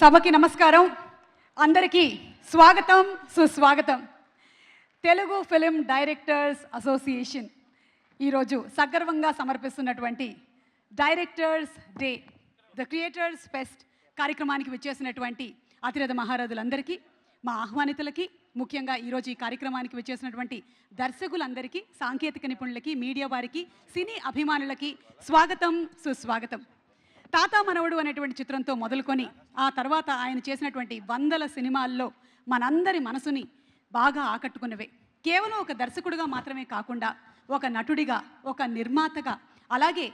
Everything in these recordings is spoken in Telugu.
సభకి నమస్కారం. అందరికీ స్వాగతం, సుస్వాగతం. తెలుగు ఫిలిం డైరెక్టర్స్ అసోసియేషన్ ఈరోజు సగర్వంగా సమర్పిస్తున్నటువంటి directors day, the creators fest కార్యక్రమానికి విచ్చేసినటువంటి అతిరథ మహారథులందరికీ, మా ఆహ్వానితులకి, ముఖ్యంగా ఈరోజు ఈ కార్యక్రమానికి విచ్చేసినటువంటి దర్శకులందరికీ, సాంకేతిక నిపుణులకి, మీడియా వారికి, సినీ అభిమానులకి స్వాగతం, సుస్వాగతం. తాతా మనవడు అనేటువంటి చిత్రంతో మొదలుకొని ఆ తర్వాత ఆయన చేసినటువంటి వందల సినిమాల్లో మనందరి మనసుని బాగా ఆకట్టుకున్నవే. కేవలం ఒక దర్శకుడిగా మాత్రమే కాకుండా ఒక నటుడిగా, ఒక నిర్మాతగా, అలాగే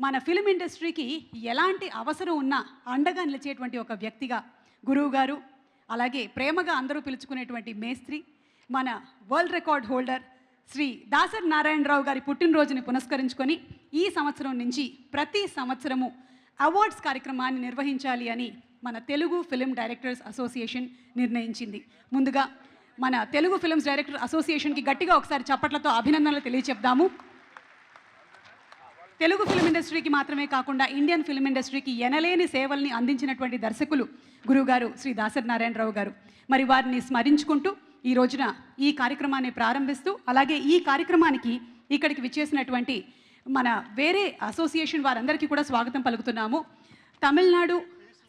మన ఫిల్మ్ ఇండస్ట్రీకి ఎలాంటి అవసరం ఉన్నా అండగా నిలిచేటువంటి ఒక వ్యక్తిగా గురువు గారు, అలాగే ప్రేమగా అందరూ పిలుచుకునేటువంటి మేస్త్రి, మన world record holder Shri Dasari Narayana Rao గారి పుట్టినరోజుని పురస్కరించుకొని ఈ సంవత్సరం నుంచి ప్రతి సంవత్సరము అవార్డ్స్ కార్యక్రమాన్ని నిర్వహించాలి అని మన తెలుగు ఫిలిం డైరెక్టర్స్ అసోసియేషన్ నిర్ణయించింది. ముందుగా మన తెలుగు ఫిల్మ్స్ డైరెక్టర్ అసోసియేషన్కి గట్టిగా ఒకసారి చప్పట్లతో అభినందనలు తెలియచెప్దాము. తెలుగు ఫిల్మ్ ఇండస్ట్రీకి మాత్రమే కాకుండా ఇండియన్ ఫిల్మ్ ఇండస్ట్రీకి ఎనలేని సేవల్ని అందించినటువంటి దర్శకులు గురువుగారు శ్రీ దాసరి నారాయణరావు గారు. మరి వారిని స్మరించుకుంటూ ఈ రోజున ఈ కార్యక్రమాన్ని ప్రారంభిస్తూ, అలాగే ఈ కార్యక్రమానికి ఇక్కడికి విచ్చేసినటువంటి మన వేరే అసోసియేషన్ వారందరికీ కూడా స్వాగతం పలుకుతున్నాము. తమిళనాడు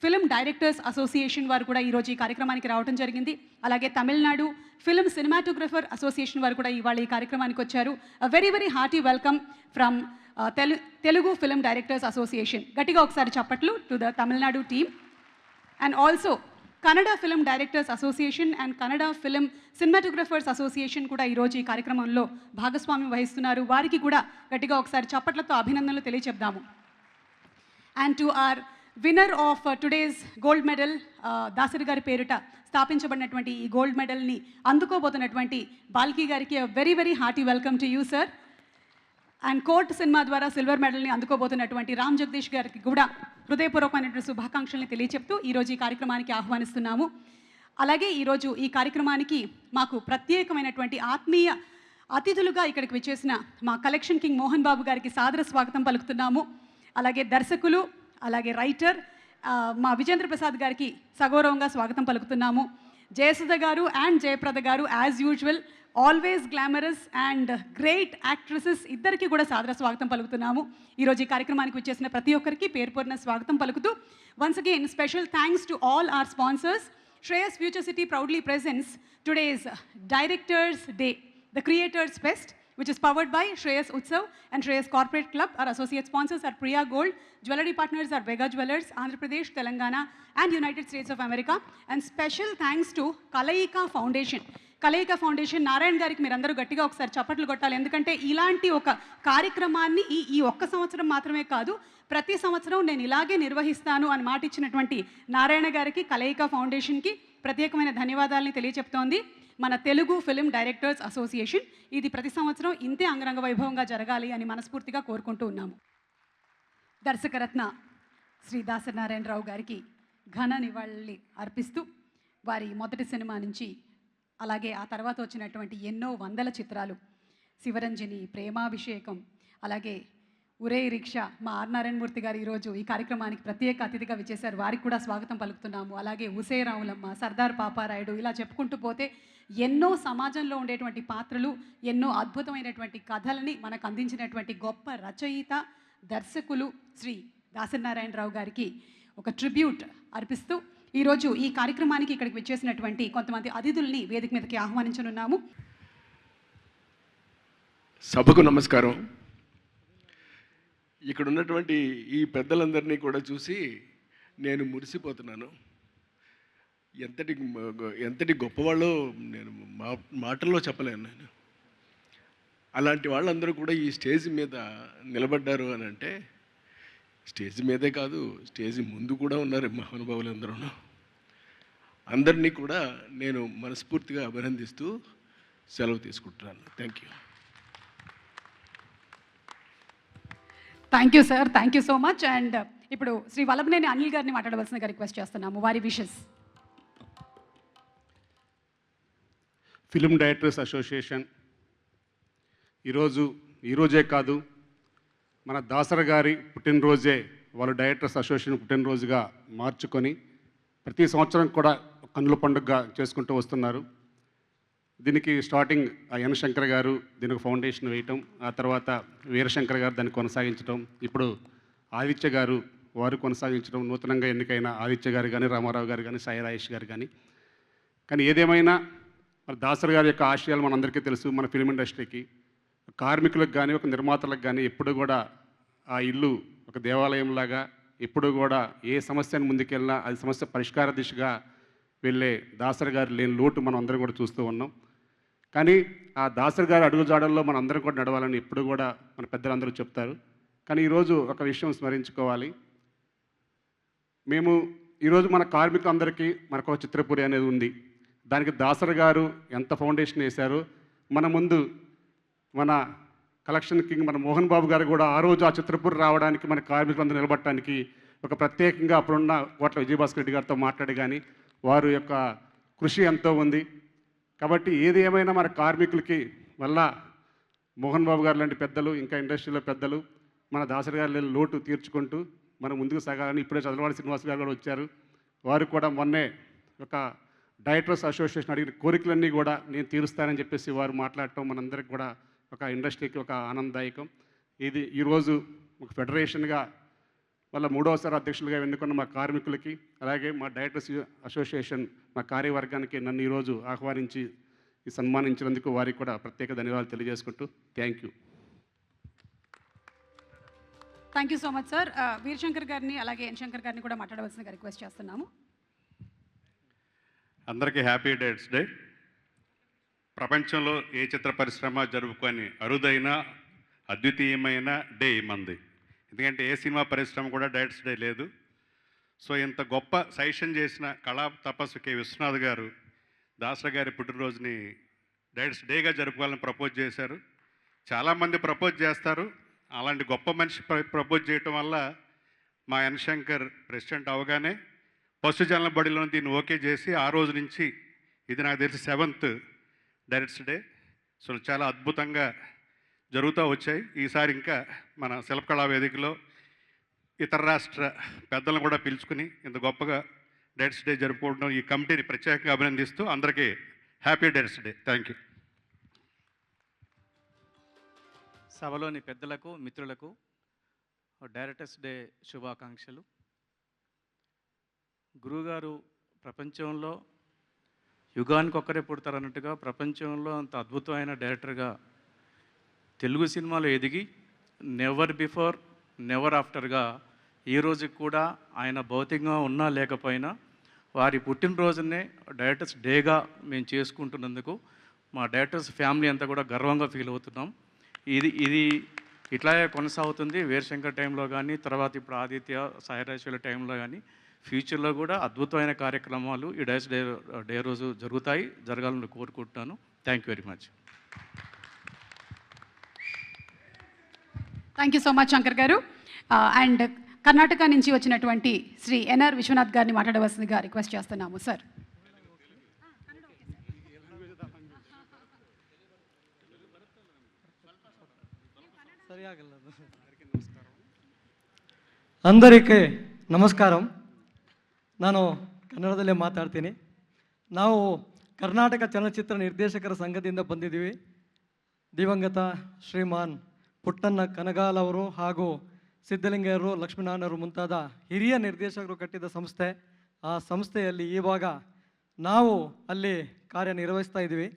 ఫిల్మ్ డైరెక్టర్స్ అసోసియేషన్ వారు కూడా ఈరోజు ఈ కార్యక్రమానికి రావడం జరిగింది. అలాగే తమిళనాడు ఫిల్మ్ సినిమాటోగ్రఫర్ అసోసియేషన్ వారు కూడా ఇవాళ ఈ కార్యక్రమానికి వచ్చారు. Very very hearty welcome from Telugu film directors association. గట్టిగా ఒకసారి చప్పట్లు to the Tamil Nadu team. And also Kannada film directors association and Kannada film cinematographers association కూడా ఈరోజు ఈ కార్యక్రమంలో భాగస్వామ్యం వహిస్తున్నారు. వారికి కూడా గట్టిగా ఒకసారి చప్పట్లతో అభినందనలు తెలియచెప్దాము. And to our winner of today's gold medal, Dasari గారి పేరిట స్థాపించబడినటువంటి ఈ గోల్డ్ మెడల్ని అందుకోబోతున్నటువంటి బాల్కీ గారికి very very hearty welcome to you sir. And Court cinema ద్వారా సిల్వర్ మెడల్ని అందుకోబోతున్నటువంటి రామ్ జగదీష్ గారికి కూడా హృదయపూర్వకమైనటువంటి శుభాకాంక్షల్ని తెలియచెప్తూ ఈరోజు ఈ కార్యక్రమానికి ఆహ్వానిస్తున్నాము. అలాగే ఈరోజు ఈ కార్యక్రమానికి మాకు ప్రత్యేకమైనటువంటి ఆత్మీయ అతిథులుగా ఇక్కడికి విచ్చేసిన మా కలెక్షన్ కింగ్ మోహన్ బాబు గారికి సాదర స్వాగతం పలుకుతున్నాము. అలాగే దర్శకులు, అలాగే రైటర్ మా విజేంద్ర ప్రసాద్ గారికి సగౌరవంగా స్వాగతం పలుకుతున్నాము. జయసుధ గారు అండ్ జయప్రద గారు as usual always glamorous and great actresses, ఇద్దరికి కూడా సాదర స్వాగతం పలుకుతున్నాము. ఈరోజు ఈ కార్యక్రమానికి వచ్చేసిన ప్రతి ఒక్కరికి పేరు పేరున స్వాగతం పలుకుతూ once again special thanks to all are sponsors. Shreyas future city proudly presents today's directors day, the creators pest, which is powered by Shreyas Utsav and Shreyas Corporate Club. Our associate sponsors are Priya Gold, jewelry partners are Vega Jewelers, Andhra Pradesh, Telangana and United States of America. And special thanks to Kalaika Foundation. కలయిక ఫౌండేషన్ నారాయణ గారికి మీరందరూ గట్టిగా ఒకసారి చప్పట్లు కొట్టాలి. ఎందుకంటే ఇలాంటి ఒక కార్యక్రమాన్ని ఈ ఒక్క సంవత్సరం మాత్రమే కాదు, ప్రతి సంవత్సరం నేను ఇలాగే నిర్వహిస్తాను అని మాట ఇచ్చినటువంటి నారాయణ గారికి, కలయిక ఫౌండేషన్కి ప్రత్యేకమైన ధన్యవాదాలని తెలియచెప్తోంది మన తెలుగు ఫిలిం డైరెక్టర్స్ అసోసియేషన్. ఇది ప్రతి సంవత్సరం ఇంతే అంగరంగ వైభవంగా జరగాలి అని మనస్ఫూర్తిగా కోరుకుంటూ ఉన్నాము. దర్శకరత్న శ్రీ దాసరి నారాయణరావు గారికి ఘన నివాళి అర్పిస్తూ వారి మొదటి సినిమా నుంచి అలాగే ఆ తర్వాత వచ్చినటువంటి ఎన్నో వందల చిత్రాలు, శివరంజని, ప్రేమాభిషేకం, అలాగే ఉరే రిక్షా, మా ఆర్ నారాయణమూర్తి గారు ఈరోజు ఈ కార్యక్రమానికి ప్రత్యేక అతిథిగా విచ్చేశారు. వారికి కూడా స్వాగతం పలుకుతున్నాము. అలాగే ఉసే రాములమ్మ, సర్దార్ పాపారాయుడు, ఇలా చెప్పుకుంటూ పోతే ఎన్నో సమాజంలో ఉండేటువంటి పాత్రలు, ఎన్నో అద్భుతమైనటువంటి కథలని మనకు అందించినటువంటి గొప్ప రచయిత, దర్శకులు శ్రీ దాసరి నారాయణరావు గారికి ఒక ట్రిబ్యూట్ అర్పిస్తూ ఈరోజు ఈ కార్యక్రమానికి ఇక్కడికి విచ్చేసినటువంటి కొంతమంది అతిథుల్ని వేదిక మీదకి ఆహ్వానించనున్నాము. సభకు నమస్కారం. ఇక్కడ ఉన్నటువంటి ఈ పెద్దలందరినీ కూడా చూసి నేను మురిసిపోతున్నాను. ఎంతటి గొప్పవాళ్ళో నేను మాటల్లో చెప్పలేను. నేను అలాంటి వాళ్ళందరూ కూడా ఈ స్టేజ్ మీద నిలబడ్డారు అని అంటే, స్టేజ్ మీదే కాదు, స్టేజ్ ముందు కూడా ఉన్నారు మహానుభావులు అందరూ. అందరినీ కూడా నేను మనస్ఫూర్తిగా అభినందిస్తూ సెలవు తీసుకుంటున్నాను. Thank you. Thank you sir, thank you so much. And ఇప్పుడు శ్రీ వల్లభనేని అనిల్ గారిని మాట్లాడవలసిందిగా రిక్వెస్ట్ చేస్తున్నాము. వారి విషెస్. ఫిల్మ్ డైరెక్టర్స్ అసోసియేషన్ ఈరోజే కాదు, మన దాసరి గారి పుట్టినరోజే వాళ్ళు డైరెక్టర్స్ అసోసియేషన్ పుట్టినరోజుగా మార్చుకొని ప్రతి సంవత్సరం కూడా కన్నుల పండుగగా చేసుకుంటూ వస్తున్నారు. దీనికి స్టార్టింగ్ ఎన్ శంకర్ గారు దీనికి ఫౌండేషన్ వేయటం, ఆ తర్వాత వీరశంకర్ గారు దాన్ని కొనసాగించడం, ఇప్పుడు ఆదిత్య గారు వారు కొనసాగించడం, నూతనంగా ఎన్నికైన ఆదిత్య గారు కానీ, రామారావు గారు కానీ, సాయి రాజేష్ గారు కానీ ఏదేమైనా మరి దాసరి గారి యొక్క ఆశయాలు మనందరికీ తెలుసు. మన ఫిలిం ఇండస్ట్రీకి, కార్మికులకు కానీ, ఒక నిర్మాతలకు కానీ ఎప్పుడు కూడా ఆ ఇల్లు ఒక దేవాలయంలాగా, ఎప్పుడు కూడా ఏ సమస్యను ముందుకెళ్ళినా అది సమస్య పరిష్కార దిశగా వెళ్ళే దాసరి గారు లేని లోటు మనం అందరం కూడా చూస్తూ ఉన్నాం. కానీ ఆ దాసరి గారి అడుగుజాడల్లో మనం అందరం కూడా నడవాలని ఎప్పుడు కూడా మన పెద్దలందరూ చెప్తారు. కానీ ఈరోజు ఒక విషయం స్మరించుకోవాలి. మేము ఈరోజు మన కార్మికులందరికీ మనకు ఒక చిత్రపురి అనేది ఉంది. దానికి దాసరి గారు ఎంత ఫౌండేషన్ వేశారో, మన ముందు మన కలెక్షన్ కింగ్ మన మోహన్ బాబు గారు కూడా ఆ రోజు ఆ చిత్రపురి రావడానికి మన కార్మికులందరూ నిలబడటానికి ఒక ప్రత్యేకంగా అప్పుడున్న కోట్ల విజయభాస్కర్ రెడ్డి గారితో మాట్లాడి కానీ వారి యొక్క కృషి ఎంతో ఉంది. కాబట్టి ఏది ఏమైనా మన కార్మికులకి మళ్ళా మోహన్ బాబు గారు లాంటి పెద్దలు, ఇంకా ఇండస్ట్రీలో పెద్దలు మన దాసరి గారి లోటు తీర్చుకుంటూ మనం ముందుకు సాగాలని ఇప్పుడే చదలవాడి శ్రీనివాస్ గారు కూడా వచ్చారు. వారు కూడా మొన్నే ఒక డైరెక్టర్స్ అసోసియేషన్ అడిగిన కోరికలన్నీ కూడా నేను తీరుస్తానని చెప్పేసి వారు మాట్లాడటం మనందరికి కూడా ఒక ఇండస్ట్రీకి ఒక ఆనందదాయకం. ఇది ఈరోజు ఒక ఫెడరేషన్గా వాళ్ళ 3వసారి అధ్యక్షులుగా ఎన్నుకున్న మా కార్మికులకి, అలాగే మా డైరెక్టర్స్ అసోసియేషన్ మా కార్యవర్గానికి నన్ను ఈరోజు ఆహ్వానించి సన్మానించినందుకు వారికి కూడా ప్రత్యేక ధన్యవాదాలు తెలియజేసుకుంటూ thank you. Thank you so much sir. Veerashankar గారిని అలాగే ఎన్ శంకర్ గారిని కూడా మాట్లాడవలసిందిగా రిక్వెస్ట్ చేస్తున్నాము. అందరికీ హ్యాపీ డేట్స్ డే. ప్రపంచంలో ఏ చిత్ర పరిశ్రమ జరుపుకొని అరుదైన అద్వితీయమైన డే మంది. ఎందుకంటే ఏ సినిమా పరిశ్రమ కూడా డేట్స్ డే లేదు. సో ఇంత గొప్ప సజెషన్ చేసిన కళా తపస్సు కె విశ్వనాథ్ గారు దాసరి గారి పుట్టినరోజుని డేట్స్ డేగా జరుపుకోవాలని ప్రపోజ్ చేశారు. చాలామంది ప్రపోజ్ చేస్తారు. అలాంటి గొప్ప మనిషి ప్రపోజ్ చేయటం వల్ల మా ఎన్ శంకర్ ప్రెసిడెంట్ అవగానే పశు జనల బడిలో దీన్ని ఓకే చేసి ఆ రోజు నుంచి ఇది నాకు తెలిసి 7th డైరెక్ట్స్ డే. సో చాలా అద్భుతంగా జరుగుతూ వచ్చాయి. ఈసారి ఇంకా మన శిల్పకళా వేదికలో ఇతర రాష్ట్ర పెద్దలను కూడా పిలుచుకుని ఇంత గొప్పగా డైరెక్ట్స్ డే జరుపుకోవడం ఈ కమిటీని ప్రత్యేకంగా అభినందిస్తూ అందరికీ happy directors day. Thank you. సభలోని పెద్దలకు, మిత్రులకు డైరెక్టర్స్ డే శుభాకాంక్షలు. గురువుగారు ప్రపంచంలో యుగానికి ఒక్కరే పుడతారన్నట్టుగా ప్రపంచంలో అంత అద్భుతమైన డైరెక్టర్గా తెలుగు సినిమాలో ఎదిగి నెవర్ బిఫోర్ నెవర్ ఆఫ్టర్గా ఈ రోజుకి కూడా ఆయన భౌతికంగా ఉన్నా లేకపోయినా వారి పుట్టినరోజునే డైరెక్టర్స్ డేగా మేము చేసుకుంటున్నందుకు మా డైరెక్టర్స్ ఫ్యామిలీ అంతా కూడా గర్వంగా ఫీల్ అవుతున్నాం. ఇది ఇట్లాగే కొనసాగుతుంది. వీరశంకర్ టైంలో కానీ, తర్వాత ఇప్పుడు ఆదిత్య సాయిరాజేశ్వరి టైంలో కానీ, ఫ్యూచర్లో కూడా అద్భుతమైన కార్యక్రమాలు ఈ డైరెక్టర్స్ డే రోజు జరగాలని కోరుకుంటున్నాను. Thank you very much. Thank you so much Shankar గారు. అండ్ కర్ణాటక నుంచి వచ్చినటువంటి శ్రీ ఎన్ఆర్ విశ్వనాథ్ గారిని మాట్లాడవలసిందిగా రిక్వెస్ట్ చేస్తున్నాము సార్. అందರಿಕೇ ನಮಸ್ಕಾರ. ನಾನು ಕನ್ನಡದಲ್ಲೇ ಮಾತಾಡ್ತೀನಿ. ನಾವು ಕರ್ನಾಟಕ ಚಲನಚಿತ್ರ ನಿರ್ದೇಶಕರ ಸಂಘದಿಂದ ಬಂದಿದ್ದೀವಿ. ದಿವಂಗತ ಶ್ರೀಮಾನ್ ಪುಟ್ಟಣ್ಣ ಕನಗಾಲ್ ಅವರು ಹಾಗೂ ಸಿದ್ಧಲಿಂಗಯ್ಯರು, ಲಕ್ಷ್ಮೀನಾರಾಯಣರು ಮುಂತಾದ ಹಿರಿಯ ನಿರ್ದೇಶಕರು ಕಟ್ಟಿದ ಸಂಸ್ಥೆ. ಆ ಸಂಸ್ಥೆಯಲ್ಲಿ ಇವಾಗ ನಾವು ಅಲ್ಲಿ ಕಾರ್ಯನಿರ್ವಹಿಸ್ತಾ ಇದ್ದೀವಿ.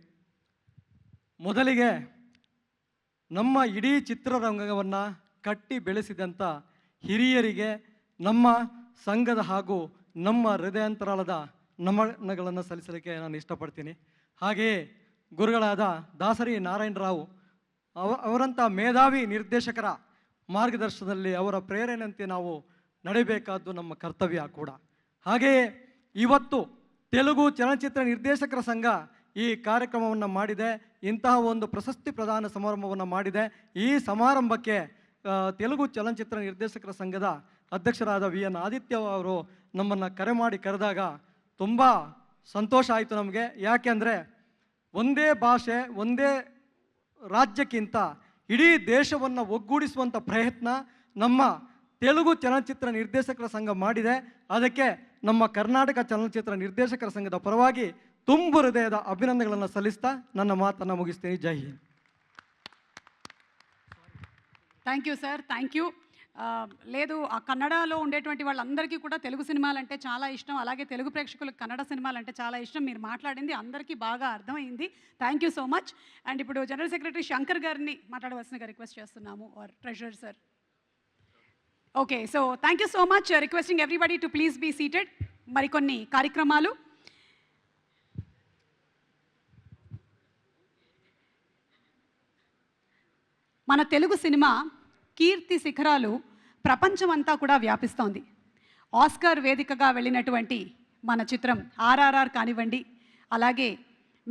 ಮೊದಲಿಗೆ ನಮ್ಮ ಇಡೀ ಚಿತ್ರರಂಗವನ್ನು ಕಟ್ಟಿ ಬೆಳೆಸಿದಂಥ ಹಿರಿಯರಿಗೆ ನಮ್ಮ ಸಂಘದ ಹಾಗೂ ನಮ್ಮ ಹೃದಯಾಂತರಾಳದ ನಮನಗಳನ್ನು ಸಲ್ಲಿಸಲಿಕ್ಕೆ ನಾನು ಇಷ್ಟಪಡ್ತೀನಿ. ಹಾಗೆಯೇ ಗುರುಗಳಾದ ದಾಸರಿ ನಾರಾಯಣರಾವ್ ಅವರಂಥ ಮೇಧಾವಿ ನಿರ್ದೇಶಕರ ಮಾರ್ಗದರ್ಶನದಲ್ಲಿ ಅವರ ಪ್ರೇರಣೆಯಂತೆ ನಾವು ನಡೆಯಬೇಕಾದ್ದು ನಮ್ಮ ಕರ್ತವ್ಯ ಕೂಡ. ಹಾಗೆಯೇ ಇವತ್ತು ತೆಲುಗು ಚಲನಚಿತ್ರ ನಿರ್ದೇಶಕರ ಸಂಘ ಈ ಕಾರ್ಯಕ್ರಮವನ್ನು ಮಾಡಿದೆ. ಇಂತಹ ಒಂದು ಪ್ರಶಸ್ತಿ ಪ್ರದಾನ ಸಮಾರಂಭವನ್ನು ಮಾಡಿದೆ. ಈ ಸಮಾರಂಭಕ್ಕೆ ತೆಲುಗು ಚಲನಚಿತ್ರ ನಿರ್ದೇಶಕರ ಸಂಘದ ಅಧ್ಯಕ್ಷರಾದ ವಿ.ಎನ್. ಆದಿತ್ಯ ಅವರು ನಮ್ಮನ್ನು ಕರೆ ಮಾಡಿ ಕರೆದಾಗ ತುಂಬ ಸಂತೋಷ ಆಯಿತು ನಮಗೆ. ಯಾಕೆಂದರೆ ಒಂದೇ ಭಾಷೆ, ಒಂದೇ ರಾಜ್ಯಕ್ಕಿಂತ ಇಡೀ ದೇಶವನ್ನು ಒಗ್ಗೂಡಿಸುವಂಥ ಪ್ರಯತ್ನ ನಮ್ಮ ತೆಲುಗು ಚಲನಚಿತ್ರ ನಿರ್ದೇಶಕರ ಸಂಘ ಮಾಡಿದೆ. ಅದಕ್ಕೆ ನಮ್ಮ ಕರ್ನಾಟಕ ಚಲನಚಿತ್ರ ನಿರ್ದೇಶಕರ ಸಂಘದ ಪರವಾಗಿ ತುಂಬು ಹೃದಯದ ಅಭಿನಂದನೆಗಳನ್ನು ಸಲ್ಲಿಸ್ತಾ ನನ್ನ ಮಾತನ್ನು ಮುಗಿಸ್ತೀನಿ. Jai Hind. Thank you sir, thank you. లేదు, ఆ కన్నడలో ఉండేటువంటి వాళ్ళందరికీ కూడా తెలుగు సినిమాలు అంటే చాలా ఇష్టం, అలాగే తెలుగు ప్రేక్షకులకు కన్నడ సినిమాలు అంటే చాలా ఇష్టం. మీరు మాట్లాడింది అందరికీ బాగా అర్థమైంది. Thank you so much. And ఇప్పుడు జనరల్ సెక్రటరీ శంకర్ గారిని మాట్లాడవలసిందిగా రిక్వెస్ట్ చేస్తున్నాము, or treasurer sir. Okay, so thank you so much. Requesting everybody to please be seated. మరికొన్ని కార్యక్రమాలు మన తెలుగు సినిమా కీర్తి శిఖరాలు ప్రపంచమంతా కూడా వ్యాపిస్తోంది. ఆస్కార్ వేదికగా వెళ్ళినటువంటి మన చిత్రం ఆర్ఆర్ఆర్ కానివ్వండి, అలాగే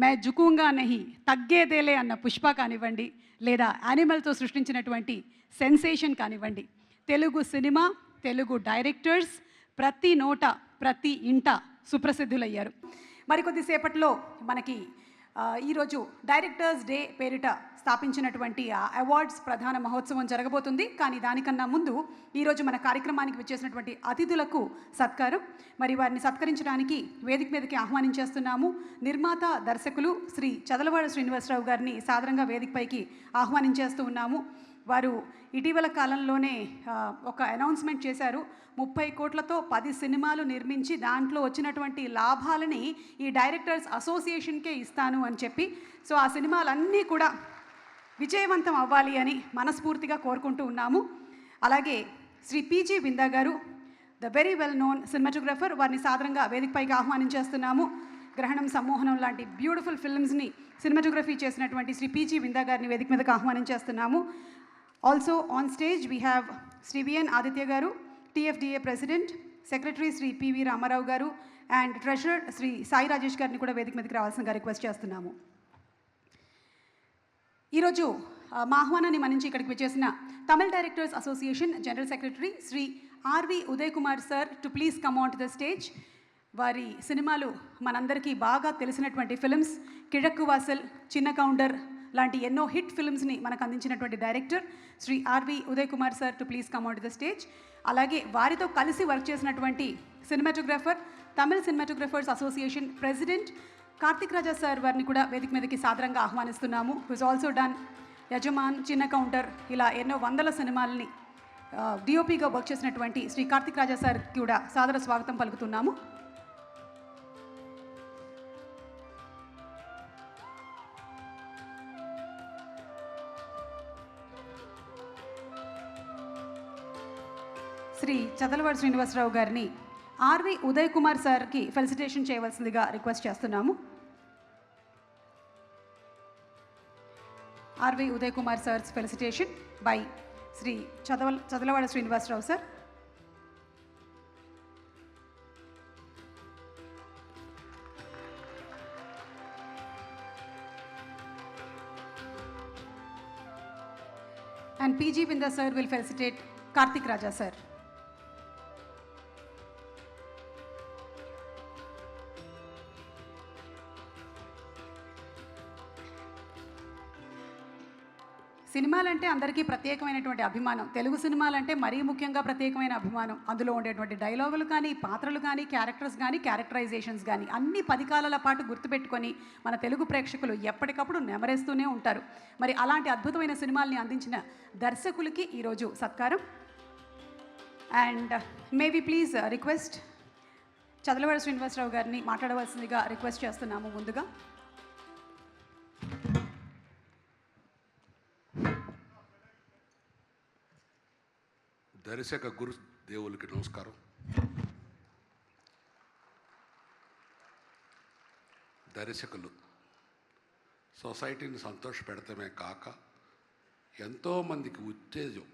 మే జుకూంగా నహి తగ్గేదేలే అన్న పుష్ప కానివ్వండి, లేదా యానిమల్తో సృష్టించినటువంటి సెన్సేషన్ కానివ్వండి, తెలుగు సినిమా, తెలుగు డైరెక్టర్స్ ప్రతి నోట ప్రతి ఇంట సుప్రసిద్ధులయ్యారు. మరికొద్దిసేపట్లో మనకి ఈరోజు డైరెక్టర్స్ డే పేరిట స్థాపించినటువంటి అవార్డ్స్ ప్రధాన మహోత్సవం జరగబోతుంది. కానీ దానికన్నా ముందు ఈరోజు మన కార్యక్రమానికి వచ్చేసినటువంటి అతిథులకు సత్కారం. మరి వారిని సత్కరించడానికి వేదిక మీదకి ఆహ్వానించేస్తున్నాము. నిర్మాత దర్శకులు శ్రీ చదలవాడ శ్రీనివాసరావు గారిని సాదరంగా వేదికపైకి ఆహ్వానించేస్తూ ఉన్నాము. వారు ఇటీవల కాలంలోనే ఒక అనౌన్స్మెంట్ చేశారు. 30 కోట్లతో 10 సినిమాలు నిర్మించి దాంట్లో వచ్చినటువంటి లాభాలని ఈ డైరెక్టర్స్ అసోసియేషన్కే ఇస్తాను అని చెప్పి. సో ఆ సినిమాలన్నీ కూడా విజయవంతం అవ్వాలి అని మనస్ఫూర్తిగా కోరుకుంటూ ఉన్నాము. అలాగే శ్రీ పీజీ బిందా గారు, the very well known cinematographer, వారిని సాదరంగా వేదికపైకి ఆహ్వానించేస్తున్నాము. గ్రహణం, సమ్మోహనం లాంటి బ్యూటిఫుల్ ఫిల్మ్స్ని సినిమాటోగ్రఫీ చేసినటువంటి శ్రీ పీజీ బిందా గారిని వేదిక మీదకి ఆహ్వానించేస్తున్నాము. Also on stage we have Shri V N Aditya garu, TFDA president, secretary Shri P V Rama Rao garu and treasurer Shri Sai Rajesh గారిని కూడా వేదిక మీదకి రావాల్సిందిగా రిక్వెస్ట్ చేస్తున్నాము. ఈరోజు మా ఆహ్వానాన్ని మన్నించి ఇక్కడికి వచ్చేసిన Tamil directors association general secretary Shri RV Uday Kumar sir to please come on to the stage. వారి సినిమాలు మనందరికీ బాగా తెలిసినటువంటి ఫిల్మ్స్, కిഴക്ക് వాసల్, చిన్న కౌంటర్ లాంటి ఎన్నో హిట్ ఫిల్మ్స్ని మనకు అందించినటువంటి director Shri RV Uday Kumar sir to please come on to the stage. అలాగే వారితో కలిసి వర్క్ చేసినటువంటి cinematographer, Tamil cinematographers association president Karthik Raja sir వారిని కూడా వేదిక మీదకి సాదరంగా ఆహ్వానిస్తున్నాము. హుస్ ఆల్సో డన్ యజమాన్, చిన్న కౌంటర్, ఇలా ఎన్నో వందల సినిమాలని డిఓపిగా వర్క్ చేసినటువంటి శ్రీ కార్తిక్ రాజా సార్ కూడా సాదర స్వాగతం పలుకుతున్నాము. శ్రీ చదలవాడ శ్రీనివాసరావు గారిని ఆర్వి ఉదయ్ కుమార్ సార్కి ఫెలిసిటేషన్ చేయవలసిందిగా రిక్వెస్ట్ చేస్తున్నాము. RV Uday Kumar sir's felicitation by Shri Chadalavada Srinivasa Rao sir. And PG Binda sir will felicitate Karthik Raja sir. సినిమాలంటే అందరికీ ప్రత్యేకమైనటువంటి అభిమానం. తెలుగు సినిమాలంటే మరీ ముఖ్యంగా ప్రత్యేకమైన అభిమానం. అందులో ఉండేటువంటి డైలాగులు కానీ, పాత్రలు కానీ, క్యారెక్టర్స్ కానీ, క్యారెక్టరైజేషన్స్ కానీ అన్ని 10 కాలాల పాటు గుర్తుపెట్టుకొని మన తెలుగు ప్రేక్షకులు ఎప్పటికప్పుడు నెమరేస్తూనే ఉంటారు. మరి అలాంటి అద్భుతమైన సినిమాల్ని అందించిన దర్శకులకి ఈరోజు సత్కారం. And may we please request Chadalavada Srinivasarao గారిని మాట్లాడవలసిందిగా రిక్వెస్ట్ చేస్తున్నాము. ముందుగా దర్శక గురు దేవులకి నమస్కారం. దర్శకులు సొసైటీని సంతోషపెడతామే కాక ఎంతోమందికి ఉత్తేజం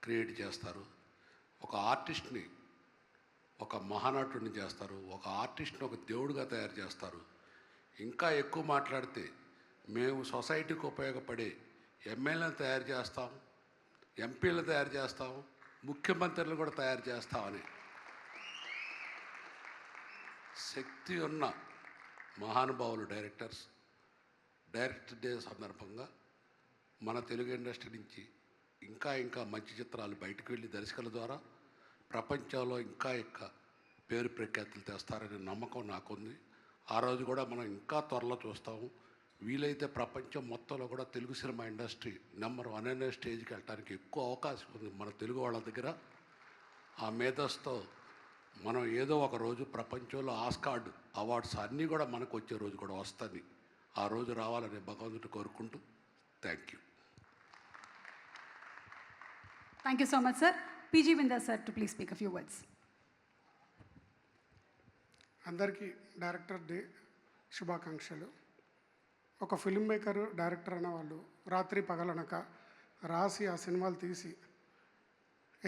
క్రియేట్ చేస్తారు. ఒక ఆర్టిస్ట్ని ఒక మహానటుడిని చేస్తారు, ఒక ఆర్టిస్ట్ని ఒక దేవుడిగా తయారు చేస్తారు. ఇంకా ఎక్కువ మాట్లాడితే మేము సొసైటీకి ఉపయోగపడే ఎమ్మెల్యేలను తయారు చేస్తాం, ఎంపీలు తయారు చేస్తాం, ముఖ్యమంత్రులు కూడా తయారు చేస్తామని శక్తి ఉన్న మహానుభావులు డైరెక్టర్స్. డైరెక్టర్ డే సందర్భంగా మన తెలుగు ఇండస్ట్రీ నుంచి ఇంకా ఇంకా మంచి చిత్రాలు బయటకు వెళ్ళి దర్శకుల ద్వారా ప్రపంచంలో ఇంకా పేరు ప్రఖ్యాతులు తెస్తారనే నమ్మకం నాకుంది. ఆ రోజు కూడా మనం ఇంకా త్వరలో చూస్తాము. వీలైతే ప్రపంచం మొత్తంలో కూడా తెలుగు సినిమా ఇండస్ట్రీ నెంబర్ 1 అనే స్టేజ్కి వెళ్ళడానికి ఎక్కువ అవకాశం ఉంది మన తెలుగు వాళ్ళ దగ్గర. ఆ మేధస్తో మనం ఏదో ఒక రోజు ప్రపంచంలో ఆస్కార్డ్ అవార్డ్స్ అన్నీ కూడా మనకు వచ్చే రోజు కూడా వస్తుంది. ఆ రోజు రావాలని భగవంతుడు కోరుకుంటూ thank you. Thank you so much sir. P G Vinda sir to please speak a few words. అందరికీ డైరెక్టర్ డే శుభాకాంక్షలు. ఒక ఫిల్మ్ మేకర్ డైరెక్టర్ అనే వాళ్ళు రాత్రి పగలనక రాసి ఆ సినిమాలు తీసి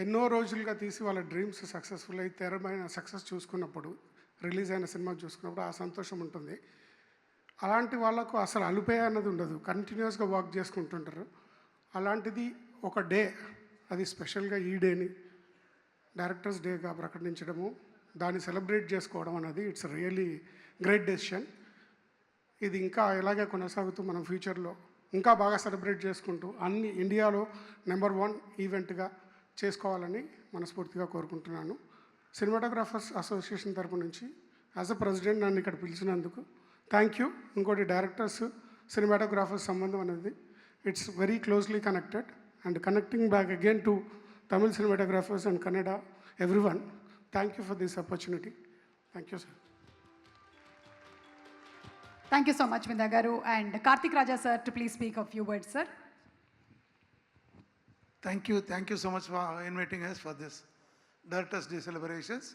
ఎన్నో రోజులుగా తీసి వాళ్ళ డ్రీమ్స్ సక్సెస్ఫుల్ అయి తెరమైన సక్సెస్ చూసుకున్నప్పుడు, రిలీజ్ అయిన సినిమా చూసుకున్నప్పుడు ఆ సంతోషం ఉంటుంది. అలాంటి వాళ్ళకు అసలు అలుపే అన్నది ఉండదు, కంటిన్యూస్గా వర్క్ చేసుకుంటుంటారు. అలాంటిది ఒక డే, అది స్పెషల్గా ఈ డేని డైరెక్టర్స్ డేగా ప్రకటించడము, దాన్ని సెలబ్రేట్ చేసుకోవడం అనేది ఇట్స్ రియల్లీ గ్రేట్ డెసిషన్. ఇది ఇంకా ఇలాగే కొనసాగుతూ మనం ఫ్యూచర్లో ఇంకా బాగా సెలబ్రేట్ చేసుకుంటూ అన్ని ఇండియాలో నెంబర్ 1 ఈవెంట్గా చేసుకోవాలని మనస్ఫూర్తిగా కోరుకుంటున్నాను. సినిమాటోగ్రాఫర్స్ అసోసియేషన్ తరపు నుంచి యాజ్ అ ప్రెసిడెంట్ నన్ను ఇక్కడ పిలిచినందుకు థ్యాంక్ యూ. ఇంకోటి డైరెక్టర్స్ సినిమాటోగ్రాఫర్స్ సంబంధం అనేది it's very closely connected and connecting back again to Tamil cinematographers and Kannada everyone. Thank you for this opportunity. Thank you sir. Thank you so much Vinda garu. And Karthik Raja sir to please speak a few words sir. Thank you so much for inviting us for this Directors Day celebrations.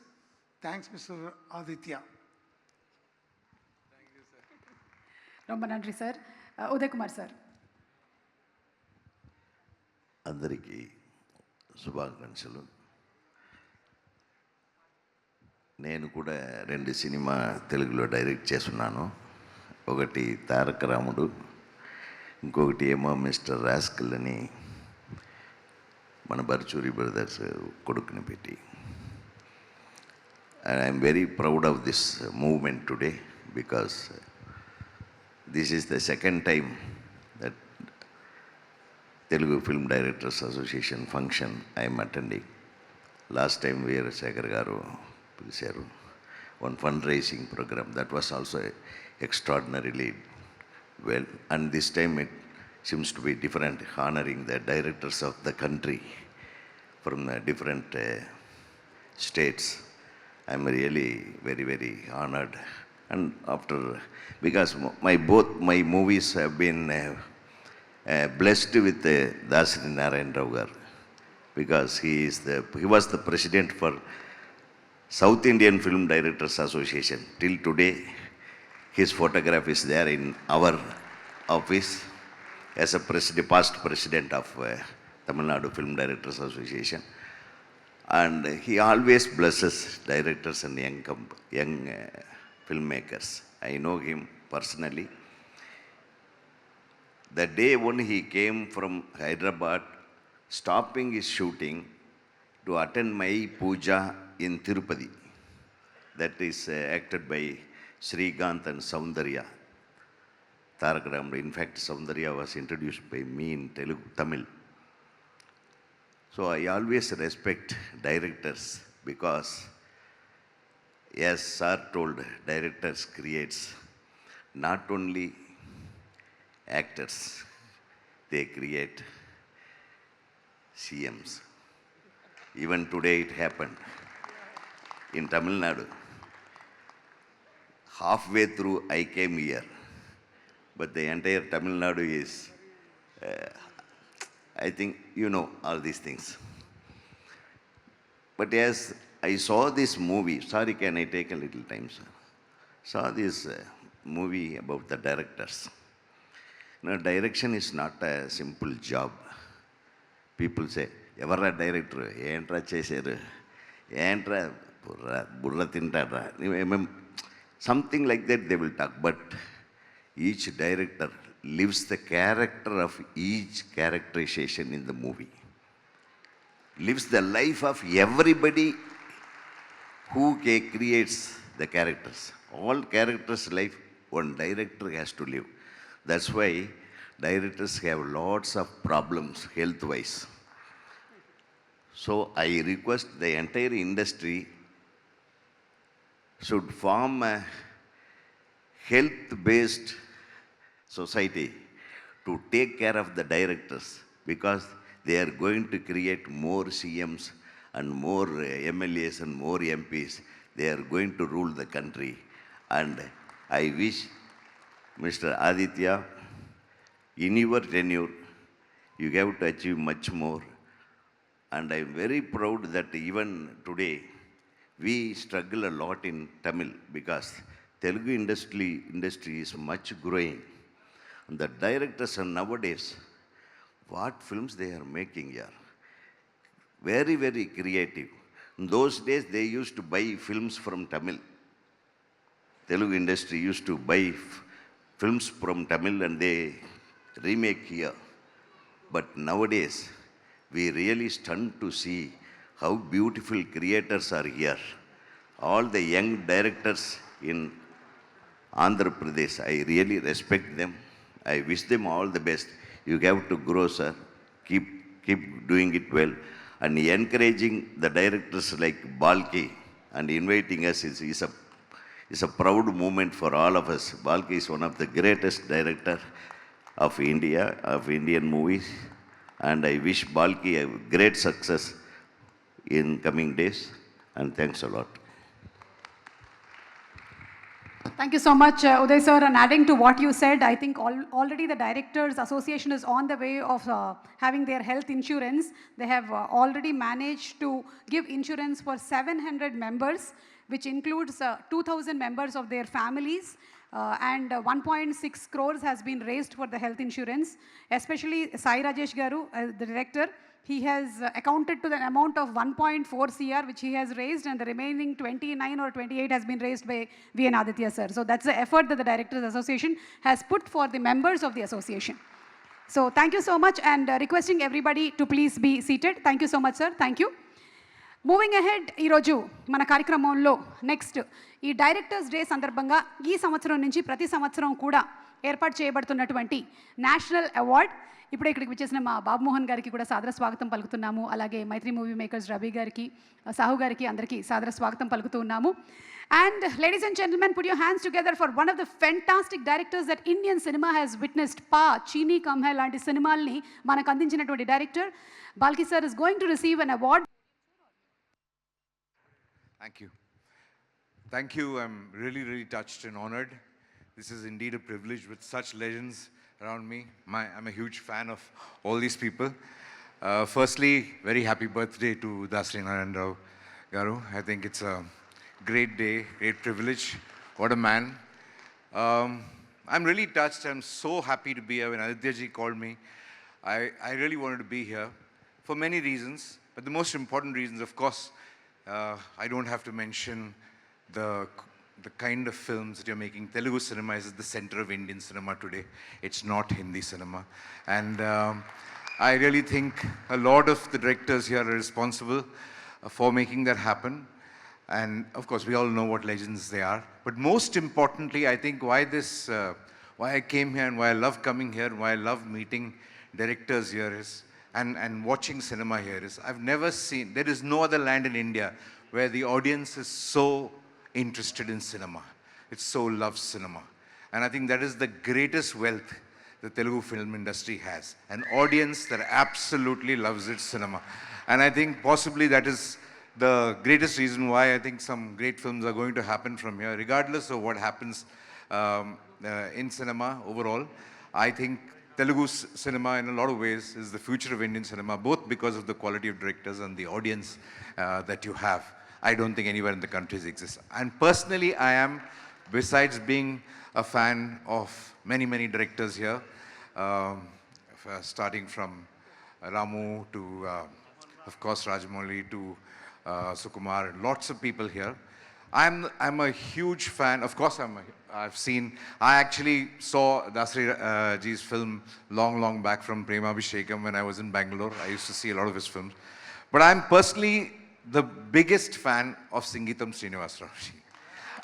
Thanks, Mr. Aditya. ரொம்ப நன்றி సార్. ఉదయ్ కుమార్ సార్. అందరికీ శుభాకాంక్షలు. నేను కూడా 2 సినిమా తెలుగులో డైరెక్ట్ చేస్తున్నాను. ఒకటి తారక రాముడు, ఇంకొకటి ఏమో మిస్టర్ రాస్కల్ అని మన బర్చూరి బ్రదర్స్ కొడుకుని పెట్టి. And I'm very proud of this movement today because this is the second time that Telugu film directors association function I'm attending. Last time Veerasekhar గారు పిలిచారు, one fundraising program that was also extraordinarily well, and this time it seems to be different, honoring the directors of the country from the different states. I'm really very, very honored. And after, because both my movies have been blessed with Dasari Narayan Rao garu, because he was the president for South Indian Film Directors Association. Till today, his photograph is there in our office as a past president of Tamil Nadu Film Directors Association. And he always blesses directors and young filmmakers. I know him personally. The day when he came from Hyderabad, stopping his shooting to attend my puja in Tirupati, that is acted by Srikanth and Soundarya. Tarak Ramudu. In fact, Soundarya was introduced by me in Tamil. So I always respect directors because, as sir told, directors creates not only actors, they create CMs. Even today it happened in Tamil Nadu. Halfway through I came here, but the entire Tamil Nadu is, I think you know all these things. But as I saw this movie, sorry, can I take a little time, sir? Saw this movie about the directors. You know, direction is not a simple job. People say, evarra director, entra chesaru, entra burra tintadra. Something like that they will talk, but each director lives the character of each characterization in the movie, lives the life of everybody who creates the characters. All characters' life one director has to live. That's why directors have lots of problems health-wise. So I request the entire industry should form a health-based society to take care of the directors, because they are going to create more CMs and more MLAs and more MPs. They are going to rule the country. And I wish Mr. Aditya, in your tenure, you have to achieve much more. And I am very proud that even today, we struggle a lot in Tamil because Telugu industry is much growing. And the directors are nowadays, what films they are making here. Very, very creative. In those days, they used to buy films from Tamil. Telugu industry used to buy films from Tamil and they remake here. But nowadays, we really stunned to see how beautiful creators are here. All the young directors in Andhra Pradesh, I really respect them. I wish them all the best. You have to grow, sir. Keep doing it well. And encouraging the directors like Balki and inviting us is a proud moment for all of us. Balki is one of the greatest directors of India, of Indian movies. And I wish Balki a great success in coming days. And thanks a lot. Thank you so much, Uday sir. And adding to what you said, I think already the Directors Association is on the way of having their health insurance. They have already managed to give insurance for 700 members, which includes 2,000 members of their families. And 1.6 crores has been raised for the health insurance. Especially Sai Rajesh Garu, the director, he has accounted to the amount of 1.4 CR, which he has raised, and the remaining 29 or 28 has been raised by VN Aditya sir. So that's the effort that the Directors Association has put for the members of the association. So thank you so much, and requesting everybody to please be seated. Thank you so much, sir. Thank you. Moving ahead, ఈరోజు మన కార్యక్రమంలో నెక్స్ట్ ఈ డైరెక్టర్స్ డే సందర్భంగా ఈ సంవత్సరం నుంచి ప్రతి సంవత్సరం కూడా ఏర్పాటు చేయబడుతున్నటువంటి నేషనల్ అవార్డ్. ఇప్పుడు ఇక్కడికి వచ్చేసిన మా బాబుమోహన్ గారికి కూడా సాదర స్వాగతం పలుకుతున్నాము. అలాగే మైత్రి మూవీ మేకర్స్ రవి గారికి, సాహు గారికి అందరికీ సాదర స్వాగతం పలుకుతూ ఉన్నాము. And ladies and gentlemen, put your hands together for one of the fantastic directors that Indian cinema has witnessed. Pa, Chini Kam Hai లాంటి సినిమాల్ని మనకు అందించినటువంటి director Balki sir is going to receive an award. Thank you. Thank you. I'm really, really touched and honored. This is indeed a privilege with such legends around me. I'm a huge fan of all these people. Firstly, very happy birthday to Dasri Narayan Rao Garu. I think it's a great day, great privilege. What a man. I'm really touched. I'm so happy to be here. When Aditya ji called me, I really wanted to be here for many reasons. But the most important reasons, of course, I don't have to mention the kind of films that you're making. Telugu cinema is at the center of Indian cinema today. It's not Hindi cinema. And I really think a lot of the directors here are responsible for making that happen. And of course, we all know what legends they are. But most importantly, I think why I came here and why I love coming here and why I love meeting directors here is, and watching cinema here is, I've never seen, there is no other land in India where the audience is so interested in cinema. It so loves cinema. And I think that is the greatest wealth the Telugu film industry has. An audience that absolutely loves its cinema. And I think possibly that is the greatest reason why I think some great films are going to happen from here, regardless of what happens in cinema overall. I think Telugu cinema in a lot of ways is the future of Indian cinema, both because of the quality of directors and the audience that you have. I don't think anywhere in the countries exists. And personally, I am, besides being a fan of many, many directors here, starting from Ramu to, of course, Rajamouli to Sukumar, lots of people here. I'm a huge fan. Of course, I actually saw Dasri ji's film long back from Prema Abhishekam when I was in Bangalore. I used to see a lot of his films. But I'm personally the biggest fan of Sangeetam Srinivasarao ji.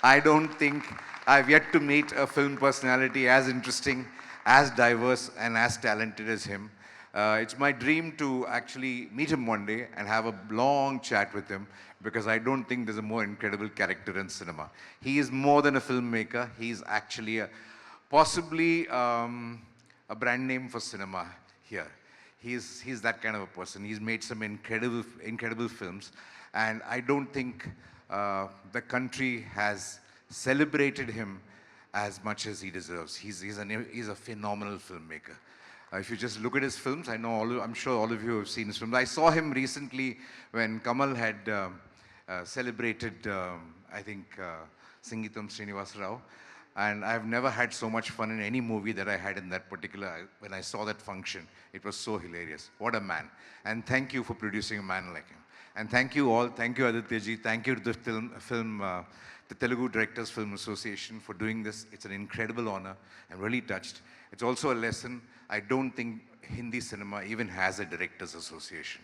I don't think I've yet to meet a film personality as interesting, as diverse, and as talented as him. It's my dream to actually meet him one day and have a long chat with him, because I don't think there's a more incredible character in cinema. He is more than a filmmaker. He's actually possibly a brand name for cinema here. He's that kind of a person. He's made some incredible films, and I don't think the country has celebrated him as much as he deserves. He's a phenomenal filmmaker. If you just look at his films, I'm sure all of you have seen his films. I saw him recently when Kamal had celebrated, I think, Sangeetam Srinivas Rao. And I've never had so much fun in any movie that I had in that particular, when I saw that function. It was so hilarious. What a man. And thank you for producing a man like him. And thank you all. Thank you, Aditya ji. Thank you to the Telugu Directors Film Association for doing this. It's an incredible honor. I'm really touched. It's also a lesson. I don't think Hindi cinema even has a Directors Association.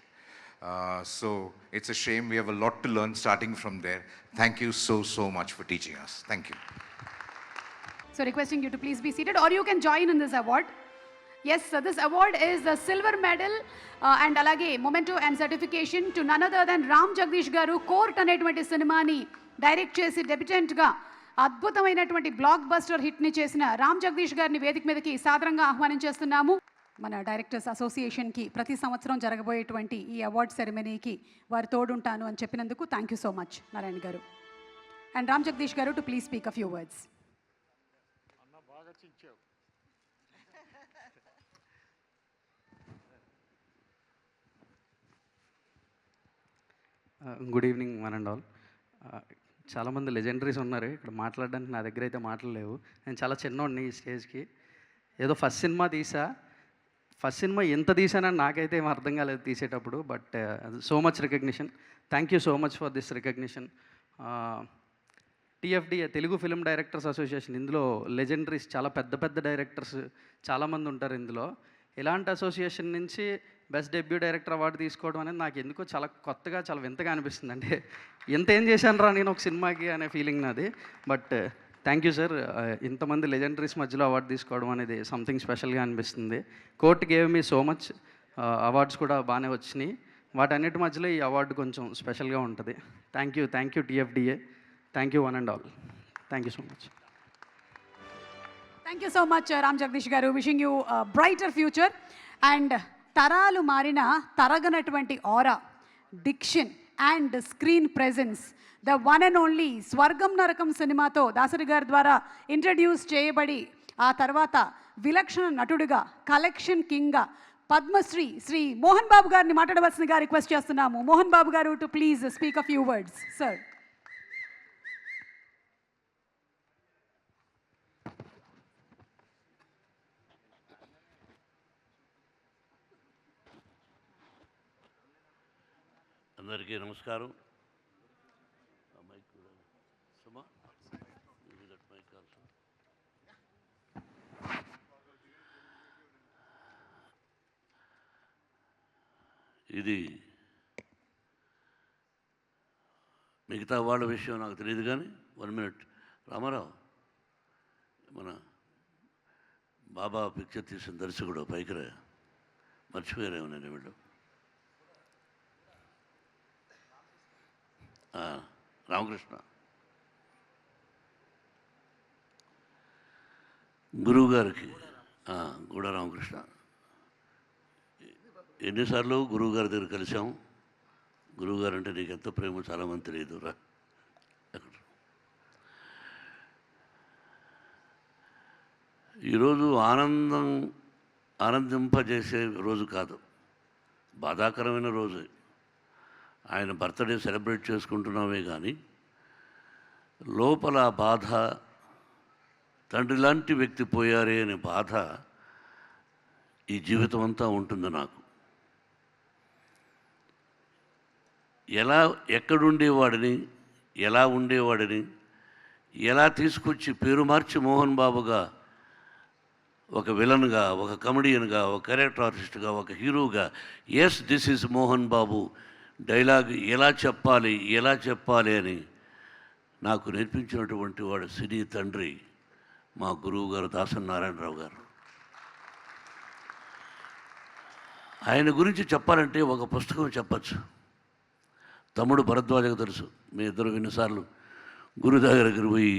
So it's a shame. We have a lot to learn starting from there. Thank you so much for teaching us. Thank you. So requesting you to please be seated, or you can join in this award. Yes, sir, this award is the silver medal and alage memento and certification to none other than Ram Jagdish garu Court అనేటువంటి సినిమాని డైరెక్ట్ చేసి డెబ్యూటెంట్గా అద్భుతమైనటువంటి బ్లాక్ బస్టర్ హిట్ని చేసిన రామ్ జగదీష్ గారిని వేదిక మీదకి సాదరంగా ఆహ్వానించేస్తున్నాము. మన డైరెక్టర్స్ అసోసియేషన్కి ప్రతి సంవత్సరం జరగబోయేటువంటి ఈ అవార్డ్ సెరమనీకి వారు తోడుంటాను అని చెప్పినందుకు thank you so much Narayana గారు. అండ్ రామ్ జగదీష్ గారు to please speak a few words. Good evening one and all. చాలామంది లెజెండరీస్ ఉన్నారు ఇక్కడ, మాట్లాడడానికి నా దగ్గర అయితే మాటలు లేవు. నేను చాలా చిన్నోడిని ఈ స్టేజ్కి. ఏదో ఫస్ట్ సినిమా ఎంత తీసానని నాకైతే ఏం అర్థం కాలేదు తీసేటప్పుడు. But so much recognition. Thank you so much for this recognition. TFDA Telugu film directors association, ఇందులో లెజెండరీస్ చాలా పెద్ద డైరెక్టర్స్ చాలామంది ఉంటారు ఇందులో. ఇలాంటి అసోసియేషన్ నుంచి బెస్ట్ డెబ్యూ డైరెక్టర్ అవార్డు తీసుకోవడం అనేది నాకు ఎందుకో చాలా కొత్తగా, చాలా వింతగా అనిపిస్తుంది. అంటే ఎంత ఏం చేశాను రా నేను ఒక సినిమాకి అనే ఫీలింగ్ నాది. But thank you sir. ఇంతమంది లెజెండరీస్ మధ్యలో అవార్డు తీసుకోవడం అనేది సంథింగ్ స్పెషల్గా అనిపిస్తుంది. Court gave me so much. Awards కూడా బాగానే వచ్చినాయి. వాటన్నిటి మధ్యలో ఈ అవార్డు కొంచెం స్పెషల్గా ఉంటుంది. Thank you TFDA. Thank you one and all. Thank you so much. Thank you so much Ram Jagadish garu. Wishing you brighter future. And తరాలు మారిన తరగనటువంటి aura, diction and screen presence, the one and only Swargam Narakam సినిమాతో దాసరి గారి ద్వారా ఇంట్రడ్యూస్ చేయబడి ఆ తర్వాత విలక్షణ నటుడిగా, కలెక్షన్ కింగ్గా పద్మశ్రీ శ్రీ మోహన్ బాబు గారిని మాట్లాడవలసిందిగా రిక్వెస్ట్ చేస్తున్నాము. మోహన్ బాబు గారు to please speak a few words sir. అందరికీ నమస్కారం. ఇది మిగతా వాళ్ళ విషయం నాకు తెలియదు కానీ 1 minute రామారావు, మన బాబా పిక్చర్ తీసిన దర్శకుడు పైకిరా, మర్చిపోయారేమో నేను వీళ్ళు. రామకృష్ణ గురువుగారికి, కూడా రామకృష్ణ, ఎన్నిసార్లు గురువుగారి దగ్గర కలిసాము. గురువుగారు అంటే నీకు ఎంత ప్రేమో చాలామంది తెలియదు రా. ఈరోజు ఆనందింపజేసే రోజు కాదు, బాధాకరమైన రోజే. ఆయన బర్త్డే సెలబ్రేట్ చేసుకుంటున్నామే కానీ లోపల బాధ, తండ్రి లాంటి వ్యక్తి పోయారే అనే బాధ ఈ జీవితం అంతా ఉంటుంది నాకు. ఎక్కడుండేవాడిని, ఎలా ఉండేవాడిని, ఎలా తీసుకొచ్చి పేరు మార్చి మోహన్ బాబుగా, ఒక విలన్గా, ఒక కమెడియన్గా, ఒక క్యారెక్టర్ ఆర్టిస్ట్గా, ఒక హీరోగా, yes this is Mohan Babu dialogue ఎలా చెప్పాలి అని నాకు నేర్పించినటువంటి వాడు సినీ తండ్రి మా గురువు గారు దాసరి నారాయణరావు గారు. ఆయన గురించి చెప్పాలంటే ఒక పుస్తకం చెప్పచ్చు. తమ్ముడు భరద్వాజకు తెలుసు, మీ ఇద్దరు ఎన్నిసార్లు గురు దగ్గరికి పోయి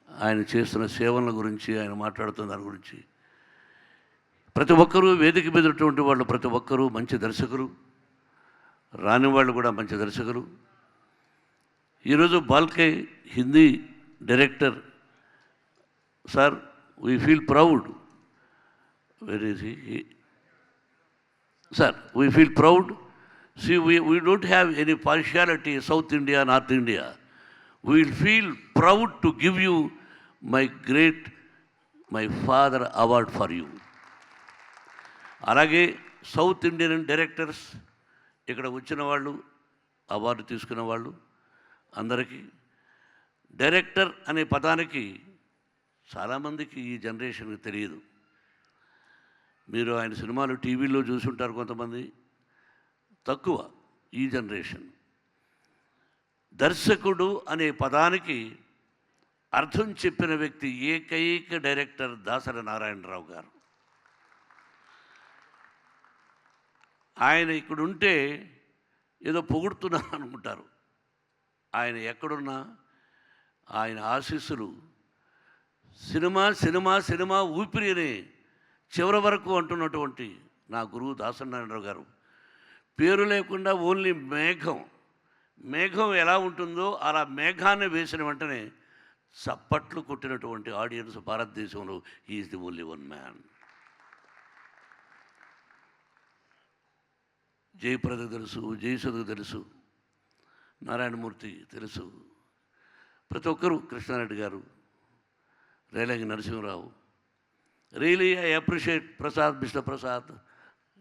ఆయన చేస్తున్న సేవల గురించి, ఆయన మాట్లాడుతున్న దాని గురించి. ప్రతి ఒక్కరూ వేదిక మీద ఉన్నటువంటి వాళ్ళు ప్రతి ఒక్కరూ మంచి దర్శకులు, రాని వాళ్ళు కూడా మంచి దర్శకులు. ఈరోజు Balki Hindi director sir, we feel proud. Where is he? Sir, we feel proud. See, we don't have any partiality, South India, North India. We will feel proud to give you my father award for you. అలాగే సౌత్ ఇండియన్ డైరెక్టర్స్ ఇక్కడ వచ్చిన వాళ్ళు, అవార్డు తీసుకున్న వాళ్ళు అందరికీ, డైరెక్టర్ అనే పదానికి చాలామందికి ఈ జనరేషన్కి తెలియదు. మీరు ఆయన సినిమాలు టీవీలో చూసుంటారు కొంతమంది, తక్కువ ఈ జనరేషన్. దర్శకుడు అనే పదానికి అర్థం చెప్పిన వ్యక్తి ఏకైక డైరెక్టర్ దాసరి నారాయణరావు గారు. ఆయన ఇక్కడుంటే ఏదో పొగుడుతున్నారు అనుకుంటారు. ఆయన ఎక్కడున్నా ఆయన ఆశీస్సులు సినిమా సినిమా సినిమా ఊపిరి అనే చివరి వరకు అంటున్నటువంటి నా గురువు దాసరి నారాయణరావు గారు. పేరు లేకుండా ఓన్లీ మేఘం, మేఘం ఎలా ఉంటుందో అలా మేఘాన్ని వేసిన వెంటనే చప్పట్లు కొట్టినటువంటి ఆడియన్స్ భారతదేశంలో is the only one man. జయప్రదకు తెలుసు, జయసుధకు తెలుసు, నారాయణమూర్తి తెలుసు, ప్రతి ఒక్కరూ, Krishna Reddy garu, Relangi Narasimha Rao. Really I appreciate Prasad, mister Prasad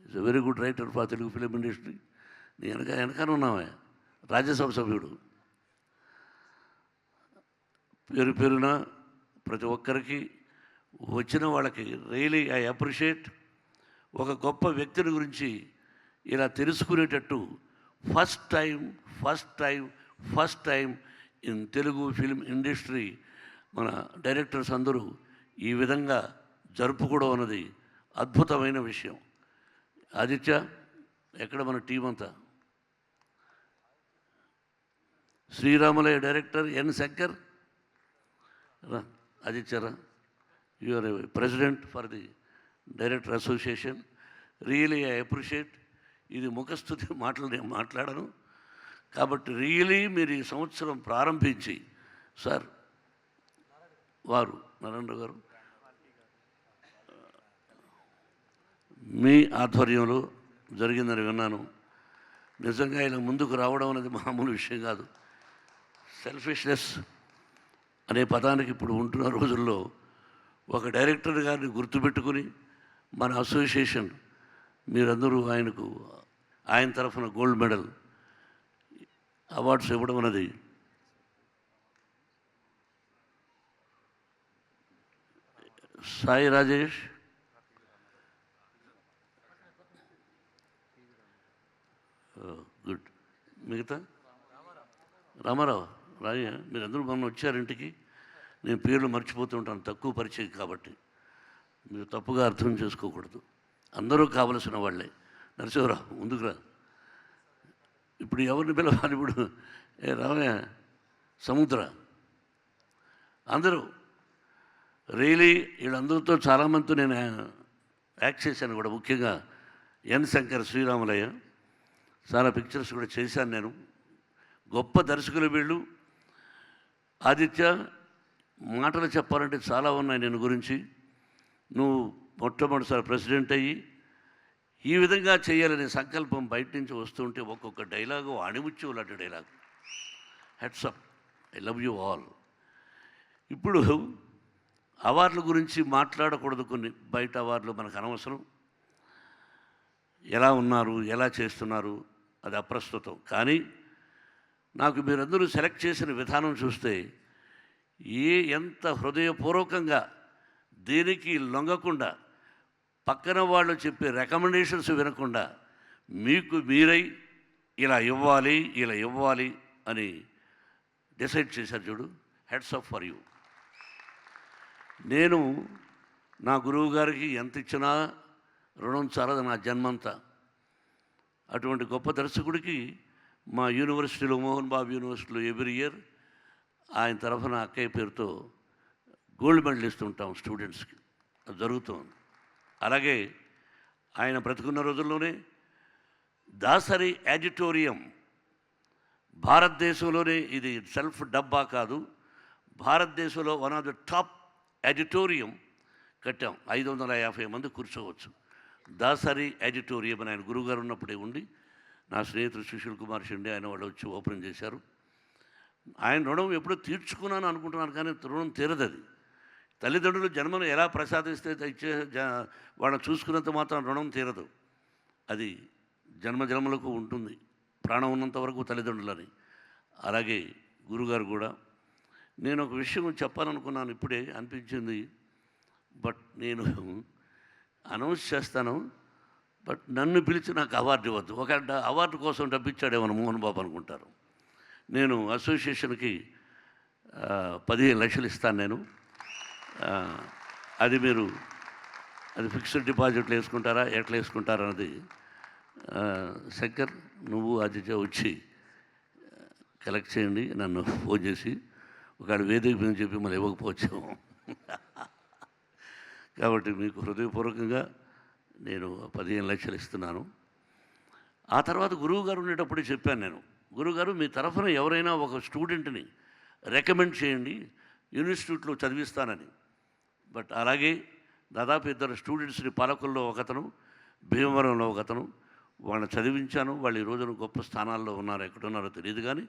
is a very good writer for Telugu film industry. నీ వెనకాల ఉన్నామే, రాజ్యసభ సభ్యుడు. పేరు పేరున ప్రతి ఒక్కరికి వచ్చిన వాళ్ళకి రియలీ ఐ అప్రిషియేట్. ఒక గొప్ప వ్యక్తిని గురించి ఇలా తెలుసుకునేటట్టు first time in Telugu film industry మన డైరెక్టర్స్ అందరూ ఈ విధంగా జరుపుకోవడం అన్నది అద్భుతమైన విషయం. ఆదిత్య, ఎక్కడ మన టీం అంతా? శ్రీరామలయ డైరెక్టర్ ఎన్ శంకర్ రా, ఆదిత్య రా, you are president for the director association. Really I appreciate. ఇది ముఖస్థుతి మాటలు నేను మాట్లాడను కాబట్టి రియలీ మీరు ఈ సంవత్సరం ప్రారంభించి సార్ వారు నారాయణరావు గారు మీ ఆధ్వర్యంలో జరిగిందని విన్నాను. నిజంగా ఇలా ముందుకు రావడం అనేది మామూలు విషయం కాదు. సెల్ఫిష్నెస్ అనే పదానికి ఇప్పుడు ఉంటున్న రోజుల్లో ఒక డైరెక్టర్ గారిని గుర్తుపెట్టుకుని మన అసోసియేషన్ మీరందరూ ఆయనకు ఆయన తరఫున గోల్డ్ మెడల్ అవార్డ్స్ ఇవ్వడం అనేది సాయి రాజేష్, గుడ్. మిగతా రామారావు, రాజయ్య, మీరందరూ మొన్న వచ్చారు ఇంటికి. నేను పేర్లు మర్చిపోతూ ఉంటాను, తక్కువ పరిచయం కాబట్టి మీరు తప్పుగా అర్థం చేసుకోకూడదు. అందరూ కావలసిన వాళ్ళే. నరసింహరావు ముందుకు రా. ఇప్పుడు ఎవరిని పిలవాలి? ఇప్పుడు రామయ్య, సముద్ర, అందరూ రియలీ వీళ్ళందరితో చాలామందితో నేను యాక్ట్ చేశాను కూడా. ముఖ్యంగా ఎన్ శంకర్, శ్రీరామలయ్య, చాలా పిక్చర్స్ కూడా చేశాను నేను. గొప్ప దర్శకులు వీళ్ళు. ఆదిత్య, మాటలు చెప్పాలంటే చాలా ఉన్నాయి నేను గురించి. నువ్వు మొట్టమొదటిసారి ప్రెసిడెంట్ అయ్యి ఈ విధంగా చేయాలనే సంకల్పం బయట నుంచి వస్తుంటే ఒక్కొక్క డైలాగు అణిముత్యం లాంటి dialogue. Heads up, I love you all. ఇప్పుడు అవార్డుల గురించి మాట్లాడకూడదు, కొన్ని బయట అవార్డులు మనకు అనవసరం. ఎలా ఉన్నారు, ఎలా చేస్తున్నారు అది అప్రస్తుతం. కానీ నాకు మీరందరూ సెలెక్ట్ చేసిన విధానం చూస్తే ఎంత హృదయపూర్వకంగా, దేనికి లొంగకుండా, పక్కన వాళ్ళు చెప్పే రికమెండేషన్స్ వినకుండా మీకు మీరై ఇలా ఇవ్వాలి అని డిసైడ్ చేశారు చూడు. Heads up for you. నేను నా గురువు గారికి ఎంత ఇచ్చినా రుణం చాలదు నా జన్మంతా. అటువంటి గొప్ప దర్శకుడికి మా యూనివర్సిటీలో, మోహన్ బాబు యూనివర్సిటీలో ఎవ్రీ ఇయర్ ఆయన తరఫున అక్కయ్య పేరుతో గోల్డ్ మెడల్ ఇస్తుంటాం స్టూడెంట్స్కి. అది జరుగుతుంది. అలాగే ఆయన బ్రతుకున్న రోజుల్లోనే దాసరి యాజిటోరియం, భారతదేశంలోనే ఇది సెల్ఫ్ డబ్బా కాదు, భారతదేశంలో వన్ ఆఫ్ ద టాప్ యాజిటోరియం కట్టాం. 550 మంది కూర్చోవచ్చు. దాసరి యాజిటోరియం అని ఆయన గురువుగారు ఉన్నప్పుడే ఉండి, నా స్నేహితుడు సుశీల్ కుమార్ షిండే ఆయన వాళ్ళు వచ్చి ఓపెన్ చేశారు. ఆయన రుణం ఎప్పుడో తీర్చుకున్నాను అనుకుంటున్నాను, కానీ రుణం తీరదు. అది తల్లిదండ్రులు జన్మను ఎలా ప్రసాదిస్తే ఇచ్చే వాళ్ళని చూసుకున్నంత మాత్రం రుణం తీరదు. అది జన్మలకు ఉంటుంది, ప్రాణం ఉన్నంత వరకు తల్లిదండ్రులని. అలాగే గురుగారు కూడా. నేను ఒక విషయం చెప్పాలనుకున్నాను, ఇప్పుడే అనిపించింది, బట్ నేను అనౌన్స్ చేస్తాను. బట్ నన్ను పిలిచి నాకు అవార్డు ఇవ్వద్దు. ఒక అవార్డు కోసం డబ్బిచ్చాడేమో మోహన్ బాబు అనుకుంటారు. నేను అసోసియేషన్కి 15 లక్షలు ఇస్తాను నేను. అది మీరు అది ఫిక్స్డ్ డిపాజిట్లు వేసుకుంటారా, ఎట్లా వేసుకుంటారా అన్నది శంకర్, నువ్వు ఆదిత్య వచ్చి కలెక్ట్ చేయండి. నన్ను ఫోన్ చేసి ఒకవేళ వేదిక మీద చెప్పి మళ్ళీ ఇవ్వకపోవచ్చాము. కాబట్టి మీకు హృదయపూర్వకంగా నేను 15 లక్షలు ఇస్తున్నాను. ఆ తర్వాత గురువుగారు ఉండేటప్పుడే చెప్పాను నేను, గురువుగారు మీ తరఫున ఎవరైనా ఒక స్టూడెంట్ని రికమెండ్ చేయండి, ఇన్స్టిట్యూట్లో చదివిస్తానని. బట్ అలాగే దాదాపు 2 స్టూడెంట్స్ని, పాలకుల్లో ఒకతను, భీమవరంలో ఒకతను, వాళ్ళని చదివించాను. వాళ్ళు ఈ రోజున గొప్ప స్థానాల్లో ఉన్నారు, ఎక్కడున్నారో తెలియదు. కానీ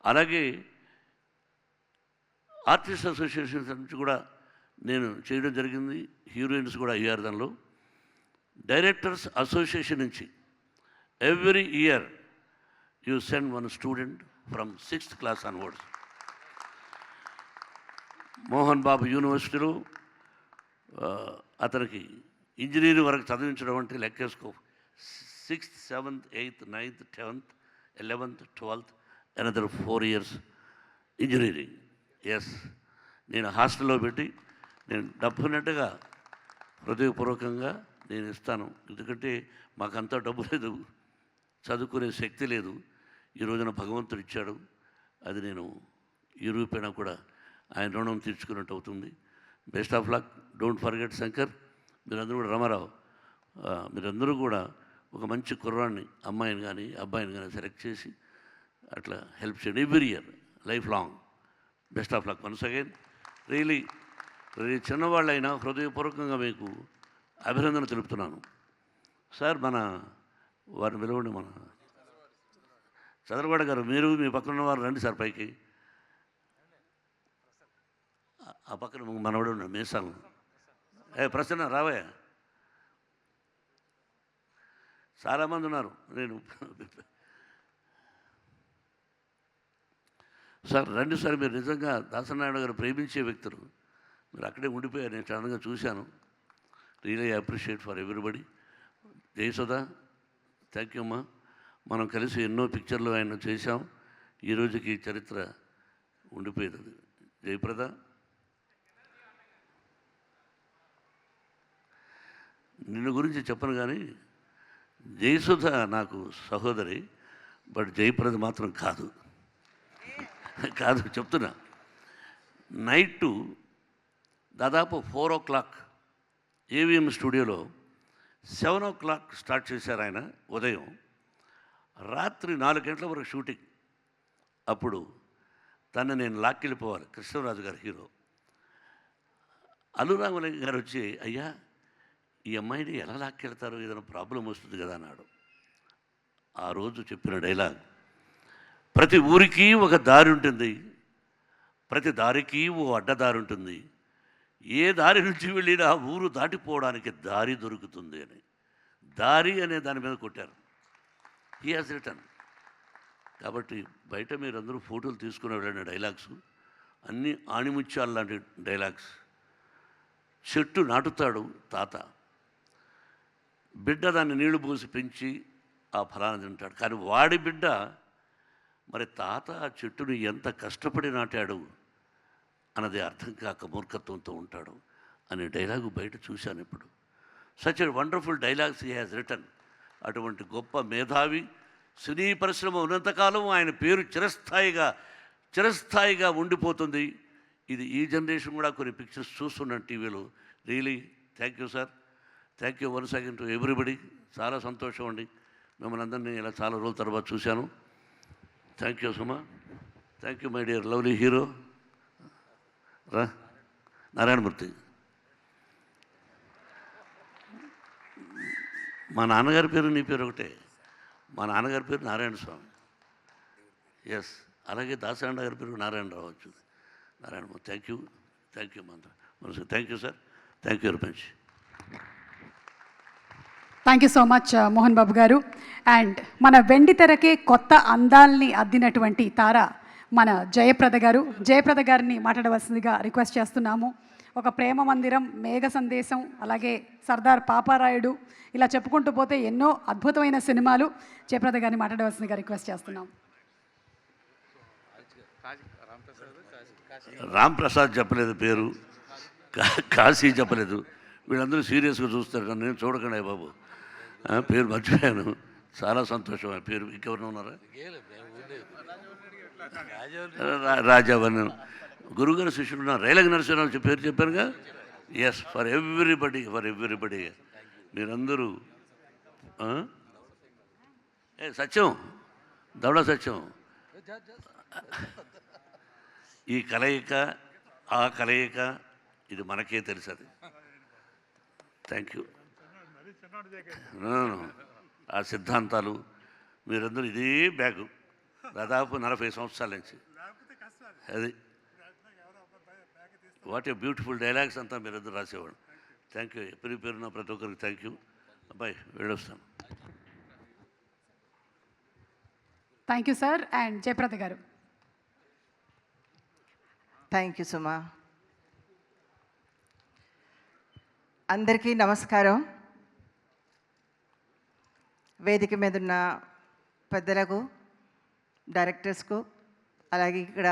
అలాగే ఆర్టిస్ట్ అసోసియేషన్స్ నుంచి కూడా నేను చేయడం జరిగింది. హీరోయిన్స్ కూడా అయ్యారు దానిలో. డైరెక్టర్స్ అసోసియేషన్ నుంచి every year you send 1 student from 6th class onwards. Mohan Babu యూనివర్సిటీలో అతనికి ఇంజనీరింగ్ వరకు చదివించడం అంటే లెక్కేసుకో. 6th, 7th, 8th, 9th, 10th, 11th, 12th, another 4 years engineering. Yes, నేను హాస్టల్లో పెట్టి నేను డెఫినెట్గా హృదయపూర్వకంగా నేను ఇస్తాను. ఎందుకంటే మాకంతా డబ్బు లేదు, చదువుకునే శక్తి లేదు. ఈ రోజున భగవంతుడు ఇచ్చాడు. అది నేను ఈ రూపేణా కూడా ఆయన రుణం తీర్చుకున్నట్టు అవుతుంది. Best of luck. Don't forget Shankar. మీరందరూ కూడా, రామారావు, మీరందరూ కూడా ఒక మంచి కుర్రాన్ని, అమ్మాయిని కానీ అబ్బాయిని కానీ సెలెక్ట్ చేసి అట్లా హెల్ప్ చేయండి. Every year, life long. Best of luck once again. Really చిన్నవాళ్ళైనా హృదయపూర్వకంగా మీకు అభినందన తెలుపుతున్నాను. సార్, మన వారిని పిలవండి, మన చంద్రబాబు గారు. మీరు మీ పక్కన ఉన్న వారు రండి సార్ పైకి. ఆ పక్కన మనవాడు ఉన్నాడు, మీసాలు. ప్రసన్న రావే. చాలామంది ఉన్నారు. నేను సార్ రండి సార్. మీరు నిజంగా దాసనారాయణ గారు ప్రేమించే వ్యక్తులు. మీరు అక్కడే ఉండిపోయారు, నేను సడన్గా చూశాను. Really appreciate for everybody. Jayasudha, thank you అమ్మా. మనం కలిసి ఎన్నో పిక్చర్లు ఆయన చేశాం. ఈ రోజుకి చరిత్ర ఉండిపోయేది. జయప్రద, నిన్ను గురించి చెప్పను కానీ జయసుధ నాకు సహోదరి, బట్ జయప్రద మాత్రం కాదు. కాదు చెప్తున్నా. నైటు దాదాపు 4 o'clock ఏవిఎం స్టూడియోలో 7 o'clock స్టార్ట్ చేశారు ఆయన ఉదయం. రాత్రి 4 గంటల వరకు షూటింగ్. అప్పుడు తను నేను లాక్కెళ్ళిపోవాలి. కృష్ణరాజు గారు హీరో. అనురామలింగ గారు వచ్చి, అయ్యా ఈ అమ్మాయిని ఎలా లాక్కెళ్తారు, ఏదైనా ప్రాబ్లం వస్తుంది కదా అన్నాడు. ఆ రోజు చెప్పిన డైలాగ్, ప్రతి ఊరికి ఒక దారి ఉంటుంది, ప్రతి దారికి ఓ అడ్డదారి ఉంటుంది, ఏ దారి నుంచి వెళ్ళినా ఊరు దాటిపోవడానికి దారి దొరుకుతుంది అని. దారి అనే దాని మీద కొట్టారు. He has return. కాబట్టి బయట మీరందరూ ఫోటోలు తీసుకుని వెళ్ళిన డైలాగ్స్ అన్నీ ఆణిముత్యాలు లాంటి డైలాగ్స్. చెట్టు నాటుతాడు తాత, బిడ్డ దాన్ని నీళ్లు పోసి పెంచి ఆ ఫలాన్ని తింటాడు. కానీ వాడి బిడ్డ మరి తాత ఆ చెట్టుని ఎంత కష్టపడి నాటాడు అన్నది అర్థం కాక మూర్ఖత్వంతో ఉంటాడు అనే డైలాగు బయట చూశాను ఇప్పుడు. Such a wonderful dialogues he has return. అటువంటి గొప్ప మేధావి. సినీ పరిశ్రమ ఉన్నంతకాలం ఆయన పేరు చిరస్థాయిగా ఉండిపోతుంది. ఇది ఈ జనరేషన్ కూడా కొన్ని పిక్చర్స్ చూస్తున్నాను టీవీలో. Really thank you sir, thank you once again to everybody. చాలా సంతోషం అండి, మిమ్మల్ని అందరినీ ఇలా చాలా రోజుల తర్వాత చూశాను. Thank you Suma, thank you my dear lovely hero Narayanamurthy. మా నాన్నగారి పేరు నీ పేరు ఒకటే. మా నాన్నగారి పేరు నారాయణ స్వామి. ఎస్, అలాగే దాసరాండ గారి పేరు నారాయణరావు వచ్చింది. నారాయణమూర్తి. థ్యాంక్ యూ మంత్ర మనసు. Thank you sir, thank you very much. Thank you so much Mohan Babu garu. And మన వెండి తెరకే కొత్త అందాల్ని అద్దినటువంటి తార మన జయప్రద గారు. జయప్రద గారిని మాట్లాడవలసిందిగా రిక్వెస్ట్ చేస్తున్నాము. ఒక ప్రేమ మందిరం, మేఘ సందేశం, అలాగే సర్దార్ పాపారాయుడు, ఇలా చెప్పుకుంటూ పోతే ఎన్నో అద్భుతమైన సినిమాలు. జయప్రద గారిని మాట్లాడవలసిందిగా రిక్వెస్ట్ చేస్తున్నాం. రామ్ ప్రసాద్ చెప్పలేదు పేరు, కాశీ చెప్పలేదు. వీళ్ళందరూ సీరియస్గా చూస్తారు, నన్ను నేను చూడకండి బాబు, పేరు మర్చిపోయాను. చాలా సంతోషం. ఆ పేరు ఇంకెవరైనా ఉన్నారా? రాజావన్ గురుగారు శిష్యుడు ఉన్నారు, రైలగ నరసింహరావు పేరు చెప్పానుగా. ఎస్, ఫర్ ఎవ్రీబడి మీరందరూ. సత్యం, దౌడ సత్యం, ఈ కలయిక ఆ కలయిక ఇది మనకే తెలుసు. అది థ్యాంక్ యూ. ఆ సిద్ధాంతాలు మీరందరూ ఇదే బ్యాగు దాదాపు 40 సంవత్సరాల నుంచి. అది వాట్ ఏ బ్యూటిఫుల్ డైలాగ్స్ అంతా మీరందరూ రాసేవాడు. Thank you. పేరున ప్రతి ఒక్కరికి థ్యాంక్ యూ. అబ్బాయి వెళ్ళొస్తాను. Thank you sir. And Jayaprada garu. Thank you Suma. అందరికీ నమస్కారం. వేదిక మీద ఉన్న పెద్దలకు, డైరెక్టర్స్కు, అలాగే ఇక్కడ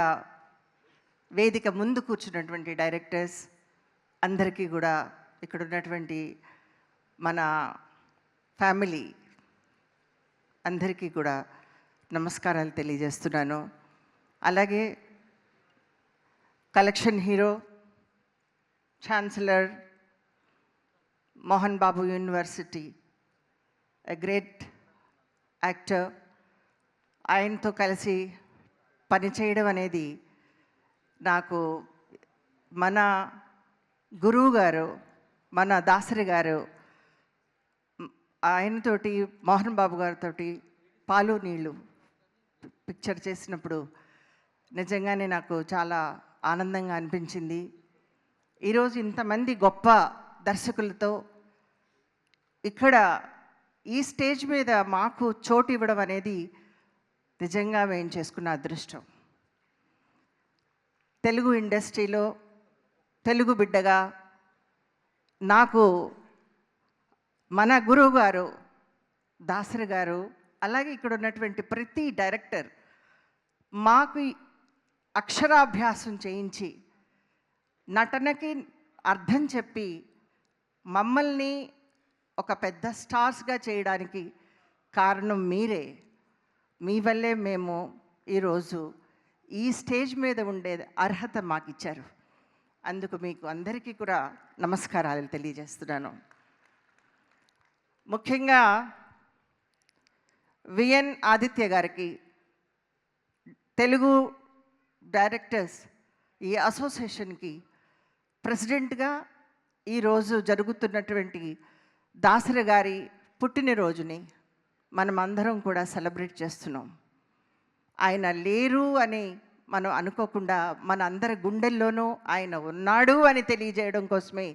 వేదిక ముందు కూర్చున్నటువంటి డైరెక్టర్స్ అందరికీ కూడా, ఇక్కడ ఉన్నటువంటి మన ఫ్యామిలీ అందరికీ కూడా నమస్కారాలు తెలియజేస్తున్నాను. అలాగే collection hero, chancellor, Mohan Babu university, a great actor, ఆయనతో కలిసి పనిచేయడం అనేది నాకు మన గురువు గారు, మన దాసరి గారు, ఆయనతోటి మోహన్ బాబు గారితో పాలు నీళ్ళు పిక్చర్ చేసినప్పుడు నిజంగానే నాకు చాలా ఆనందంగా అనిపించింది. ఈరోజు ఇంతమంది గొప్ప దర్శకులతో ఇక్కడ ఈ స్టేజ్ మీద మాకు చోటు ఇవ్వడం అనేది నిజంగా మేము చేసుకున్న అదృష్టం. తెలుగు ఇండస్ట్రీలో తెలుగు బిడ్డగా నాకు మన గురువు గారు దాసరి గారు, అలాగే ఇక్కడ ఉన్నటువంటి ప్రతి డైరెక్టర్ మాకు అక్షరాభ్యాసం చేయించి నటనకి అర్థం చెప్పి మమ్మల్ని ఒక పెద్ద స్టార్స్గా చేయడానికి కారణం మీరే. మీ వల్లే మేము ఈరోజు ఈ స్టేజ్ మీద ఉండే అర్హత మాకు ఇచ్చారు. అందుకు మీకు అందరికీ కూడా నమస్కారాలు తెలియజేస్తున్నాను. ముఖ్యంగా విఎన్ ఆదిత్య గారికి, తెలుగు డైరెక్టర్స్ ఈ అసోసియేషన్కి ప్రెసిడెంట్గా ఈరోజు జరుగుతున్నటువంటి దాసరి గారి పుట్టినరోజుని మనమందరం కూడా సెలబ్రేట్ చేస్తున్నాం. ఆయన లేరు అని మనం అనుకోకుండా మన అందరి గుండెల్లోనూ ఆయన ఉన్నాడు అని తెలియజేయడం కోసమే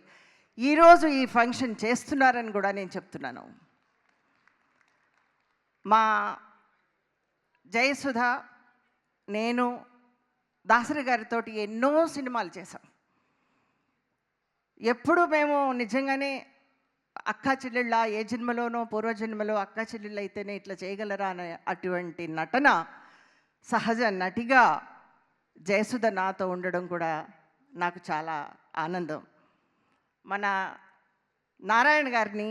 ఈరోజు ఈ ఫంక్షన్ చేస్తున్నారని కూడా నేను చెప్తున్నాను. మా జయసుధ, నేను దాసరి గారితో ఎన్నో సినిమాలు చేశాం. ఎప్పుడు మేము నిజంగానే అక్కా చెల్లెళ్ళ, ఏ జన్మలోనో పూర్వజన్మలో అక్కా చెల్లెళ్ళు అయితేనే ఇట్లా చేయగలరా అనే అటువంటి నటన సహజ నటిగా జయసుధ నాతో ఉండడం కూడా నాకు చాలా ఆనందం. మన నారాయణ గారిని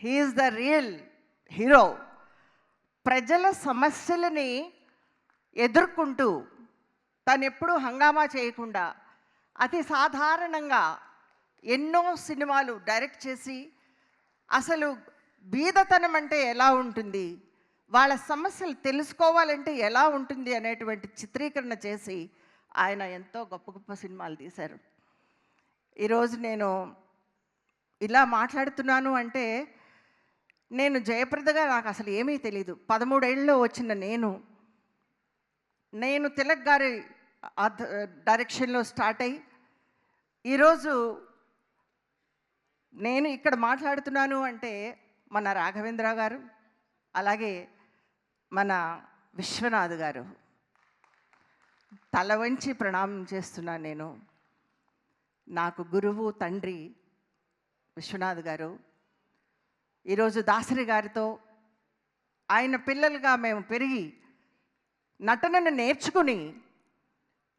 హీఈస్ ద రియల్ హీరో. ప్రజల సమస్యలని ఎదుర్కొంటూ తను ఎప్పుడూ హంగామా చేయకుండా అతి సాధారణంగా ఎన్నో సినిమాలు డైరెక్ట్ చేసి అసలు బీదతనం అంటే ఎలా ఉంటుంది, వాళ్ళ సమస్యలు తెలుసుకోవాలంటే ఎలా ఉంటుంది అనేటువంటి చిత్రీకరణ చేసి ఆయన ఎంతో గొప్ప గొప్ప సినిమాలు తీశారు. ఈరోజు నేను ఇలా మాట్లాడుతున్నాను అంటే నేను జయప్రదగా నాకు అసలు ఏమీ తెలీదు. 13 ఏళ్ళలో వచ్చిన నేను తిలక్ గారి డైరెక్షన్లో స్టార్ట్ అయ్యి ఈరోజు నేను ఇక్కడ మాట్లాడుతున్నాను అంటే మన రాఘవేంద్ర గారు, అలాగే మన విశ్వనాథ్ గారు తల వంచి ప్రణామం చేస్తున్నాను. నేను నాకు గురువు తండ్రి విశ్వనాథ్ గారు. ఈరోజు దాసరి గారితో ఆయన పిల్లలుగా మేము పెరిగి నటనను నేర్చుకుని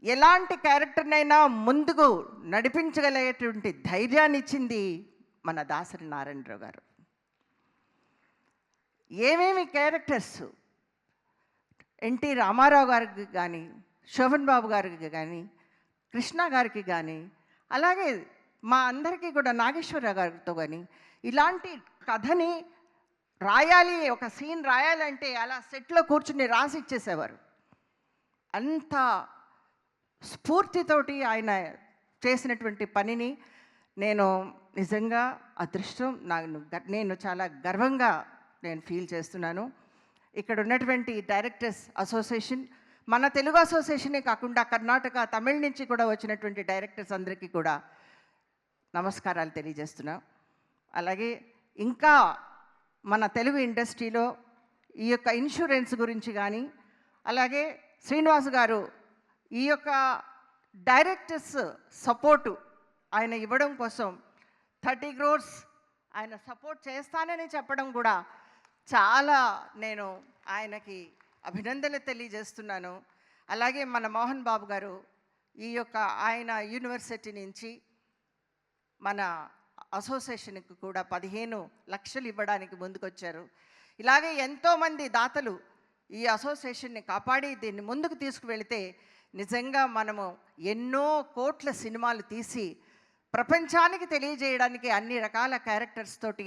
ఎలాంటి క్యారెక్టర్నైనా ముందుకు నడిపించగలిగేటువంటి ధైర్యాన్ని ఇచ్చింది మన దాసరి నారాయణరావు గారు. ఏమేమి క్యారెక్టర్స్ ఎన్టీ రామారావు గారికి కానీ, శోభన్ బాబు గారికి కానీ, కృష్ణ గారికి కానీ, అలాగే మా అందరికీ కూడా నాగేశ్వరరావు గారితో కానీ ఇలాంటి కథని రాయాలి, ఒక సీన్ రాయాలంటే అలా సెట్లో కూర్చుని రాసి ఇచ్చేసేవారు. అంత స్ఫూర్తితోటి ఆయన చేసినటువంటి పనిని నేను నిజంగా అదృష్టం నేను చాలా గర్వంగా నేను ఫీల్ చేస్తున్నాను. ఇక్కడ ఉన్నటువంటి డైరెక్టర్స్ అసోసియేషన్, మన తెలుగు అసోసియేషనే కాకుండా కర్ణాటక, తమిళ నుంచి కూడా వచ్చినటువంటి డైరెక్టర్స్ అందరికీ కూడా నమస్కారాలు తెలియజేస్తున్నాం. అలాగే ఇంకా మన తెలుగు ఇండస్ట్రీలో ఈ యొక్క ఇన్సూరెన్స్ గురించి కానీ, అలాగే శ్రీనివాస్ గారు ఈ యొక్క డైరెక్టర్స్ సపోర్టు ఆయన ఇవ్వడం కోసం 30 crores ఆయన సపోర్ట్ చేస్తానని చెప్పడం కూడా చాలా నేను ఆయనకి అభినందనలు తెలియజేస్తున్నాను. అలాగే మన మోహన్ బాబు గారు ఈ యొక్క ఆయన యూనివర్సిటీ నుంచి మన అసోసియేషన్కి కూడా 15 లక్షలు ఇవ్వడానికి ముందుకొచ్చారు. ఇలాగే ఎంతోమంది దాతలు ఈ అసోసియేషన్ని కాపాడి దీన్ని ముందుకు తీసుకువెళితే నిజంగా మనము ఎన్నో కోట్ల సినిమాలు తీసి ప్రపంచానికి తెలియజేయడానికి అన్ని రకాల క్యారెక్టర్స్ తోటి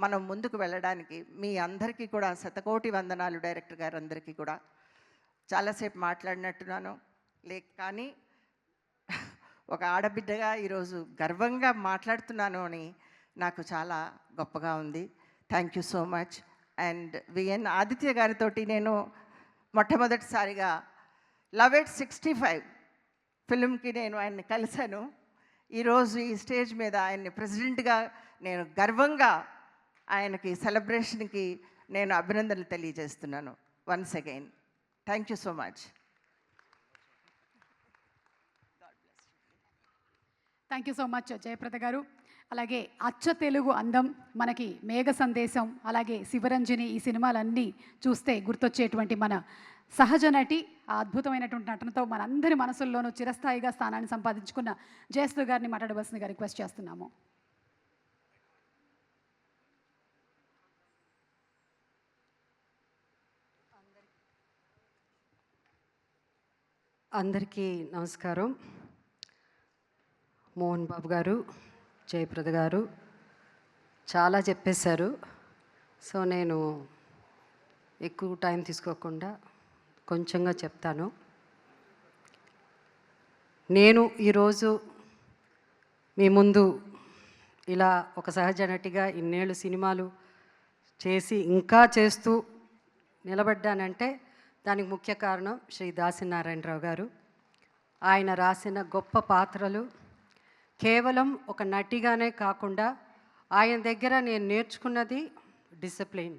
మనం ముందుకు వెళ్ళడానికి మీ అందరికీ కూడా శతకోటి వందనాలు. డైరెక్టర్ గారు అందరికీ కూడా చాలాసేపు మాట్లాడినట్టున్నాను కానీ ఒక ఆడబిడ్డగా ఈరోజు గర్వంగా మాట్లాడుతున్నాను అని నాకు చాలా గొప్పగా ఉంది. Thank you so much. And VN Aditya గారితో నేను మొట్టమొదటిసారిగా లవ్ ఎట్ 65 ఫిల్మ్కి నేను ఆయన్ని కలిశాను. ఈరోజు ఈ స్టేజ్ మీద ఆయన్ని ప్రెసిడెంట్గా నేను గర్వంగా ఆయనకి సెలబ్రేషన్కి నేను అభినందనలు తెలియజేస్తున్నాను. Once again thank you so much. Thank you so much Jayaprada గారు. అలాగే అచ్చ తెలుగు అందం, మనకి మేఘ సందేశం, అలాగే శివరంజని, ఈ సినిమాలన్నీ చూస్తే గుర్తొచ్చేటువంటి మన సహజ నటి, ఆ అద్భుతమైనటువంటి నటనతో మనందరి మనసుల్లోనూ చిరస్థాయిగా స్థానాన్ని సంపాదించుకున్న జయసుధ గారిని మాట్లాడవలసిందిగా రిక్వెస్ట్ చేస్తున్నాము. అందరికీ నమస్కారం. మోహన్ బాబు గారు, జయప్రద గారు చాలా చెప్పేశారు. సో నేను ఎక్కువ టైం తీసుకోకుండా కొంచెంగా చెప్తాను. నేను ఈరోజు మీ ముందు ఇలా ఒక సహజ నటిగా ఇన్నేళ్ళు సినిమాలు చేసి ఇంకా చేస్తూ నిలబడ్డానంటే దానికి ముఖ్య కారణం శ్రీ దాసరి నారాయణరావు గారు. ఆయన రాసిన గొప్ప పాత్రలు కేవలం ఒక నటిగానే కాకుండా ఆయన దగ్గర నేను నేర్చుకున్నది డిసిప్లిన్.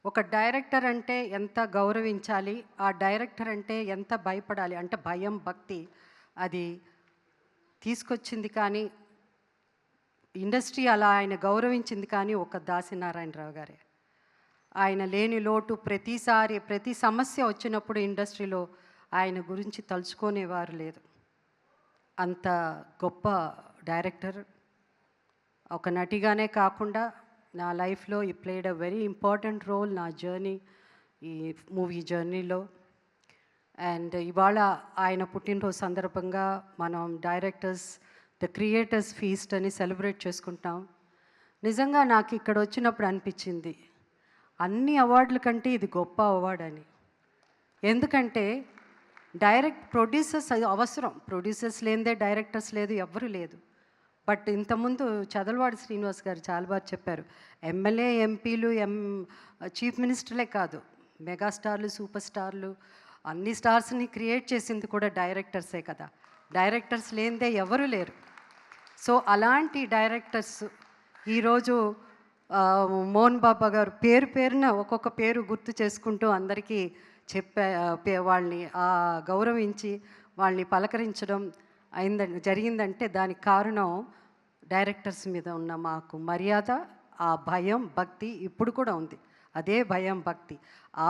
ఒక డైరెక్టర్ అంటే ఎంత గౌరవించాలి, ఆ డైరెక్టర్ అంటే ఎంత భయపడాలి, అంటే భయం, భక్తి అది తీసుకొచ్చింది. కానీ ఇండస్ట్రీ అలా ఆయన గౌరవించింది కానీ ఒక దాసరి నారాయణరావు గారే. ఆయన లేని లోటు ప్రతిసారి ప్రతి సమస్య వచ్చినప్పుడు ఇండస్ట్రీలో ఆయన గురించి తలుచుకునేవారు లేదు. అంత గొప్ప డైరెక్టర్. ఒక నటిగానే కాకుండా నా లైఫ్లో ఈ played a very important role నా జర్నీ, ఈ మూవీ జర్నీలో. అండ్ ఇవాళ ఆయన పుట్టినరోజు సందర్భంగా మనం డైరెక్టర్స్ ద క్రియేటర్స్ ఫీస్ట్ అని సెలబ్రేట్ చేసుకుంటాం. నిజంగా నాకు ఇక్కడ వచ్చినప్పుడు అనిపించింది అన్ని అవార్డుల కంటే ఇది గొప్ప అవార్డు అని. ఎందుకంటే ప్రొడ్యూసర్స్ అవసరం, ప్రొడ్యూసర్స్ లేనిదే డైరెక్టర్స్ లేదు, ఎవ్వరూ లేదు. బట్ ఇంతకుముందు చదలవాడి శ్రీనివాస్ గారు చాలా బాగా చెప్పారు, ఎమ్మెల్యే ఎంపీలు చీఫ్ మినిస్టర్లే కాదు, మెగాస్టార్లు సూపర్ స్టార్లు అన్ని స్టార్స్ని క్రియేట్ చేసింది కూడా డైరెక్టర్సే కదా. డైరెక్టర్స్ లేనిదే ఎవరు లేరు. సో అలాంటి డైరెక్టర్స్ ఈరోజు మోహన్ బాబా గారు పేరున ఒక్కొక్క పేరు గుర్తు చేసుకుంటూ అందరికీ వాళ్ళని గౌరవించి వాళ్ళని పలకరించడం జరిగిందంటే దానికి కారణం డైరెక్టర్స్ మీద ఉన్న మాకు మర్యాద, ఆ భయం భక్తి ఇప్పుడు కూడా ఉంది. అదే భయం భక్తి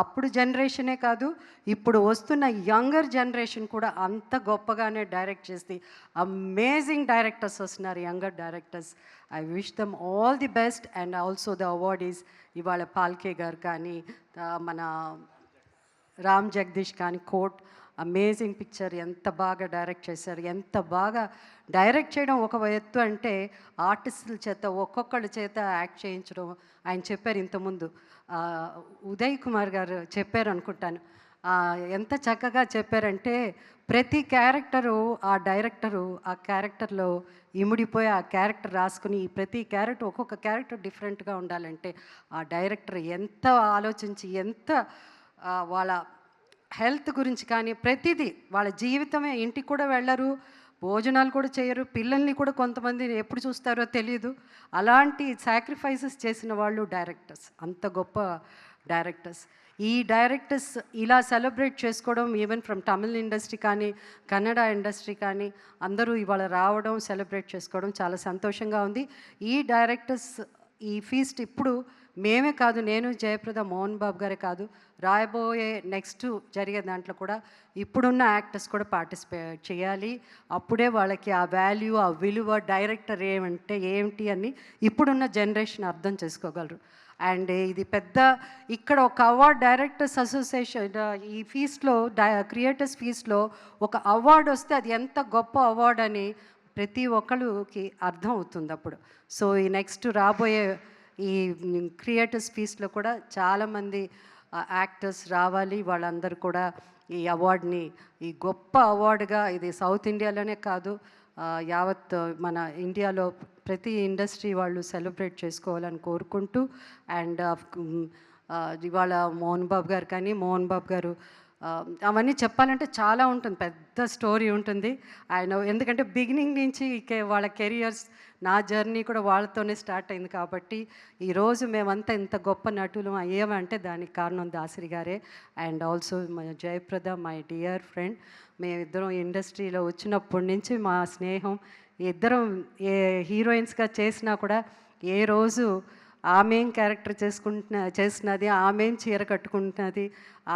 అప్పుడు జనరేషనే కాదు, ఇప్పుడు వస్తున్న యంగర్ జనరేషన్ కూడా అంత గొప్పగానే డైరెక్ట్ చేసి అమేజింగ్ డైరెక్టర్స్ వస్తున్నారు, younger directors. I wish them all the best. And also the awardees ఇవాళ పాల్కే గారు కానీ, మన రామ్ జగదీష్ కానీ, కోట్ అమేజింగ్ పిక్చర్, ఎంత బాగా డైరెక్ట్ చేశారు. ఎంత బాగా డైరెక్ట్ చేయడం ఒక ఎత్తు అంటే ఆర్టిస్టుల చేత ఒక్కొక్కళ్ళ చేత యాక్ట్ చేయించడం. ఆయన చెప్పారు ఇంతకుముందు, ఉదయ్ కుమార్ గారు చెప్పారు అనుకుంటాను, ఎంత చక్కగా చెప్పారంటే ప్రతి క్యారెక్టరు ఆ డైరెక్టరు ఆ క్యారెక్టర్లో ఇముడిపోయి ఆ క్యారెక్టర్ రాసుకుని, ప్రతి క్యారెక్టర్ ఒక్కొక్క క్యారెక్టర్ డిఫరెంట్గా ఉండాలంటే ఆ డైరెక్టర్ ఎంత ఆలోచించి, ఎంత వాళ్ళ హెల్త్ గురించి కానీ ప్రతిదీ, వాళ్ళ జీవితమే, ఇంటికి కూడా వెళ్ళరు, భోజనాలు కూడా చేయరు, పిల్లల్ని కూడా కొంతమంది ఎప్పుడు చూస్తారో తెలియదు. అలాంటి సాక్రిఫైసెస్ చేసిన వాళ్ళు డైరెక్టర్స్, అంత గొప్ప డైరెక్టర్స్. ఈ డైరెక్టర్స్ ఇలా సెలబ్రేట్ చేసుకోవడం, ఈవెన్ ఫ్రమ్ తమిళ్ ఇండస్ట్రీ కానీ కన్నడ ఇండస్ట్రీ కానీ అందరూ ఇవాళ రావడం, సెలబ్రేట్ చేసుకోవడం చాలా సంతోషంగా ఉంది. ఈ డైరెక్టర్స్ ఈ ఫీస్ట్ ఇప్పుడు మేమే కాదు, నేను జయప్రద, మోహన్ బాబు గారే కాదు, రాయబోయే నెక్స్ట్ జరిగే దాంట్లో కూడా ఇప్పుడున్న యాక్టర్స్ కూడా పార్టిసిపేట్ చేయాలి. అప్పుడే వాళ్ళకి ఆ వాల్యూ, ఆ విలువ, డైరెక్టర్ ఏమంటే ఏమిటి అని ఇప్పుడున్న జనరేషన్ అర్థం చేసుకోగలరు. అండ్ ఇది పెద్ద ఇక్కడ ఒక అవార్డ్ డైరెక్టర్స్ అసోసియేషన్ ఈ ఫీస్ట్లో క్రియేటర్స్ ఫీస్ట్లో ఒక అవార్డు వస్తే అది ఎంత గొప్ప అవార్డు అని ప్రతి ఒక్కరికి అర్థం అవుతుంది అప్పుడు. సో ఈ నెక్స్ట్ రాబోయే ఈ క్రియేటర్స్ ఫీస్ట్లో కూడా చాలామంది యాక్టర్స్ రావాలి. వాళ్ళందరూ కూడా ఈ అవార్డుని, ఈ గొప్ప అవార్డుగా, ఇది సౌత్ ఇండియాలోనే కాదు యావత్ మన ఇండియాలో ప్రతి ఇండస్ట్రీ వాళ్ళు సెలబ్రేట్ చేసుకోవాలని కోరుకుంటూ, అండ్ ఇవాళ మోహన్ బాబు గారు కానీ, మోహన్ బాబు గారు అవన్నీ చెప్పాలంటే చాలా ఉంటుంది, పెద్ద స్టోరీ ఉంటుంది ఆయన. ఎందుకంటే బిగినింగ్ నుంచి వాళ్ళ కెరియర్స్, నా జర్నీ కూడా వాళ్ళతోనే స్టార్ట్ అయింది కాబట్టి ఈరోజు మేమంతా ఇంత గొప్ప నటులు అయ్యామంటే దానికి కారణం దాసరి గారే. And also Jayaprada, my dear friend. మేమిద్దరం ఇండస్ట్రీలో వచ్చినప్పటి నుంచి మా స్నేహం, ఇద్దరం ఏ హీరోయిన్స్గా చేసినా కూడా ఏ రోజు ఆమెం క్యారెక్టర్ చేసినది, ఆమెం చీర కట్టుకుంటున్నది,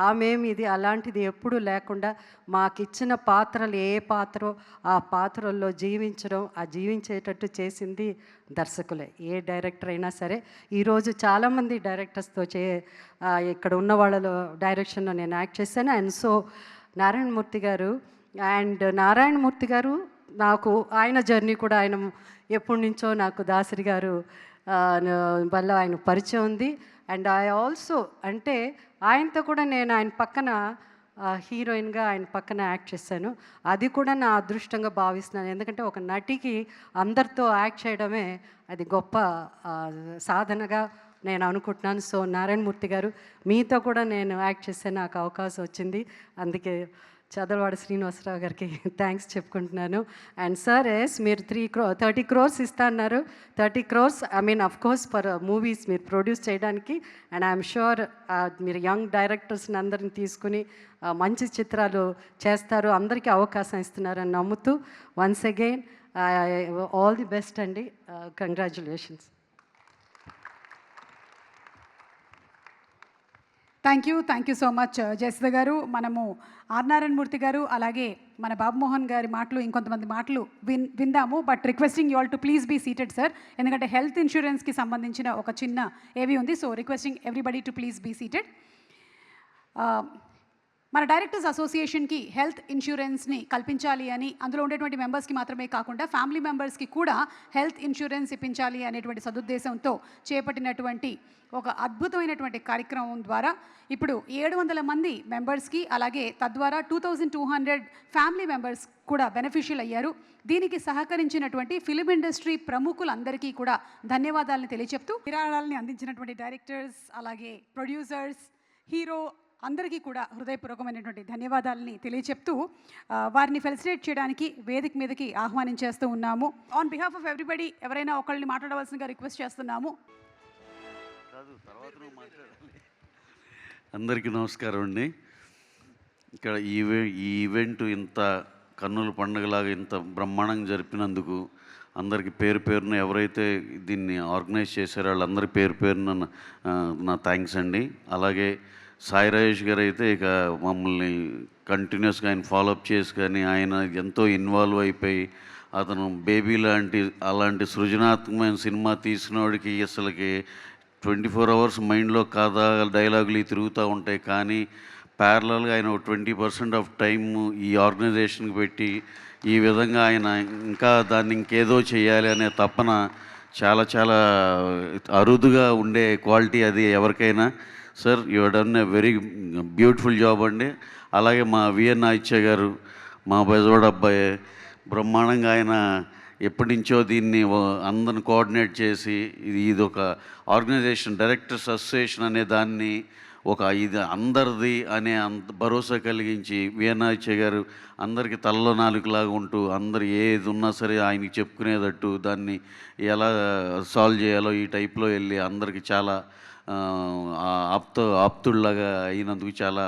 ఆమెం ఇది అలాంటిది ఎప్పుడూ లేకుండా మాకిచ్చిన పాత్రలు ఏ పాత్రో ఆ పాత్రల్లో జీవించడం, ఆ జీవించేటట్టు చేసింది దర్శకులే. ఏ డైరెక్టర్ అయినా సరే. ఈరోజు చాలామంది డైరెక్టర్స్తో ఇక్కడ ఉన్న వాళ్ళలో డైరెక్షన్లో నేను యాక్ట్ చేశాను. అండ్ సో నారాయణమూర్తి గారు నాకు ఆయన జర్నీ కూడా, ఆయన ఎప్పటి నుంచో నాకు దాసరి గారు వల్ల ఆయన పరిచయం ఉంది. అండ్ ఐ ఆల్సో అంటే ఆయనతో కూడా నేను ఆయన పక్కన హీరోయిన్గా ఆయన పక్కన యాక్ట్ చేశాను. అది కూడా నా అదృష్టంగా భావిస్తున్నాను. ఎందుకంటే ఒక నటికి అందరితో యాక్ట్ చేయడమే అది గొప్ప సాధనగా నేను అనుకుంటున్నాను. సో నారాయణమూర్తి గారు, మీతో కూడా నేను యాక్ట్ చేసే నాకు అవకాశం వచ్చింది. అందుకే చదలవాడ శ్రీనివాసరావు గారికి థ్యాంక్స్ చెప్పుకుంటున్నాను. అండ్ సార్ మీరు 30 crores ఇస్తా అన్నారు. 30 crores I mean of course for movies మీరు ప్రొడ్యూస్ చేయడానికి. అండ్ ఐఎమ్ షూర్ మీరు యంగ్ డైరెక్టర్స్ని అందరిని తీసుకుని మంచి చిత్రాలు చేస్తారు, అందరికీ అవకాశం ఇస్తున్నారని నమ్ముతూ once again all the best అండి. Congratulations. Thank you so much Jayasudha garu. మనము ఆర్ నారాయణ మూర్తి గారు అలాగే మన బాబుమోహన్ గారి మాటలు ఇంకొంతమంది మాటలు విందాము. But requesting you all to please be seated sir, ఎందుకంటే హెల్త్ ఇన్సూరెన్స్కి సంబంధించిన ఒక చిన్న ఏవి ఉంది. So requesting everybody to please be seated. మన డైరెక్టర్స్ అసోసియేషన్కి హెల్త్ ఇన్సూరెన్స్ని కల్పించాలి అని, అందులో ఉండేటువంటి మెంబర్స్కి మాత్రమే కాకుండా ఫ్యామిలీ మెంబర్స్కి కూడా హెల్త్ ఇన్సూరెన్స్ ఇప్పించాలి అనేటువంటి సదుద్దేశంతో చేపట్టినటువంటి ఒక అద్భుతమైనటువంటి కార్యక్రమం ద్వారా ఇప్పుడు 700 మంది మెంబర్స్కి అలాగే తద్వారా 2200 ఫ్యామిలీ మెంబర్స్ కూడా బెనిఫిషియల్ అయ్యారు. దీనికి సహకరించినటువంటి ఫిలిం ఇండస్ట్రీ ప్రముఖులందరికీ కూడా ధన్యవాదాలను తెలియచెప్తూ, విరాళాలని అందించినటువంటి డైరెక్టర్స్ అలాగే ప్రొడ్యూసర్స్, హీరో అందరికీ కూడా హృదయపూర్వకమైనటువంటి ధన్యవాదాలని తెలియచెప్తూ వారిని ఫెలిసిటేట్ చేయడానికి వేదిక మీదకి ఆహ్వానించేస్తూ ఉన్నాము. ఆన్ బిహాఫ్ ఆఫ్ ఎవ్రీబడి ఎవరైనా ఒకళ్ళని మాట్లాడవలసిందిగా రిక్వెస్ట్ చేస్తున్నాము. అందరికీ నమస్కారం అండి. ఇక్కడ ఈ ఈవెంట్ ఇంత కన్నుల పండుగలాగా ఇంత బ్రహ్మాండంగా జరిపినందుకు అందరికీ పేరు పేరున ఎవరైతే దీన్ని ఆర్గనైజ్ చేశారో వాళ్ళందరి పేరు పేరున నా థ్యాంక్స్ అండి. అలాగే సాయి రాజేష్ గారు అయితే ఇక మమ్మల్ని కంటిన్యూస్గా ఆయన ఫాలోఅప్ చేసి కానీ ఆయన ఎంతో ఇన్వాల్వ్ అయిపోయి అతను బేబీ అలాంటి సృజనాత్మకమైన సినిమా తీసినోడికి అసలుకి 24 అవర్స్ మైండ్లో కథ డైలాగులు తిరుగుతూ ఉంటాయి. కానీ ప్యారలల్గా ఆయన 20% ఆఫ్ టైమ్ ఈ ఆర్గనైజేషన్కి పెట్టి ఈ విధంగా ఆయన ఇంకా దాన్ని ఇంకేదో చేయాలి అనే తపన చాలా చాలా అరుదుగా ఉండే క్వాలిటీ అది ఎవరికైనా. Sir you done a very beautiful job అండి. అలాగే మా విఎన్ ఆయిత్య గారు, మా బెజవాడ అబ్బాయి, బ్రహ్మాండంగా ఆయన ఎప్పటి నుంచో దీన్ని అందరిని కోఆర్డినేట్ చేసి ఇది ఒక ఆర్గనైజేషన్ డైరెక్టర్స్ అసోసియేషన్ అనే దాన్ని ఇది అందరిది అనే భరోసా కలిగించి విఎన్ ఆయిత్య గారు అందరికీ తలలో నాలుగులాగా ఉంటూ అందరు ఏది ఉన్నా సరే ఆయనకి చెప్పుకునేటట్టు దాన్ని ఎలా సాల్వ్ చేయాలో ఈ టైప్లో వెళ్ళి అందరికీ చాలా ఆప్తుల్లాగా అయినందుకు చాలా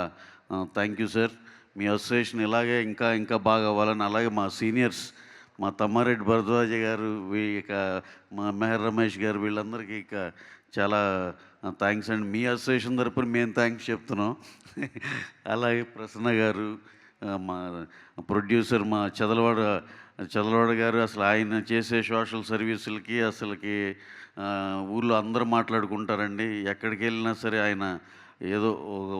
thank you sir. Me association ఇలాగే ఇంకా ఇంకా బాగా అవ్వాలని, అలాగే మా సీనియర్స్ మా తమ్మారెడ్డి భరద్వాజ గారు, ఇక మా మెహర్ రమేష్ గారు, వీళ్ళందరికీ ఇక చాలా థ్యాంక్స్ అండి. మీ అసోసియేషన్ తరపున మేము థ్యాంక్స్ చెప్తున్నాం. అలాగే ప్రసన్న గారు, మా ప్రొడ్యూసర్ మా చదలవాడ గారు, అసలు ఆయన చేసే సోషల్ సర్వీసులకి అసలుకి ఊళ్ళో అందరూ మాట్లాడుకుంటారండి. ఎక్కడికి వెళ్ళినా సరే ఆయన ఏదో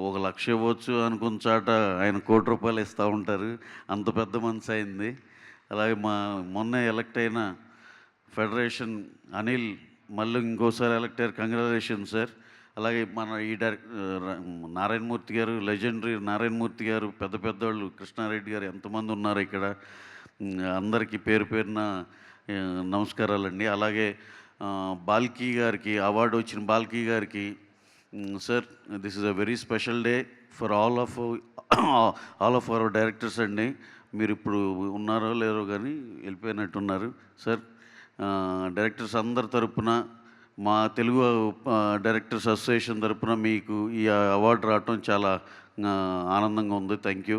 1 లక్ష ఇవ్వచ్చు అనుకున్న చాట ఆయన 1 కోటి రూపాయలు ఇస్తూ ఉంటారు. అంత పెద్ద మనసు అయింది. అలాగే మొన్న ఎలక్ట్ అయిన ఫెడరేషన్ అనిల్ మళ్ళీ ఇంకోసారి ఎలక్ట్ అయ్యారు, కంగ్రాచులేషన్ సార్. అలాగే మన ఈ నారాయణమూర్తి గారు, లెజెండరీ నారాయణమూర్తి గారు, పెద్దవాళ్ళు కృష్ణారెడ్డి గారు, ఎంతమంది ఉన్నారు ఇక్కడ, అందరికీ పేరు పేరున నమస్కారాలండి. అలాగే బాల్కీ గారికి, అవార్డు వచ్చిన బాల్కీ గారికి, sir this is a very special day for all of our directors అండి. మీరు ఇప్పుడు ఉన్నారో లేరో కానీ వెళ్ళిపోయినట్టున్నారు సార్. డైరెక్టర్స్ అందరి తరపున, మా తెలుగు డైరెక్టర్స్ అసోసియేషన్ తరపున మీకు ఈ అవార్డు రావటం చాలా ఆనందంగా ఉంది. Thank you.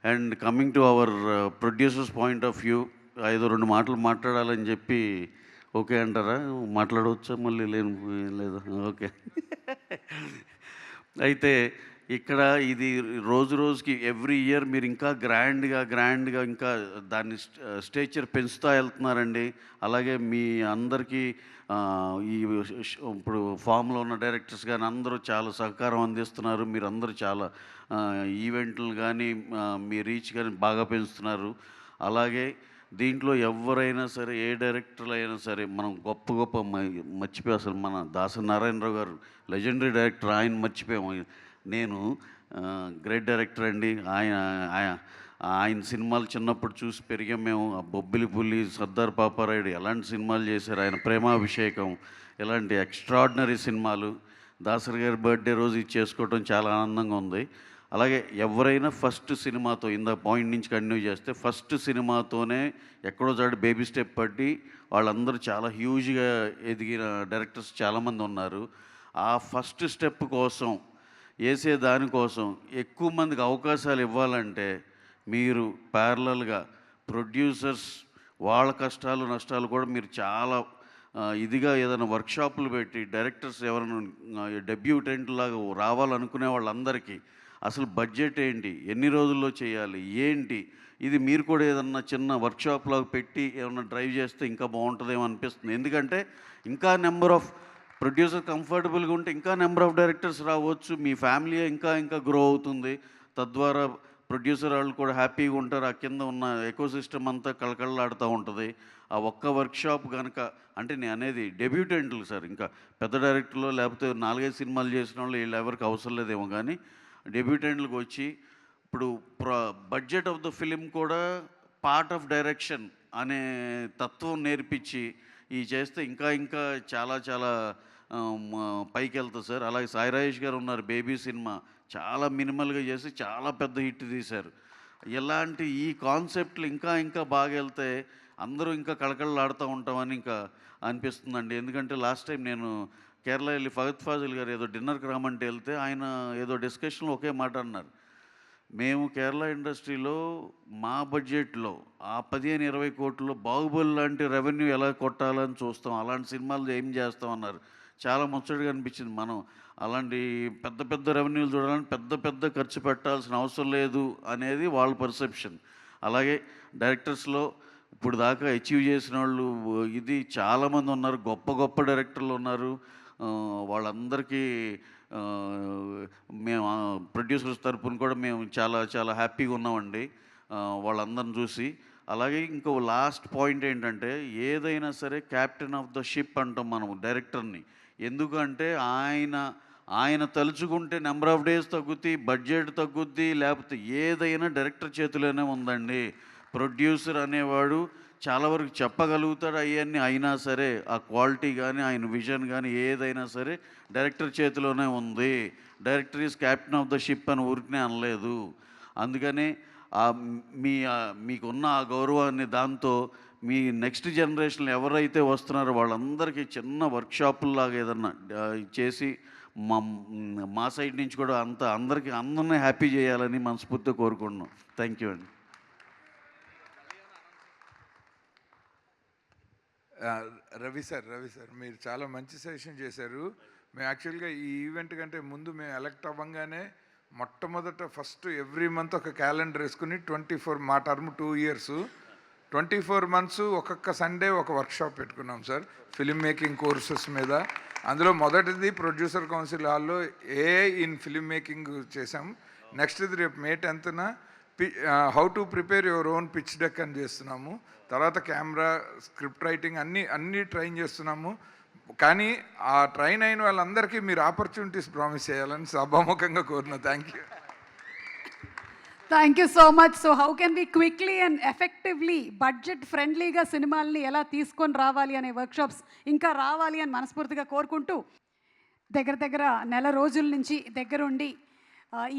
And coming to our producers point of view, 2 మాటలు మాట్లాడాలని చెప్పి ఓకే అంటారా? మాట్లాడవచ్చా? మళ్ళీ లేదా? ఓకే. అయితే ఇక్కడ ఇది రోజు రోజుకి ఎవ్రీ ఇయర్ మీరు ఇంకా గ్రాండ్గా ఇంకా దాన్ని స్టేచర్ పెంచుతూ వెళ్తున్నారండి. అలాగే మీ అందరికీ ఈ ఇప్పుడు ఫామ్లో ఉన్న డైరెక్టర్స్ కానీ అందరూ చాలా సహకారం అందిస్తున్నారు. మీరు అందరూ చాలా ఈవెంట్లు కానీ మీ రీచ్ కానీ బాగా పెంచుతున్నారు. అలాగే దీంట్లో ఎవరైనా సరే, ఏ డైరెక్టర్లు అయినా సరే, మనం గొప్ప మర్చిపోయి, అసలు మన దాసరి నారాయణరావు గారు లెజెండరీ డైరెక్టర్, ఆయన మర్చిపోయాము. నేను గ్రేట్ డైరెక్టర్ అండి. ఆయన సినిమాలు చిన్నప్పుడు చూసి పెరిగాం మేము. బొబ్బిలి పులి, సర్దార్ పాపారాయుడు ఎలాంటి సినిమాలు చేశారు, ఆయన ప్రేమాభిషేకం, ఇలాంటి ఎక్స్ట్రాడినరీ సినిమాలు. దాసరి గారి బర్త్డే రోజు ఇది చేసుకోవటం చాలా ఆనందంగా ఉంది. అలాగే ఎవరైనా ఫస్ట్ సినిమాతో, పాయింట్ నుంచి కంటిన్యూ చేస్తే, ఫస్ట్ సినిమాతోనే ఎక్కడో చాటు బేబీ స్టెప్ పట్టి వాళ్ళందరూ చాలా హ్యూజ్గా ఎదిగిన డైరెక్టర్స్ చాలామంది ఉన్నారు. ఆ ఫస్ట్ స్టెప్ కోసం, వేసే దానికోసం ఎక్కువ మందికి అవకాశాలు ఇవ్వాలంటే మీరు ప్యారలల్గా ప్రొడ్యూసర్స్ వాళ్ళ కష్టాలు నష్టాలు కూడా మీరు చాలా ఇదిగా ఏదైనా వర్క్షాపులు పెట్టి డైరెక్టర్స్ ఎవరైనా డెబ్యూటెంట్ లాగా రావాలనుకునే వాళ్ళందరికీ అసలు బడ్జెట్ ఏంటి, ఎన్ని రోజుల్లో చేయాలి, ఏంటి, ఇది మీరు కూడా ఏదన్నా చిన్న వర్క్షాప్ లాగా పెట్టి ఏమన్నా డ్రైవ్ చేస్తే ఇంకా బాగుంటుందేమో అనిపిస్తుంది. ఎందుకంటే ఇంకా నెంబర్ ఆఫ్ ప్రొడ్యూసర్ కంఫర్టబుల్గా ఉంటే ఇంకా నెంబర్ ఆఫ్ డైరెక్టర్స్ రావచ్చు, మీ ఫ్యామిలీ ఇంకా ఇంకా గ్రో అవుతుంది. తద్వారా ప్రొడ్యూసర్ వాళ్ళు కూడా హ్యాపీగా ఉంటారు. ఆ కింద ఉన్న ఎకో సిస్టమ్ అంతా కళకళలాడుతూ ఉంటుంది. ఆ ఒక్క వర్క్షాప్ కనుక, అంటే నేను అనేది డెబ్యూటెంట్లు సార్, ఇంకా పెద్ద డైరెక్టర్లు లేకపోతే 4-5 సినిమాలు చేసిన వాళ్ళు వీళ్ళు ఎవరికి అవసరం లేదేమో, కానీ డెబ్యూటెంట్లకు వచ్చి ఇప్పుడు బడ్జెట్ ఆఫ్ ద ఫిలిం కూడా పార్ట్ ఆఫ్ డైరెక్షన్ అనే తత్వం నేర్పించి ఈ చేస్తే ఇంకా ఇంకా చాలా చాలా పైకి వెళ్తుంది సార్. అలాగే సాయి రాజేష్ గారు ఉన్నారు, బేబీ సినిమా చాలా మినిమల్గా చేసి చాలా పెద్ద హిట్ తీశారు. ఇలాంటి ఈ కాన్సెప్ట్లు ఇంకా ఇంకా బాగా వెళ్తే అందరూ ఇంకా కళకళలాడుతూ ఉంటామని ఇంకా అనిపిస్తుందండి. ఎందుకంటే లాస్ట్ టైం నేను కేరళ వెళ్ళి ఫగత్ ఫాజిల్ గారు ఏదో డిన్నర్కి రమ్మంటే వెళ్తే ఆయన ఏదో డిస్కషన్లో ఒకే మాట అన్నారు, మేము కేరళ ఇండస్ట్రీలో మా బడ్జెట్లో ఆ 15-20 కోట్లలో బాహుబలి లాంటి రెవెన్యూ ఎలా కొట్టాలని చూస్తాం, అలాంటి సినిమాలు ఏం చేస్తామన్నారు. చాలా ముచ్చటగా అనిపించింది. మనం అలాంటి పెద్ద పెద్ద రెవెన్యూలు చూడాలని పెద్ద పెద్ద ఖర్చు పెట్టాల్సిన అవసరం లేదు అనేది వాళ్ళ పర్సెప్షన్. అలాగే డైరెక్టర్స్లో ఇప్పుడు దాకా అచీవ్ చేసిన వాళ్ళు ఇది చాలామంది ఉన్నారు, గొప్ప గొప్ప డైరెక్టర్లు ఉన్నారు. వాళ్ళందరికీ మేము ప్రొడ్యూసర్స్ తరపున కూడా మేము చాలా చాలా హ్యాపీగా ఉన్నామండి వాళ్ళందరిని చూసి. అలాగే ఇంకో లాస్ట్ పాయింట్ ఏంటంటే, ఏదైనా సరే క్యాప్టెన్ ఆఫ్ ద షిప్ అంటాం మనం డైరెక్టర్ని. ఎందుకంటే ఆయన తలుచుకుంటే నెంబర్ ఆఫ్ డేస్ తగ్గుద్ది, బడ్జెట్ తగ్గుద్ది, లేకపోతే ఏదైనా డైరెక్టర్ చేతిలోనే ఉందండి. ప్రొడ్యూసర్ అనేవాడు చాలా వరకు చెప్పగలుగుతాడు అవన్నీ, అయినా సరే ఆ క్వాలిటీ కానీ ఆయన విజన్ కానీ ఏదైనా సరే డైరెక్టర్ చేతిలోనే ఉంది. Director is captain of the ship అని ఊరికనే అనలేదు. అందుకని మీకున్న ఆ గౌరవాన్ని దాంతో మీ నెక్స్ట్ జనరేషన్లో ఎవరైతే వస్తున్నారో వాళ్ళందరికీ చిన్న వర్క్షాపుల్లాగా ఏదన్నా చేసి మా సైడ్ నుంచి కూడా అందరినీ హ్యాపీ చేయాలని మనస్ఫూర్తిగా కోరుకుంటున్నాం. థ్యాంక్ యూ అండి. రవి సార్ మీరు చాలా మంచి సజెషన్ చేశారు. మేము యాక్చువల్గా ఈ ఈవెంట్ కంటే ముందు మేము ఎలక్ట్ అవ్వగానే మొట్టమొదట ఫస్ట్ ఎవ్రీ మంత్ ఒక క్యాలెండర్ వేసుకుని 24 మా టర్మ్ 2 years 24 months ఒక్కొక్క సండే ఒక వర్క్షాప్ పెట్టుకున్నాం సార్ ఫిల్మ్ మేకింగ్ కోర్సెస్ మీద. అందులో మొదటిది ప్రొడ్యూసర్ కౌన్సిల్ హాల్లో ఏఐ ఇన్ ఫిల్మ్ మేకింగ్ చేసాం. నెక్స్ట్ది రేపు May 10th how to prepare your own pitch deck అని చేస్తున్నాము. తర్వాత కెమెరా, స్క్రిప్ట్ రైటింగ్ అన్నీ ట్రైన్ చేస్తున్నాము. కానీ ఆ ట్రైన్ అయిన వాళ్ళందరికీ మీరు ఆపర్చునిటీస్ ప్రామిస్ చేయాలని సభాముఖంగా కోరిన. Thank you so much. So how can we quickly and effectively budget ఫ్రెండ్లీగా సినిమాల్ని ఎలా తీసుకొని రావాలి అనే వర్క్షాప్స్ ఇంకా రావాలి అని మనస్ఫూర్తిగా కోరుకుంటూ, దగ్గర నెల రోజుల నుంచి దగ్గరుండి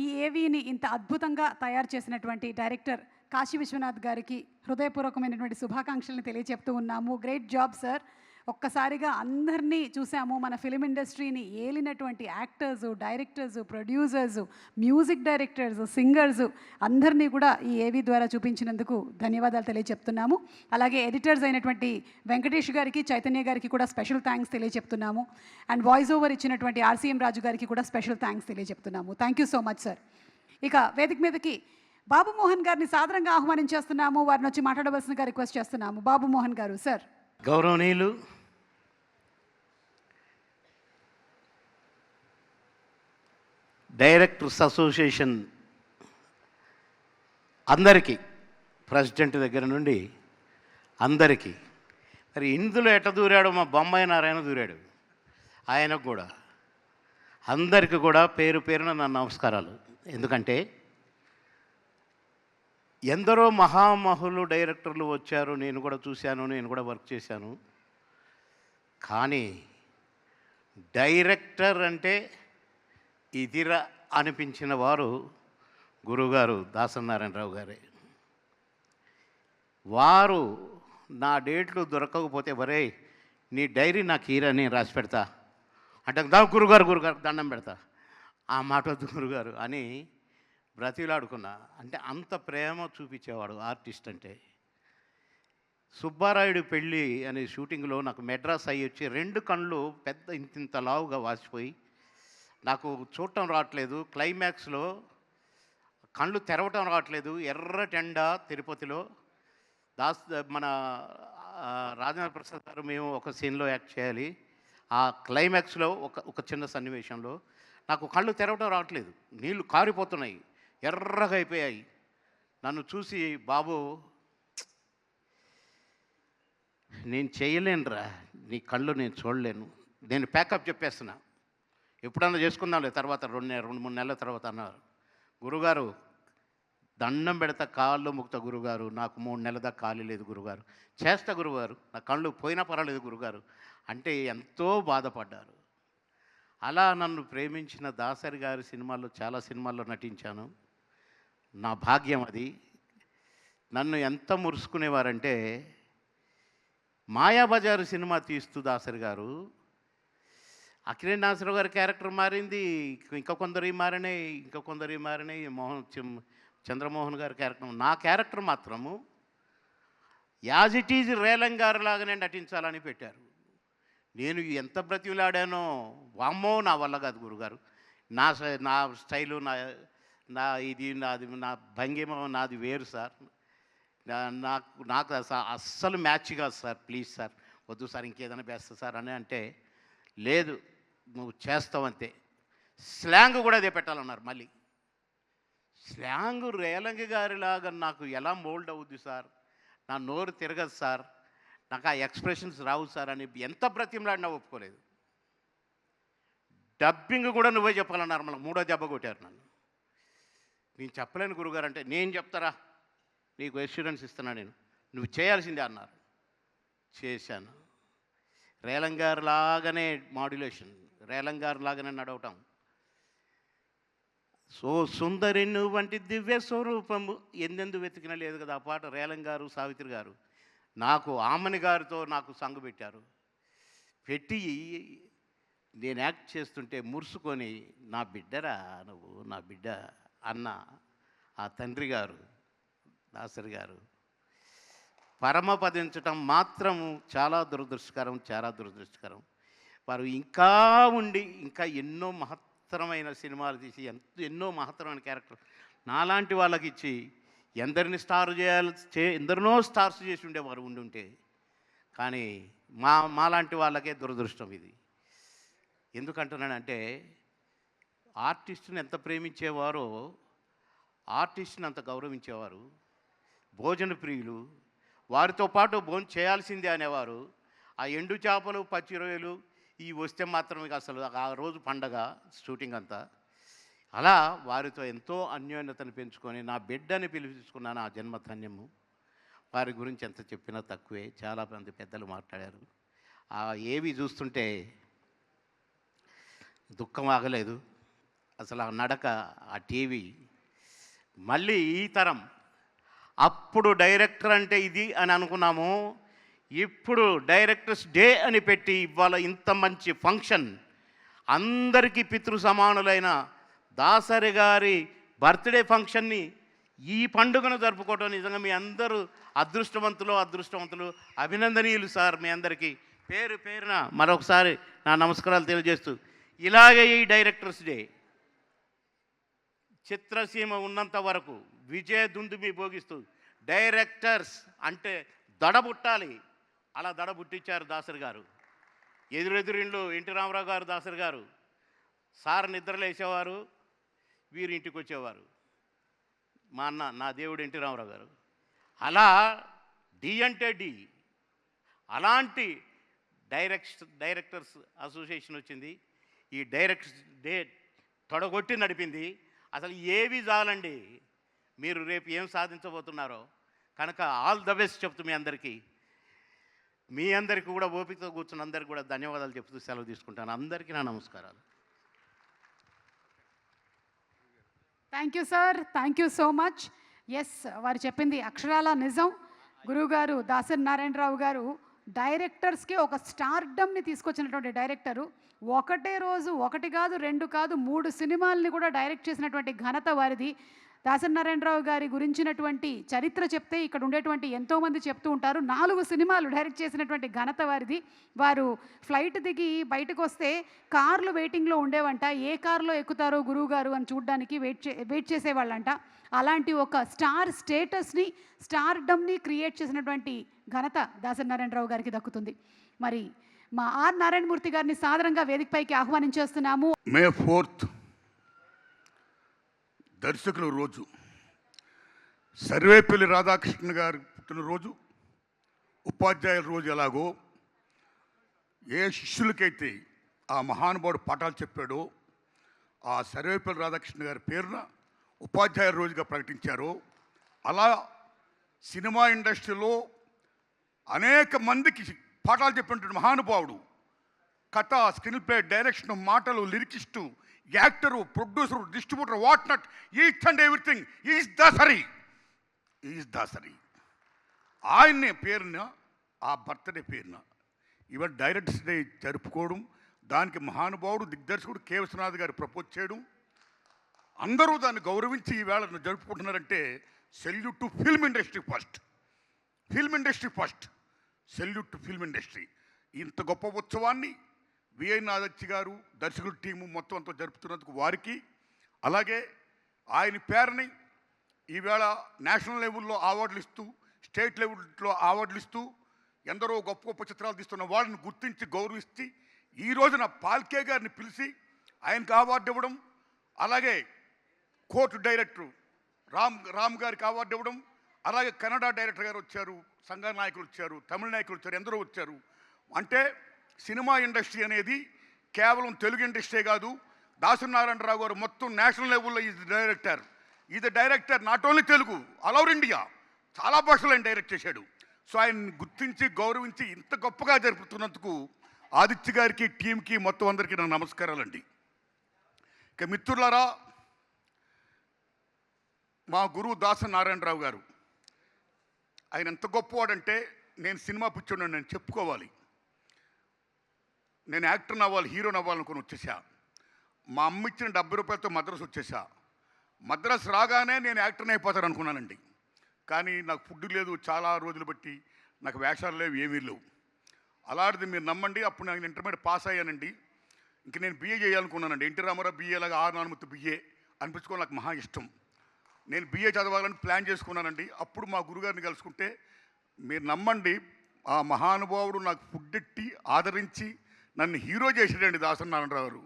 ఈ ఏవీని ఇంత అద్భుతంగా తయారు చేసినటువంటి డైరెక్టర్ కాశీ విశ్వనాథ్ గారికి హృదయపూర్వకమైనటువంటి శుభాకాంక్షలను తెలియజెప్తూ ఉన్నాము. Great job sir. ఒక్కసారిగా అందరినీ చూసాము. మన ఫిలిం ఇండస్ట్రీని ఏలినటువంటి actors, directors, producers, music directors, singers అందరినీ కూడా ఈ ఏవీ ద్వారా చూపించినందుకు ధన్యవాదాలు తెలియజెప్తున్నాము. అలాగే ఎడిటర్స్ అయినటువంటి వెంకటేష్ గారికి, చైతన్య గారికి కూడా స్పెషల్ థ్యాంక్స్ తెలియజెప్తున్నాము. అండ్ వాయిస్ ఓవర్ ఇచ్చినటువంటి RCM రాజు గారికి కూడా స్పెషల్ థ్యాంక్స్ తెలియజెప్తున్నాము. Thank you so much sir. ఇక వేదిక మీదకి బాబు మోహన్ గారిని సాదరంగా ఆహ్వానించేస్తున్నాము. వారిని వచ్చి మాట్లాడవలసిందిగా రిక్వెస్ట్ చేస్తున్నాము. బాబు మోహన్ గారు సార్. గౌరవనీయులు డైరెక్టర్స్ అసోసియేషన్ అందరికీ, ప్రెసిడెంట్ దగ్గర నుండి అందరికీ, మరి ఇందులో ఎట్ట దూరాడో మా బొమ్మాయి నారాయణ దూరాడు, ఆయనకు కూడా అందరికీ కూడా పేరు పేరున నా నమస్కారాలు. ఎందుకంటే ఎందరో మహామహులు డైరెక్టర్లు వచ్చారు, నేను కూడా చూశాను, నేను కూడా వర్క్ చేశాను. కానీ డైరెక్టర్ అంటే ఇదిరా అనిపించిన వారు గురువుగారు దాసనారాయణరావు గారే. వారు నా డేట్లు దొరకకపోతే వరే నీ డైరీ నాకు హీరా నేను రాసి పెడతా అంటే, దా గురుగారు దండం పెడతా, ఆ మాట వద్దు గురుగారు అని బ్రతిలాడుకున్నా. అంటే అంత ప్రేమ చూపించేవాడు ఆర్టిస్ట్ అంటే. సుబ్బారాయుడు పెళ్ళి అనే షూటింగ్లో నాకు మెడ్రాస్ అయ్యి వచ్చి 2 కళ్ళు పెద్ద ఇంత లావుగా వాసిపోయి నాకు చూడటం రావట్లేదు. క్లైమాక్స్లో కళ్ళు తెరవటం రావట్లేదు. ఎర్రటెండ తిరుపతిలో మన రాజేంద్ర ప్రసాద్ గారు మేము ఒక సీన్లో యాక్ట్ చేయాలి. ఆ క్లైమాక్స్లో ఒక చిన్న సన్నివేశంలో నాకు కళ్ళు తెరవటం రావట్లేదు. నీళ్లు కారిపోతున్నాయి, ఎర్రగా అయిపోయాయి. నన్ను చూసి బాబు నేను చేయలేనురా, నీ కళ్ళు నేను చూడలేను, నేను ప్యాకప్ చెప్పేస్తున్నా, ఎప్పుడన్నా చేసుకుందాంలే తర్వాత 2-3 నెలల తర్వాత అన్నారు. గురుగారు దండం పెడతా, కాళ్ళు ముక్త గురుగారు, నాకు 3 నెలల దాకా ఖాళీ లేదు గురుగారు, చేస్తా గురుగారు, నా కళ్ళు పోయినా పర్వాలేదు గురుగారు అంటే ఎంతో బాధపడ్డారు. అలా నన్ను ప్రేమించిన దాసరి గారి సినిమాల్లో చాలా సినిమాల్లో నటించాను. నా భాగ్యం అది. నన్ను ఎంత మురుసుకునేవారంటే మాయాబజారు సినిమా తీస్తూ దాసరి గారు, అక్కినేని నాగేశ్వరరావు గారి క్యారెక్టర్ మారింది, ఇంకా కొందరు మారినాయి, చంద్రమోహన్ గారి క్యారెక్టర్, నా క్యారెక్టర్ మాత్రము యాజ్ ఇట్ ఈజ్ రేలంగారు లాగానే నటించాలని పెట్టారు. నేను ఎంత బ్రతిలాడానో, వామ్మో నా వల్ల కాదు గురుగారు, నా స్టైలు నాది నా భంగిమ నాది వేరు సార్, నాకు అస్సలు మ్యాచ్ కాదు సార్, ప్లీజ్ సార్ వద్దు సార్, ఇంకేదైనా బెస్ట్ సార్ అని అంటే, లేదు నువ్వు చేస్తావంతే, స్లాంగ్ కూడా అదే పెట్టాలన్నారు. మళ్ళీ స్లాంగ్ రేలంగి గారిలాగా నాకు ఎలా మోల్డ్ అవుద్ది సార్, నా నోరు తిరగదు సార్, నాకు ఆ ఎక్స్ప్రెషన్స్ రావు సార్ అని ఎంత బ్రతిమలాడినా ఒప్పుకోలేదు. డబ్బింగ్ కూడా నువ్వే చెప్పాలన్నారు. మళ్ళీ 3వ దెబ్బ కొట్టారు నన్ను. నేను చెప్పలేను గురుగారు అంటే, నేను చెప్తారా, నీకు ఎష్యూరెన్స్ ఇస్తున్నా, నువ్వు చేయాల్సిందే అన్నారు. చేశాను. రేలంగారు లాగానే మాడ్యులేషన్, రేలంగారు లాగానే నడవటం. సో సుందరి వంటి దివ్య స్వరూపము ఎందెందు వెతికినా లేదు కదా ఆ పాట. రేలంగారు, సావిత్రి గారు నాకు ఆమని గారితో నాకు సంగు పెట్టారు. పెట్టి నేను యాక్ట్ చేస్తుంటే మురుసుకొని, నా బిడ్డరా నువ్వు, నా బిడ్డ అన్న ఆ తండ్రి గారు దాసరి గారు పరమపదించటం మాత్రము చాలా దురదృష్టకరం. వారు ఇంకా ఉండి ఇంకా ఎన్నో మహత్తరమైన సినిమాలు తీసి ఎన్నో మహత్తరమైన క్యారెక్టర్ నాలాంటి వాళ్ళకి ఇచ్చి ఎందరినో స్టార్స్ చేసి ఉండేవారు ఉండుంటే. కానీ మాలాంటి వాళ్ళకే దురదృష్టం ఇది. ఎందుకంటున్నానంటే ఆర్టిస్ట్ని ఎంత ప్రేమించేవారో ఆర్టిస్ట్ని అంత గౌరవించేవారు. భోజన ప్రియులు, వారితో పాటు భోజనం చేయాల్సిందే అనేవారు. ఆ ఎండు చేపలు, పచ్చి రొయ్యలు ఇవి వస్తే మాత్రం అసలు ఆ రోజు పండగ షూటింగ్ అంతా. అలా వారితో ఎంతో అన్యోన్యతను పెంచుకొని నా బిడ్డని పిలిపించుకున్నాను. ఆ జన్మధన్యము. వారి గురించి ఎంత చెప్పినా తక్కువే. చాలామంది పెద్దలు మాట్లాడారు. ఏవి చూస్తుంటే దుఃఖం ఆగలేదు అసలు. ఆ నడక, ఆ టీవీ, మళ్ళీ ఈ తరం. అప్పుడు డైరెక్టర్ అంటే ఇది అని అనుకున్నాము, ఇప్పుడు డైరెక్టర్స్ డే అని పెట్టి ఇవాళ ఇంత మంచి ఫంక్షన్, అందరికీ పితృ సమానులైన దాసరి గారి బర్త్డే ఫంక్షన్ని ఈ పండుగను జరుపుకోవటం నిజంగా మీ అందరూ అదృష్టవంతులు, అభినందనీయులు సార్. మీ అందరికీ పేరు పేరున మరొకసారి నా నమస్కారాలు తెలియజేస్తూ, ఇలాగే ఈ డైరెక్టర్స్ డే చిత్రసీమ ఉన్నంత వరకు విజయ దుందుమి భోగిస్తూ డైరెక్టర్స్ అంటే దడబుట్టాలి. అలా దడబుట్టించారు దాసరి గారు. ఎదురెదురిండ్లు ఎన్టీ రామారావు గారు, దాసరి గారు సార్ నిద్రలేసేవారు, వీరు ఇంటికి వచ్చేవారు. మా అన్న, నా దేవుడు ఎన్టీ రామారావు గారు. అలా డి అంటే డి. అలాంటి డైరెక్టర్స్ అసోసియేషన్ వచ్చింది. ఈ డైరెక్టర్స్ డే తొడగొట్టి నడిపింది. అసలు ఏవి చాలండి, మీరు రేపు ఏం సాధించబోతున్నారో. కనుక ఆల్ ద బెస్ట్ చెప్తూ మీ అందరికీ కూడా ఓపికతో కూర్చున్న అందరికీ కూడా ధన్యవాదాలు చెప్తూ సెలవు తీసుకుంటాను. అందరికీ నా నమస్కారాలు. Thank you sir, thank you so much. Yes, వారు చెప్పింది అక్షరాల నిజం. గురువుగారు దాసరి నారాయణరావు గారు డైరెక్టర్స్కి ఒక స్టార్డమ్ని తీసుకొచ్చినటువంటి డైరెక్టరు. ఒకటే రోజు 1 కాదు 2 కాదు 3 సినిమాలని కూడా డైరెక్ట్ చేసినటువంటి ఘనత వారిది. దాసరి నారాయణరావు గారి గురించినటువంటి చరిత్ర చెప్తే ఇక్కడ ఉండేటువంటి ఎంతోమంది చెప్తూ ఉంటారు. 4 సినిమాలు డైరెక్ట్ చేసినటువంటి ఘనత వారిది. వారు ఫ్లైట్ దిగి బయటకు వస్తే కార్లు వెయిటింగ్లో ఉండేవంట. ఏ కారులో ఎక్కుతారో గురువు గారు అని చూడడానికి వెయిట్ చేసేవాళ్ళంట. అలాంటి ఒక స్టార్ స్టేటస్ని, స్టార్డమ్ని క్రియేట్ చేసినటువంటి ఘనత దాసరి నారాయణరావు గారికి దక్కుతుంది. మరి మా ఆర్ నారాయణమూర్తి గారిని సాదరంగా వేదికపైకి ఆహ్వానించేస్తున్నాము. మే 4th దర్శకుల రోజు, సర్వేపల్లి రాధాకృష్ణ గారి పుట్టినరోజు, ఉపాధ్యాయుల రోజు. ఎలాగో ఏ శిష్యులకైతే ఆ మహానుభావుడు పాఠాలు చెప్పాడో ఆ సర్వేపల్లి రాధాకృష్ణ గారి పేరున ఉపాధ్యాయుల రోజుగా ప్రకటించారో, అలా సినిమా ఇండస్ట్రీలో అనేక మందికి పాఠాలు చెప్పినటువంటి మహానుభావుడు, కథ, స్క్రీన్ ప్లే, డైరెక్షన్, మాటలు, lyricist, actor, producer, distributor, what not, each and everything is Dasari. ఆయన్ని పేరున, ఆ బర్త్డే పేరున ఇవాళ డైరెక్టర్స్ డే జరుపుకోవడం, దానికి మహానుభావుడు దిగ్దర్శకుడు కె. విశ్వనాథ్ గారు ప్రపోజ్ చేయడం, అందరూ దాన్ని గౌరవించి ఈవేళ జరుపుకుంటున్నారంటే salute to film industry first. Salute to film industry. ఇంత గొప్ప ఉత్సవాన్ని విఐ నాదచ్చి గారు, దర్శకుల టీము మొత్తం అంతా జరుపుతున్నందుకు వారికి, అలాగే ఆయన పేరుని ఈవేళ నేషనల్ లెవెల్లో అవార్డులు ఇస్తూ, స్టేట్ లెవెల్లో అవార్డులు ఇస్తూ, ఎందరో గొప్ప గొప్ప చిత్రాలు తీస్తున్న వాళ్ళని గుర్తించి గౌరవిస్తే ఈ రోజున పాల్కే గారిని పిలిచి ఆయనకు అవార్డు ఇవ్వడం, అలాగే కోర్టు డైరెక్టర్ రామ్ గారికి అవార్డు ఇవ్వడం, అలాగే కన్నడ డైరెక్టర్ గారు వచ్చారు, సంఘ నాయకులు వచ్చారు, తమిళ నాయకులు వచ్చారు, ఎందరో వచ్చారు. అంటే సినిమా ఇండస్ట్రీ అనేది కేవలం తెలుగు ఇండస్ట్రీ కాదు. దాసరి నారాయణరావు గారు మొత్తం నేషనల్ లెవెల్లో is director not only Telugu, all over India, చాలా భాషలు ఆయన డైరెక్ట్ చేశాడు. సో ఆయన్ని గుర్తించి గౌరవించి ఇంత గొప్పగా జరుపుతున్నందుకు ఆదిత్య గారికి, టీంకి, మొత్తం అందరికీ నా నమస్కారాలండి. ఇక మిత్రులారా, మా గురువు దాసరి నారాయణరావు గారు, ఆయన ఎంత గొప్పవాడంటే, నేను సినిమా పిచ్చోడు నేను చెప్పుకోవాలి. నేను యాక్టర్ని అవ్వాలి, హీరోని అవ్వాలనుకుని వచ్చేసా. మా అమ్మ ఇచ్చిన 70 రూపాయలతో మద్రాసు వచ్చేసా. మద్రాసు రాగానే నేను యాక్టర్ని అయిపోతాను అనుకున్నానండి. కానీ నాకు ఫుడ్ లేదు, చాలా రోజులు బట్టి నాకు వేషాలు లేవు, ఏమీ లేవు. అలాంటిది మీరు నమ్మండి, అప్పుడు నేను ఇంటర్మీడియట్ పాస్ అయ్యానండి. ఇంక నేను బిఏ చేయాలనుకున్నానండి. ఎన్టీ రామారావు బిఏ లాగా ఆర్ నానుమతి బిఏ అనిపించుకోవాలి, నాకు మహా ఇష్టం. నేను బిఏ చదవాలని ప్లాన్ చేసుకున్నానండి. అప్పుడు మా గురుగారిని కలుసుకుంటే, మీరు నమ్మండి, ఆ మహానుభావుడు నాకు ఫుడ్ ఎట్టి ఆదరించి నన్ను హీరో చేసాడండి దాసరి నారాయణరావు గారు.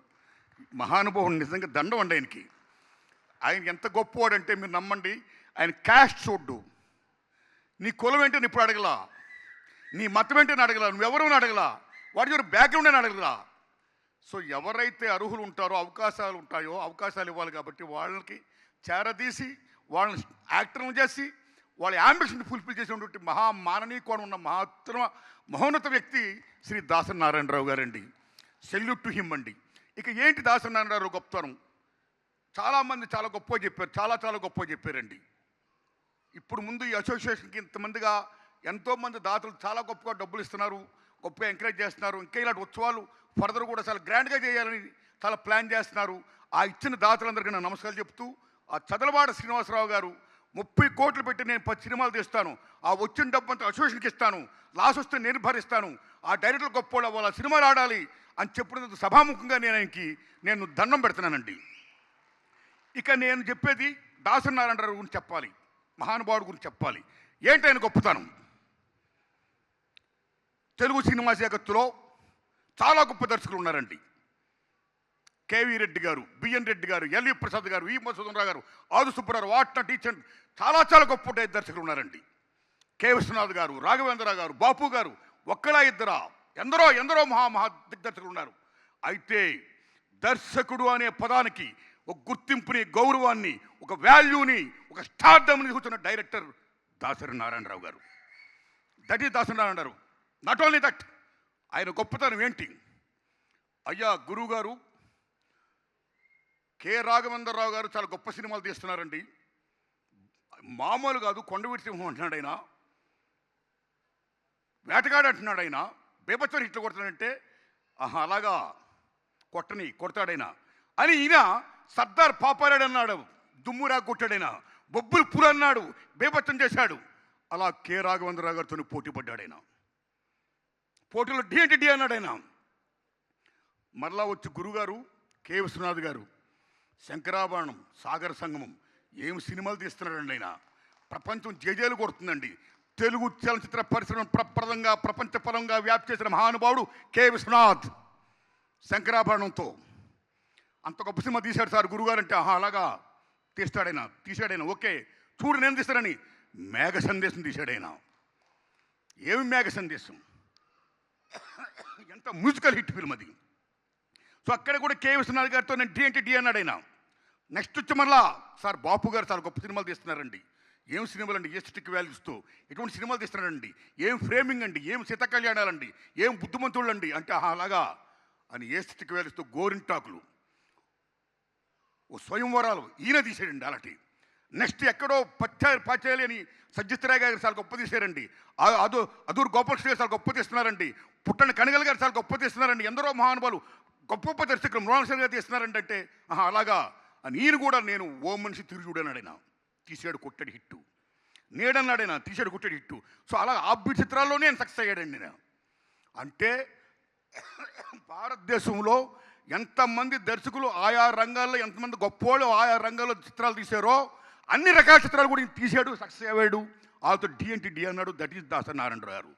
మహానుభావుడు నిజంగా దండం అండి ఆయనకి. ఆయన ఎంత గొప్పవాడంటే మీరు నమ్మండి, ఆయన క్యాస్ట్ చూడ్డు, నీ కులం ఏంటని ఇప్పుడు అడగలా, నీ మతం ఏంటని అడగలా, నువ్వెవరు అడగలా, వాటి యొక్క బ్యాక్గ్రౌండ్ అని అడగలా. సో ఎవరైతే అర్హులు ఉంటారో, అవకాశాలు ఉంటాయో అవకాశాలు ఇవ్వాలి. కాబట్టి వాళ్ళకి చేరదీసి వాళ్ళని యాక్టర్లు చేసి వాళ్ళ యాంబిషన్ ఫుల్ఫిల్ చేసినటువంటి మాననీయ కోణం ఉన్న మహోన్నత వ్యక్తి శ్రీ దాసరి నారాయణరావు గారండి. సెల్యూట్ టు హిమ్ అండి. ఇక ఏంటి దాసరి నారాయణరావు గొప్పతనం? చాలామంది చాలా గొప్పగా చెప్పారు, చాలా గొప్పగా చెప్పారండి. ఇప్పుడు ముందు ఈ అసోసియేషన్కి ఇంతమందిగా ఎంతోమంది దాతలు చాలా గొప్పగా డబ్బులు ఇస్తున్నారు, గొప్పగా ఎంకరేజ్ చేస్తున్నారు. ఇంకా ఇలాంటి ఉత్సవాలు ఫర్దర్ కూడా చాలా గ్రాండ్గా చేయాలని చాలా ప్లాన్ చేస్తున్నారు. ఆ ఇచ్చిన దాతలందరికీ నేను నమస్కారాలు చెప్తూ, ఆ చదలవాడ శ్రీనివాసరావు గారు 30 కోట్లు పెట్టి నేను 10 సినిమాలు తీస్తాను, ఆ వచ్చిన డబ్బు అంతా అసోసియేషన్కి ఇస్తాను, లాస్ వస్తే నేను భరిస్తాను, ఆ డైరెక్టర్ గొప్పవాళ్ళు అవ్వాలి, ఆ సినిమాలు ఆడాలి అని చెప్పినందుకు సభాముఖంగా నేను దండం పెడుతున్నానండి. ఇక నేను చెప్పేది దాసరి నారాయణరావు గురించి చెప్పాలి, మహానుభావుడు గురించి చెప్పాలి. ఏంటి ఆయన గొప్పతనం? తెలుగు సినిమా జగత్తులో చాలా గొప్ప దర్శకులు ఉన్నారండి. కేవీ రెడ్డి గారు, బిఎన్ రెడ్డి గారు, ఎల్వి ప్రసాద్ గారు, ఈ మధుసూదనరావు గారు, ఆదు సుబ్బారావు, వాట్న టీచర్, చాలా గొప్ప దర్శకులు ఉన్నారండి. కె. విశ్వనాథ్ గారు, రాఘవేంద్రరావు గారు, బాపు గారు, ఒక్కలా ఇద్దరా, ఎందరో మహా దిగ్దర్శకులు ఉన్నారు. అయితే దర్శకుడు అనే పదానికి ఒక గుర్తింపుని, గౌరవాన్ని, ఒక వాల్యూని, ఒక స్టార్డమ్ని కూర్చున్న డైరెక్టర్ దాసరి నారాయణరావు గారు. That is Dasari Narayanarao. Not only that, ఆయన గొప్పతనం ఏంటి? అయ్యా గురువు గారు కె. రాఘవేంద్రరావు గారు చాలా గొప్ప సినిమాలు తీస్తున్నారండి. మామూలు కాదు, కొండవీటి సింహం అంటున్నాడు ఆయన, వేటగాడు అంటున్నాడు ఆయన, బేబచ్చని హిట్లు కొడతాడంటే అలాగా కొడతాడైనా అని ఈయన సర్దార్ పాపారాడు అన్నాడు దుమ్మురా కొట్టాడైనా, బొబ్బులు పుర అన్నాడు, బేభత్సం చేశాడు. అలా కె రాఘవేంద్రరావు గారితో పోటీ పడ్డాడైనా. పోటీలో డి అంటే డి అన్నాడైనా. మరలా వచ్చి గురుగారు కె విశ్వనాథ్ గారు శంకరాభరణం, సాగర సంగమం ఏం సినిమాలు తీస్తున్నాడండి ఆయన. ప్రపంచం జేజేలు కొడుతుందండి. తెలుగు చలనచిత్ర పరిశ్రమ ప్రప్రదంగా ప్రపంచపరంగా వ్యాప్తి చేసిన మహానుభావుడు కె విశ్వనాథ్. శంకరాభరణంతో అంత గొప్ప సినిమా తీశాడు సార్ గురుగారు అంటే. అలాగా తీశాడైనా ఓకే చూడు నేను తీస్తానని మేఘ సందేశం తీశాడైనా. ఏమి మేఘ సందేశం, ఎంత మ్యూజికల్ హిట్ ఫిల్మ్ అది. సో అక్కడ కూడా కె విశ్వనాథ్ గారితో నేను డి అంటే డి అన్నాడైనా. నెక్స్ట్ వచ్చి మళ్ళా సార్ బాపు గారు చాలా గొప్ప సినిమాలు తీస్తున్నారండి. ఏం సినిమాలు అండి, ఎస్టిక్ వాల్యూస్తో ఎటువంటి సినిమాలు తీస్తున్నారండి, ఏం ఫ్రేమింగ్ అండి, ఏం సీత కళ్యాణాలండి, ఏం బుద్ధిమంతుళ్ళు అండి అంటే అలాగా అని ఎస్టిక్ వాల్యూస్తో గోరింటాకులు, ఓ స్వయంవరాలు ఈయన తీసాడండి అలాంటి. నెక్స్ట్ ఎక్కడో పచ్చాలి అని సజ్జిత్రాయ్ గారు చాలా గొప్ప తీశారండి. అదూరు గోపాలకృష్ణ గారు చాలా గొప్ప తీస్తున్నారండి. పుట్టని కనగల్ గారు చాలా గొప్ప తీస్తున్నారండి. ఎందరో మహానుభావులు గొప్ప గొప్ప దర్శకులు మృణాల్ గారు తీస్తున్నారండి అంటే అలాగా అని ఈయన కూడా నేను ఓ మనిషి తిరిగి చూడన్నాడైనా. తీసాడు కొట్టడి హిట్టు. నేడన్నాడైనా తీసాడు కొట్టడి హిట్టు. సో అలా ఆబ్బి చిత్రాల్లోనే నేను సక్సెస్ అయ్యాడండి నేను. అంటే భారతదేశంలో ఎంతమంది దర్శకులు ఆయా రంగాల్లో, ఎంతమంది గొప్పవాళ్ళు ఆయా రంగాల్లో చిత్రాలు తీశారో అన్ని రకాల చిత్రాలు కూడా తీశాడు, సక్సెస్ అయ్యాడు. వాళ్ళతో డి అంటే డి అన్నాడు. దట్ ఈస్ దాసరి నారాయణరావు గారు.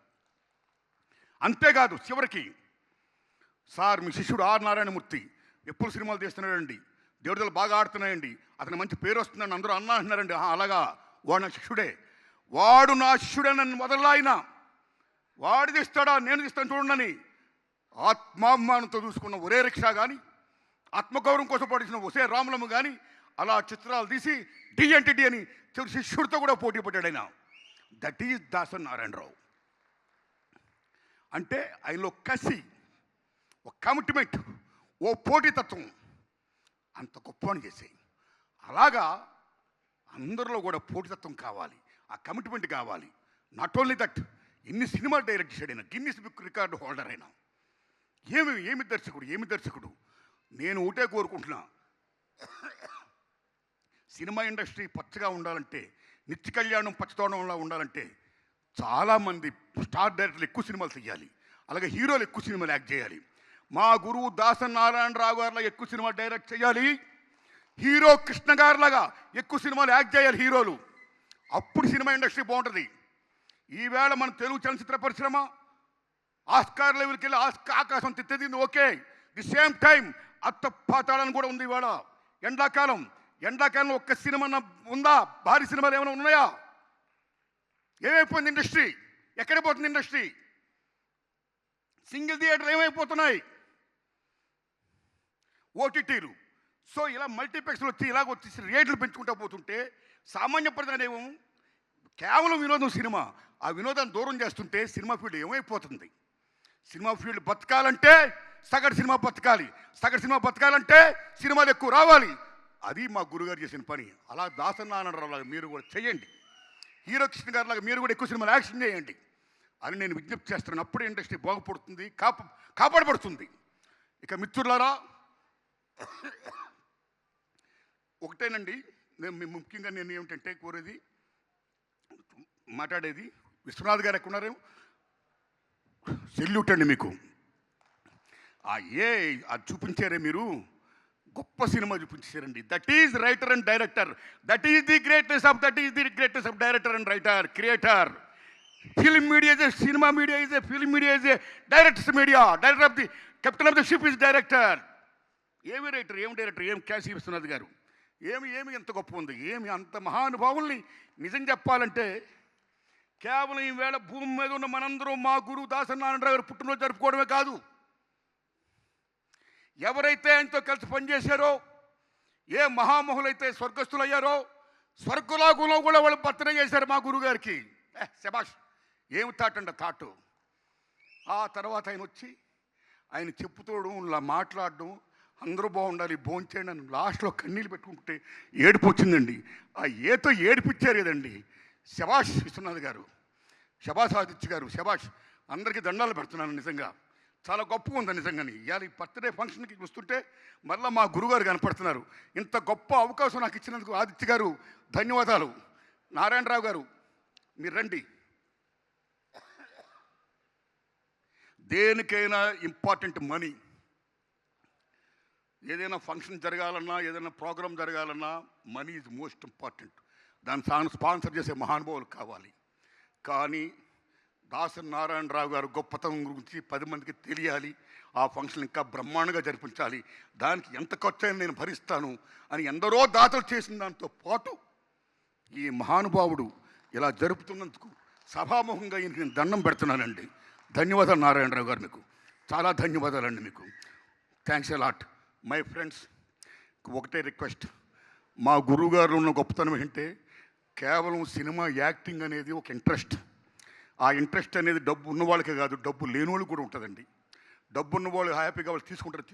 అంతేకాదు చివరికి సార్ మీ శిష్యుడు ఆర్ నారాయణమూర్తి ఎప్పుడు సినిమాలు తీస్తున్నాడండి, దేవుడిదలు బాగా ఆడుతున్నాయండి, అతను మంచి పేరు వస్తుందని అందరూ అంటున్నారండి. అలాగా వాడు నా శిష్యుడే, వాడు నా శిష్యుడే, నన్ను వదలలా ఆయన, వాడు తీస్తాడా నేను తీస్తాను చూడండి. ఆత్మాభిమానంతో చూసుకున్న ఒరే రిక్షా కానీ, ఆత్మగౌరవం కోసం పడిచిన ఒసే రాములమ్మ కానీ అలా చిత్రాలు తీసి డి అంటే డి అని శిష్యుడితో కూడా పోటీ పడ్డాడు ఆయన. That is Dasari Narayanarao. అంటే ఆయనలో కసి, ఓ కమిట్మెంట్, ఓ పోటీతత్వం అంత గొప్పని చేసాయి. అలాగా అందరిలో కూడా పోటీతత్వం కావాలి, ఆ కమిట్మెంట్ కావాలి. నాట్ ఓన్లీ దట్, ఇన్ని సినిమా డైరెక్ట్ చేయడైనా, గిన్నిస్ బుక్ రికార్డు హోల్డర్ అయినా. ఏమి దర్శకుడు. నేను ఒకటే కోరుకుంటున్నా, సినిమా ఇండస్ట్రీ పచ్చగా ఉండాలంటే, నిత్య కళ్యాణం పచ్చతోడంలా ఉండాలంటే చాలామంది స్టార్ డైరెక్టర్లు ఎక్కువ సినిమాలు తీయాలి, అలాగే హీరోలు ఎక్కువ సినిమాలు యాక్ట్ చేయాలి. మా గురువు దాసరి నారాయణరావు గారిలా ఎక్కువ సినిమా డైరెక్ట్ చేయాలి, హీరో కృష్ణ గారిలాగా ఎక్కువ సినిమాలు యాక్ట్ చేయాలి హీరోలు. అప్పుడు సినిమా ఇండస్ట్రీ బాగుంటుంది. ఈవేళ మన తెలుగు చలనచిత్ర పరిశ్రమ ఆస్కార్ లెవెల్కి వెళ్ళి ఆకాశం తిత్తదింది ఓకే. ది సేమ్ టైం అత్త పాతాళాన్ని కూడా ఉంది ఇవాళ. ఎండాకాలంలో ఒక్క సినిమా ఉందా? భారీ సినిమాలు ఏమైనా ఉన్నాయా? ఏమైపోయింది ఇండస్ట్రీ? ఎక్కడ పోతుంది ఇండస్ట్రీ? Single theatre ఏమైపోతున్నాయి? ఓటీటీలు. సో ఇలా మల్టీప్లెక్స్లు వచ్చి ఇలాగ వచ్చి రేట్లు పెంచుకుంటూ పోతుంటే సామాన్య ప్రజానేమో కేవలం వినోదం సినిమా, ఆ వినోదాన్ని దూరం చేస్తుంటే సినిమా ఫీల్డ్ ఏమైపోతుంది? సినిమా ఫీల్డ్ బతకాలంటే సగటు సినిమా బతకాలి, సగటు సినిమా బతకాలంటే సినిమాలు ఎక్కువ రావాలి. అది మా గురుగారు చేసిన పని. అలా దాసరి నారాయణరావు లాగా మీరు కూడా చేయండి, హీరో కృష్ణ గారి లాగా మీరు కూడా ఎక్కువ సినిమాలు యాక్షన్ చేయండి అని నేను విజ్ఞప్తి చేస్తున్నాను. అప్పుడే ఇండస్ట్రీ బాగుపడుతుంది, కాపాడబడుతుంది. ఇక మిత్రులారా, ఒకటేనండి ముఖ్యంగా నేను ఏమిటంటే కోరేది, మాట్లాడేది, విశ్వనాథ్ గారు ఎక్కడున్నారు? సెల్యూట్ అండి మీకు. అది చూపించారే మీరు, గొప్ప సినిమా చూపించారండి. That is writer and director. That is the greatest of director and writer, creator. Film media is a cinema media, is a film media, is a directors media. Director of the captain of the ship is director. ఏమి రైటర్, ఏం డైరెక్టర్, ఏం కాశీ విశ్వనాథ్ గారు, ఏమి ఎంత గొప్ప ఉంది, ఏమి అంత మహానుభావుల్ని నిజం చెప్పాలంటే కేవలం ఈవేళ భూమి మీద ఉన్న మనందరూ మా గురువు దాసరి నారాయణరావు గారు పుట్టినరోజు జరుపుకోవడమే కాదు, ఎవరైతే ఆయనతో కలిసి పనిచేశారో, ఏ మహామహులైతే స్వర్గస్థులయ్యారో, స్వర్గలోకంలో కూడా వాళ్ళు బర్త్డే చేశారు మా గురువు గారికి. శభాష్, ఏమి తాటండి తాటు. ఆ తర్వాత ఆయన వచ్చి ఆయన చెప్పుతోడు ఇలా మాట్లాడడం, అందరూ బాగుండాలి, భోంచేయండి అని లాస్ట్లో కన్నీళ్ళు పెట్టుకుంటే ఏడుపు వచ్చిందండి. ఆ ఏతో ఏడిపించారు కదండి. శభాష్ విశ్వనాథ్ గారు, శభాష్ ఆదిత్య గారు, శభాష్. అందరికీ దండాలు పెడుతున్నాను నిజంగా. చాలా గొప్పగా ఉంది నిజంగాని. ఇవాళ ఈ బర్త్డే ఫంక్షన్కి వస్తుంటే మళ్ళీ మా గురుగారు కనపడుతున్నారు. ఇంత గొప్ప అవకాశం నాకు ఇచ్చినందుకు ఆదిత్య గారు ధన్యవాదాలు. నారాయణరావు గారు మీరు రండి. దేనికైనా ఇంపార్టెంట్ మనీ. ఏదైనా ఫంక్షన్ జరగాలన్నా, ఏదైనా ప్రోగ్రామ్ జరగాలన్నా మనీ ఈజ్ మోస్ట్ ఇంపార్టెంట్. దాన్ని స్పాన్సర్ చేసే మహానుభావులు కావాలి. కానీ దాసరి నారాయణరావు గారు గొప్పతనం గురించి 10 మందికి తెలియాలి. ఆ ఫంక్షన్ ఇంకా బ్రహ్మాండంగా జరిపించాలి. దానికి ఎంత ఖర్చు అయినా నేను భరిస్తాను అని ఎందరో దాతలు చేసిన దాంతో పాటు ఈ మహానుభావుడు ఇలా జరుపుతున్నందుకు సభాముఖంగా ఈయనకి నేను దండం పెడుతున్నానండి. ధన్యవాదాలు నారాయణరావు గారు, మీకు చాలా ధన్యవాదాలండి. మీకు thanks a lot my friends. ఒకటే రిక్వెస్ట్, మా గురువుగారు ఉన్న గొప్పతనం ఏంటంటే కేవలం సినిమా యాక్టింగ్ అనేది ఒక ఇంట్రెస్ట్. ఆ ఇంట్రెస్ట్ అనేది డబ్బు ఉన్న వాళ్ళకే కాదు, డబ్బు లేని వాళ్ళు కూడా ఉంటుందండి. డబ్బు ఉన్న వాళ్ళు హ్యాపీగా వాళ్ళు తీసుకుంటారు,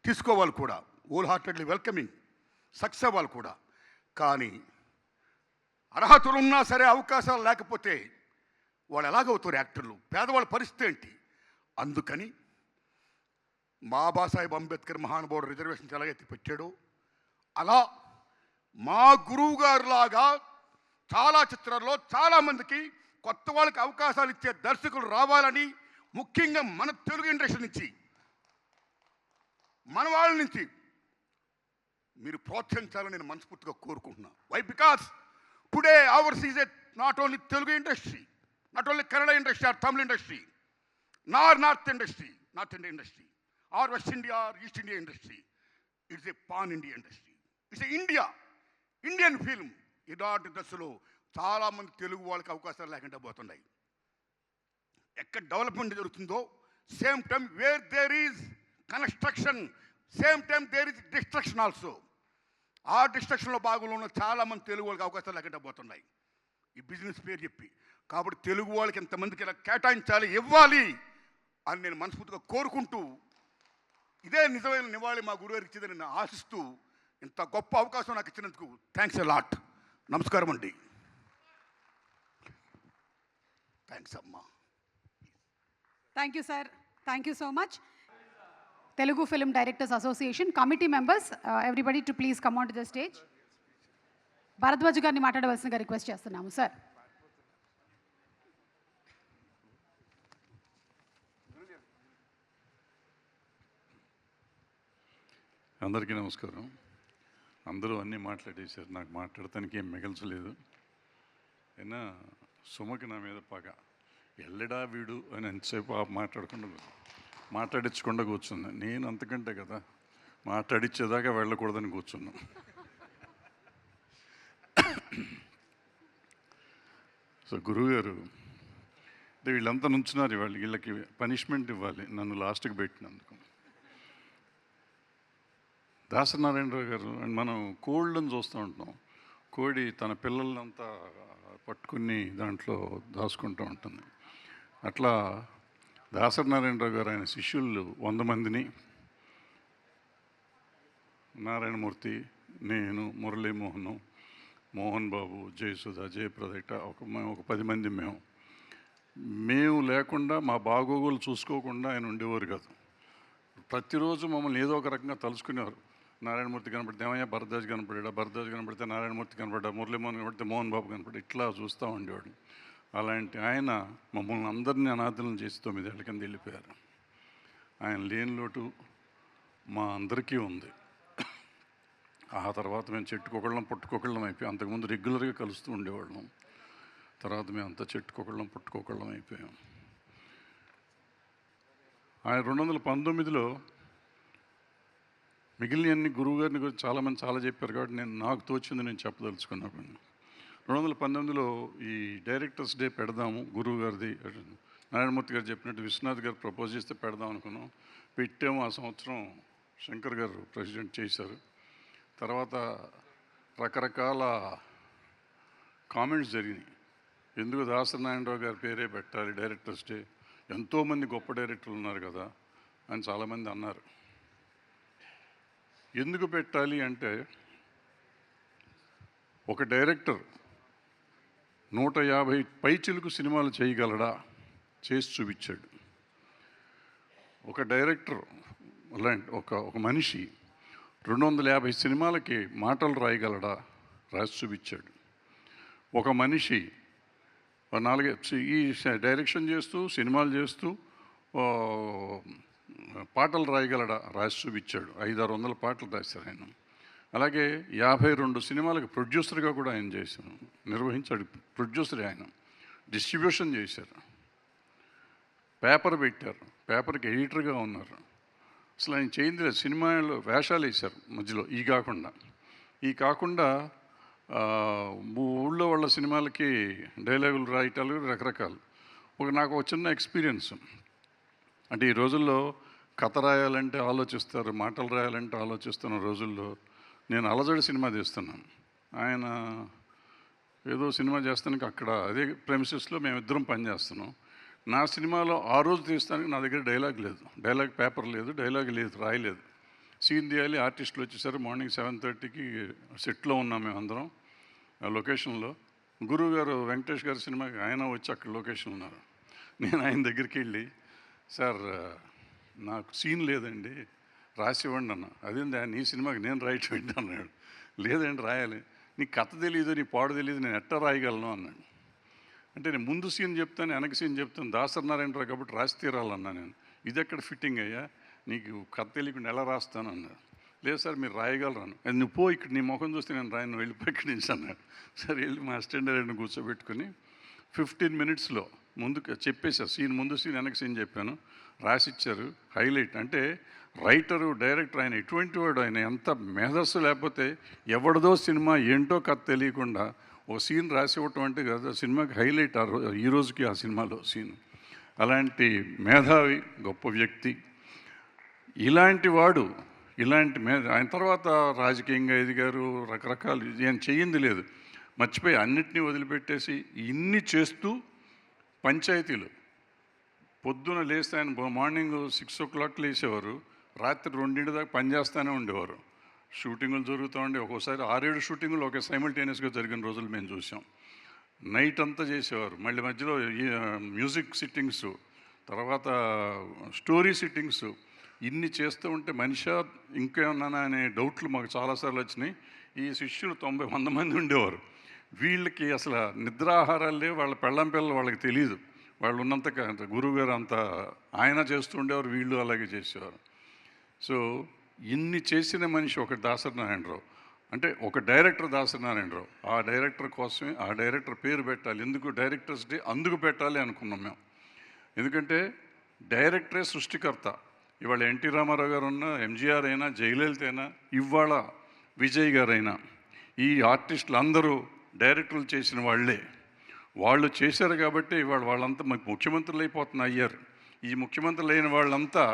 తీసుకోవాలి కూడా. హోల్ హార్టెడ్లీ వెల్కమింగ్, సక్సెస్ అవ్వాలి కూడా. కానీ అర్హతలు ఉన్నా సరే అవకాశాలు లేకపోతే వాళ్ళు ఎలాగవుతారు యాక్టర్లు? పేదవాళ్ళ పరిస్థితి ఏంటి? అందుకని బాబాసాహెబ్ అంబేద్కర్ మహానుభావుడు రిజర్వేషన్స్ ఎలాగైతే పెట్టాడో అలా మా గురువు గారు లాగా చాలా చిత్రాల్లో చాలామందికి కొత్త వాళ్ళకి అవకాశాలు ఇచ్చే దర్శకులు రావాలని, ముఖ్యంగా మన తెలుగు ఇండస్ట్రీ నుంచి, మన వాళ్ళ నుంచి మీరు ప్రోత్సహించాలని నేను మనస్ఫూర్తిగా కోరుకుంటున్నాను. Why? Because today ours is a not only Telugu industry, not only Kannada industry or Tamil industry, north India industry or west India or east India industry. It's a pan India industry. It's a Indian film. ఇలాంటి దశలో చాలామంది తెలుగు వాళ్ళకి అవకాశాలు లేకుండా పోతున్నాయి. ఎక్కడ డెవలప్మెంట్ జరుగుతుందో same time where there is construction, same time there is destruction also. ఆ డిస్ట్రక్షన్లో భాగంలో ఉన్న చాలామంది తెలుగు వాళ్ళకి అవకాశాలు లేకుండా పోతున్నాయి ఈ బిజినెస్ పేరు చెప్పి. కాబట్టి తెలుగు వాళ్ళకి ఎంతమందికి ఇలా కేటాయించాలి, ఇవ్వాలి అని నేను మనస్ఫూర్తిగా కోరుకుంటూ, ఇదే నిజమైన నివాళి మా గురుగారికి ఇచ్చేదని నేను ఆశిస్తూ, ఇంత గొప్ప అవకాశం నాకు ఇచ్చినందుకు థ్యాంక్స్ ఎ లాట్. నమస్కారం అండి. థ్యాంక్స్ అమ్మా. Thank you sir, thank you so much. Telugu film directors association committee members, everybody to please come on to the stage. Bharadwaj గారిని మాట్లాడవలసిందిగా రిక్వెస్ట్ చేస్తున్నాము సార్. అందరికీ నమస్కారం. అందరూ అన్నీ మాట్లాడేశారు, నాకు మాట్లాడటానికి ఏం మిగల్చలేదు. అయినా సుమకి నా మీద పగ, ఎల్లడా వీడు అని ఎంతసేపు మాట్లాడించకుండా కూర్చున్నా. నేను అంతకంటే కదా మాట్లాడించేదాకా వెళ్ళకూడదని కూర్చున్నా. సో గురువుగారు వీళ్ళంతా నుంచున్నారు, వీళ్ళకి పనిష్మెంట్ ఇవ్వాలి నన్ను లాస్ట్కి పెట్టినందుకు. దాసరి నారాయణరావు గారు అండ్ మనం కోళ్ళని చూస్తూ ఉంటాం. కోడి తన పిల్లలంతా పట్టుకుని దాంట్లో దాచుకుంటూ ఉంటుంది. అట్లా దాసరి నారాయణరావు గారు ఆయన శిష్యులు 100 మందిని, నారాయణమూర్తి, నేను, మురళీమోహను, మోహన్ బాబు, జయసుధ, జయప్రద, ఇట్లా ఒక 10 మంది మేము లేకుండా మా బాగోగులు చూసుకోకుండా ఆయన ఉండేవారు కాదు. ప్రతిరోజు మమ్మల్ని ఏదో ఒక రకంగా తలుచుకునేవారు. నారాయణమూర్తి కనపడితే ఏమయ్యా భరద్వాజ్ కనపడా, భరద్వాజ్ కనపడితే నారాయణమూర్తి కనపడ్డా, మురళీమోహన్ కనపడితే మోహన్ బాబు కనపడ్డా, ఇట్లా చూస్తూ ఉండేవాడు. అలాంటి ఆయన మమ్మల్ని అందరినీ అనాథలను చేసి 9 ఏళ్ల కింద వెళ్ళిపోయారు. ఆయన లేని లోటు మా అందరికీ ఉంది. ఆ తర్వాత మేము చెట్టుకొకళ్ళం పుట్టుకొకళ్ళం అయిపోయాం. అంతకుముందు రెగ్యులర్గా కలుస్తూ ఉండేవాళ్ళం. తర్వాత మేము అంతా చెట్టుకొకళ్ళం పుట్టుకొకళ్ళం అయిపోయాం. ఆయన 2019లో మిగిలిన గురువుగారిని గురించి చాలామంది చాలా చెప్పారు కాబట్టి నాకు తోచింది నేను చెప్పదలుచుకున్నాను. 2019లో ఈ డైరెక్టర్స్ డే పెడదాము గురువు గారిది, నారాయణమూర్తి గారు చెప్పినట్టు విశ్వనాథ్ గారు ప్రపోజ్ చేస్తే పెడదాం అనుకున్నాం. పెట్టాము. ఆ సంవత్సరం శంకర్ గారు ప్రెసిడెంట్ చేశారు. తర్వాత రకరకాల కామెంట్స్ జరిగినాయి. ఎందుకు దాసరి నారాయణరావు గారి పేరే పెట్టాలి డైరెక్టర్స్ డే, ఎంతోమంది గొప్ప డైరెక్టర్లు ఉన్నారు కదా అని చాలామంది అన్నారు. ఎందుకు పెట్టాలి అంటే, ఒక డైరెక్టర్ 150 పైచిలుకు సినిమాలు చేయగలడా, చేసి చూపించాడు. ఒక డైరెక్టర్ అలాంటి ఒక మనిషి 250 సినిమాలకి మాటలు రాయగలడా? రాసి చూపించాడు. ఒక మనిషి ఈ డైరెక్షన్ చేస్తూ సినిమాలు చేస్తూ పాటలు రాయగలడా? రాసి చూపించాడు. 500-600 పాటలు రాశారు ఆయన. అలాగే 52 సినిమాలకు ప్రొడ్యూసర్గా కూడా ఆయన చేశాను, నిర్వహించాడు. ప్రొడ్యూసర్ ఆయన. డిస్ట్రిబ్యూషన్ చేశారు, పేపర్ పెట్టారు, పేపర్కి ఎడిటర్గా ఉన్నారు. అసలు ఆయన చేయింది సినిమాలో వేషాలు వేశారు మధ్యలో. ఈ కాకుండా ఊళ్ళో వాళ్ళ సినిమాలకి డైలాగులు రాయటాలు రకరకాలు. నాకు ఒక చిన్న ఎక్స్పీరియన్స్. అంటే ఈ రోజుల్లో కథ రాయాలంటే ఆలోచిస్తారు, మాటలు రాయాలంటే ఆలోచిస్తున్న రోజుల్లో నేను అలజడి సినిమా తీస్తున్నాను. ఆయన ఏదో సినిమా చేస్తానికి అక్కడ అదే ప్రెమిసెస్లో మేమిద్దరం పనిచేస్తున్నాం. నా సినిమాలో ఆ రోజు తీస్తానికి నా దగ్గర డైలాగ్ లేదు, డైలాగ్ పేపర్ లేదు, డైలాగ్ లేదు, రాయలేదు. సీన్ తీయాలి, ఆర్టిస్టులు వచ్చేసారు. మార్నింగ్ 7:30కి సెట్లో ఉన్నాం మేము అందరం లొకేషన్లో. గురువు గారు వెంకటేష్ గారి సినిమాకి ఆయన వచ్చి అక్కడ లొకేషన్ ఉన్నారు. నేను ఆయన దగ్గరికి వెళ్ళి, సార్ నాకు సీన్ లేదండి, రాసి ఇవ్వండి అన్న. అదేందా నీ సినిమాకి నేను రైట్ ఏంటి అన్నాడు. లేదండి రాయాలి. నీ కథ తెలియదు, నీ పాడు తెలియదు, నేను ఎట్టా రాయగలను అన్నాడు. అంటే నేను ముందు సీన్ చెప్తాను, వెనక సీన్ చెప్తాను, దాసరి నారాయణరావు కాబట్టి రాసి తీరాలన్నా నేను. ఇది ఎక్కడ ఫిట్టింగ్ అయ్యా, నీకు కథ తెలియకుండా ఎలా రాస్తాను అన్నాడు. లేదు సార్ మీరు రాయగలరాను. అది నువ్వు పో, ఇక్కడ నీ ముఖం చూస్తే నేను రాయను, వెళ్ళిపోయి ఇక్కడి నుంచి అన్నాడు. సరే వెళ్ళి మా అసిస్టెంట్ డైరెక్టర్ని కూర్చోబెట్టుకుని 15 మినిట్స్లో ముందుకు చెప్పేశారు. సీన్ ముందు సీన్ వెనక సీన్ చెప్పాను, రాసిచ్చారు. హైలైట్ అంటే రైటరు డైరెక్టర్ ఆయన ఎటువంటి వాడు, ఆయన ఎంత మేధస్సు. లేకపోతే ఎవరిదో సినిమా ఏంటో కథ తెలియకుండా ఓ సీన్ రాసి ఇవ్వటం అంటే కదా సినిమాకి హైలైట్. ఈ రోజుకి ఆ సినిమాలో సీన్. అలాంటి మేధావి, గొప్ప వ్యక్తి. ఇలాంటి వాడు, ఇలాంటి ఆయన తర్వాత రాజకీయంగా ఎదిగారు, రకరకాలు. ఆయన చెయ్యింది లేదు, మర్చిపోయి అన్నిటినీ వదిలిపెట్టేసి ఇన్ని చేస్తూ పంచాయతీలు పొద్దున లేస్తే ఆయన మార్నింగ్ 6 o'clock లేచేవారు, రాత్రి 2 దాకా పనిచేస్తూనే ఉండేవారు. షూటింగులు జరుగుతూ ఉండే, ఒక్కోసారి 6-7 షూటింగులు ఒకే సైమల్టేనియస్గా జరిగిన రోజులు మేము చూసాం. నైట్ అంతా చేసేవారు. మళ్ళీ మధ్యలో మ్యూజిక్ సిట్టింగ్స్, తర్వాత స్టోరీ సిట్టింగ్స్, ఇన్ని చేస్తూ ఉంటే మనిషా ఇంకేమన్నా అనే డౌట్లు మాకు చాలాసార్లు వచ్చినాయి. ఈ శిష్యులు 90-100 మంది ఉండేవారు. వీళ్ళకి అసలు నిద్రాహారాలు లేవు, వాళ్ళ పెళ్ళం పిల్లలు వాళ్ళకి తెలియదు. వాళ్ళు ఉన్నంత గురువుగారు అంతా ఆయన చేస్తూ ఉండేవారు, వీళ్ళు అలాగే చేసేవారు. సో ఇన్ని చేసిన మనిషి ఒక దాసరి నారాయణరావు. అంటే ఒక డైరెక్టర్ దాసరి నారాయణరావు. ఆ డైరెక్టర్ కోసమే ఆ డైరెక్టర్ పేరు పెట్టాలి. ఎందుకు డైరెక్టర్స్ డే అందుకు పెట్టాలి అనుకున్నాం మేము. ఎందుకంటే డైరెక్టరే సృష్టికర్త. ఇవాళ ఎన్టీ రామారావు గారు ఉన్నా, ఎంజీఆర్ అయినా, జయలలిత అయినా, ఇవాళ విజయ్ గారైనా, ఈ ఆర్టిస్టులు అందరూ డైరెక్టర్లు చేసిన వాళ్ళే. వాళ్ళు చేశారు కాబట్టి ఇవాళ వాళ్ళంతా ముఖ్యమంత్రులు అయ్యారు. ఈ ముఖ్యమంత్రులు అయిన వాళ్ళంతా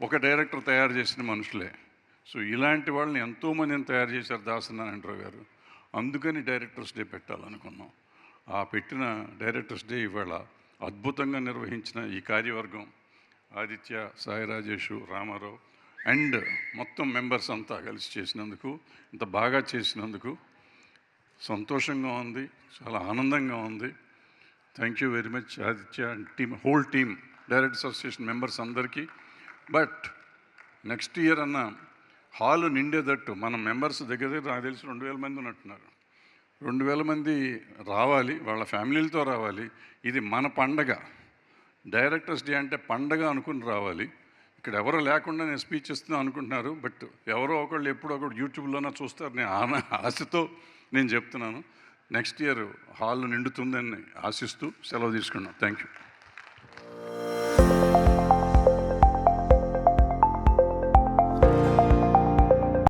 ఒక డైరెక్టర్ తయారు చేసిన మనుషులే. సో ఇలాంటి వాళ్ళని ఎంతోమందిని తయారు చేశారు దాసరి నారాయణరావు గారు. అందుకని డైరెక్టర్స్ డే పెట్టాలనుకున్నాం. ఆ పెట్టిన డైరెక్టర్స్ డే ఇవాళ అద్భుతంగా నిర్వహించిన ఈ కార్యవర్గం, ఆదిత్య, సాయి రాజేషు, రామారావు అండ్ మొత్తం మెంబర్స్ అంతా కలిసి చేసినందుకు, ఇంత బాగా చేసినందుకు సంతోషంగా ఉంది, చాలా ఆనందంగా ఉంది. Thank you very much Aditya and team, whole team, directors association members అందరికీ. బట్ నెక్స్ట్ ఇయర్ అన్న హాలు నిండేటట్టు మన మెంబర్స్ దగ్గర నాకు తెలిసి 2000 మంది ఉన్నట్టున్నారు. 2000 మంది రావాలి, వాళ్ళ ఫ్యామిలీలతో రావాలి. ఇది మన పండగ. డైరెక్టర్స్ డే అంటే పండగ అనుకుని రావాలి. ఇక్కడ ఎవరు లేకుండా నేను స్పీచ్ ఇస్తున్నాను అనుకుంటున్నారు. బట్ ఎవరో ఒకళ్ళు ఎప్పుడో ఒకటి యూట్యూబ్లోనే చూస్తారు. నేను ఆశతో నేను చెప్తున్నాను. నెక్స్ట్ ఇయర్ హాల్ నిండుతుందని ఆశిస్తూ సెలవు తీసుకున్నాను. Thank you.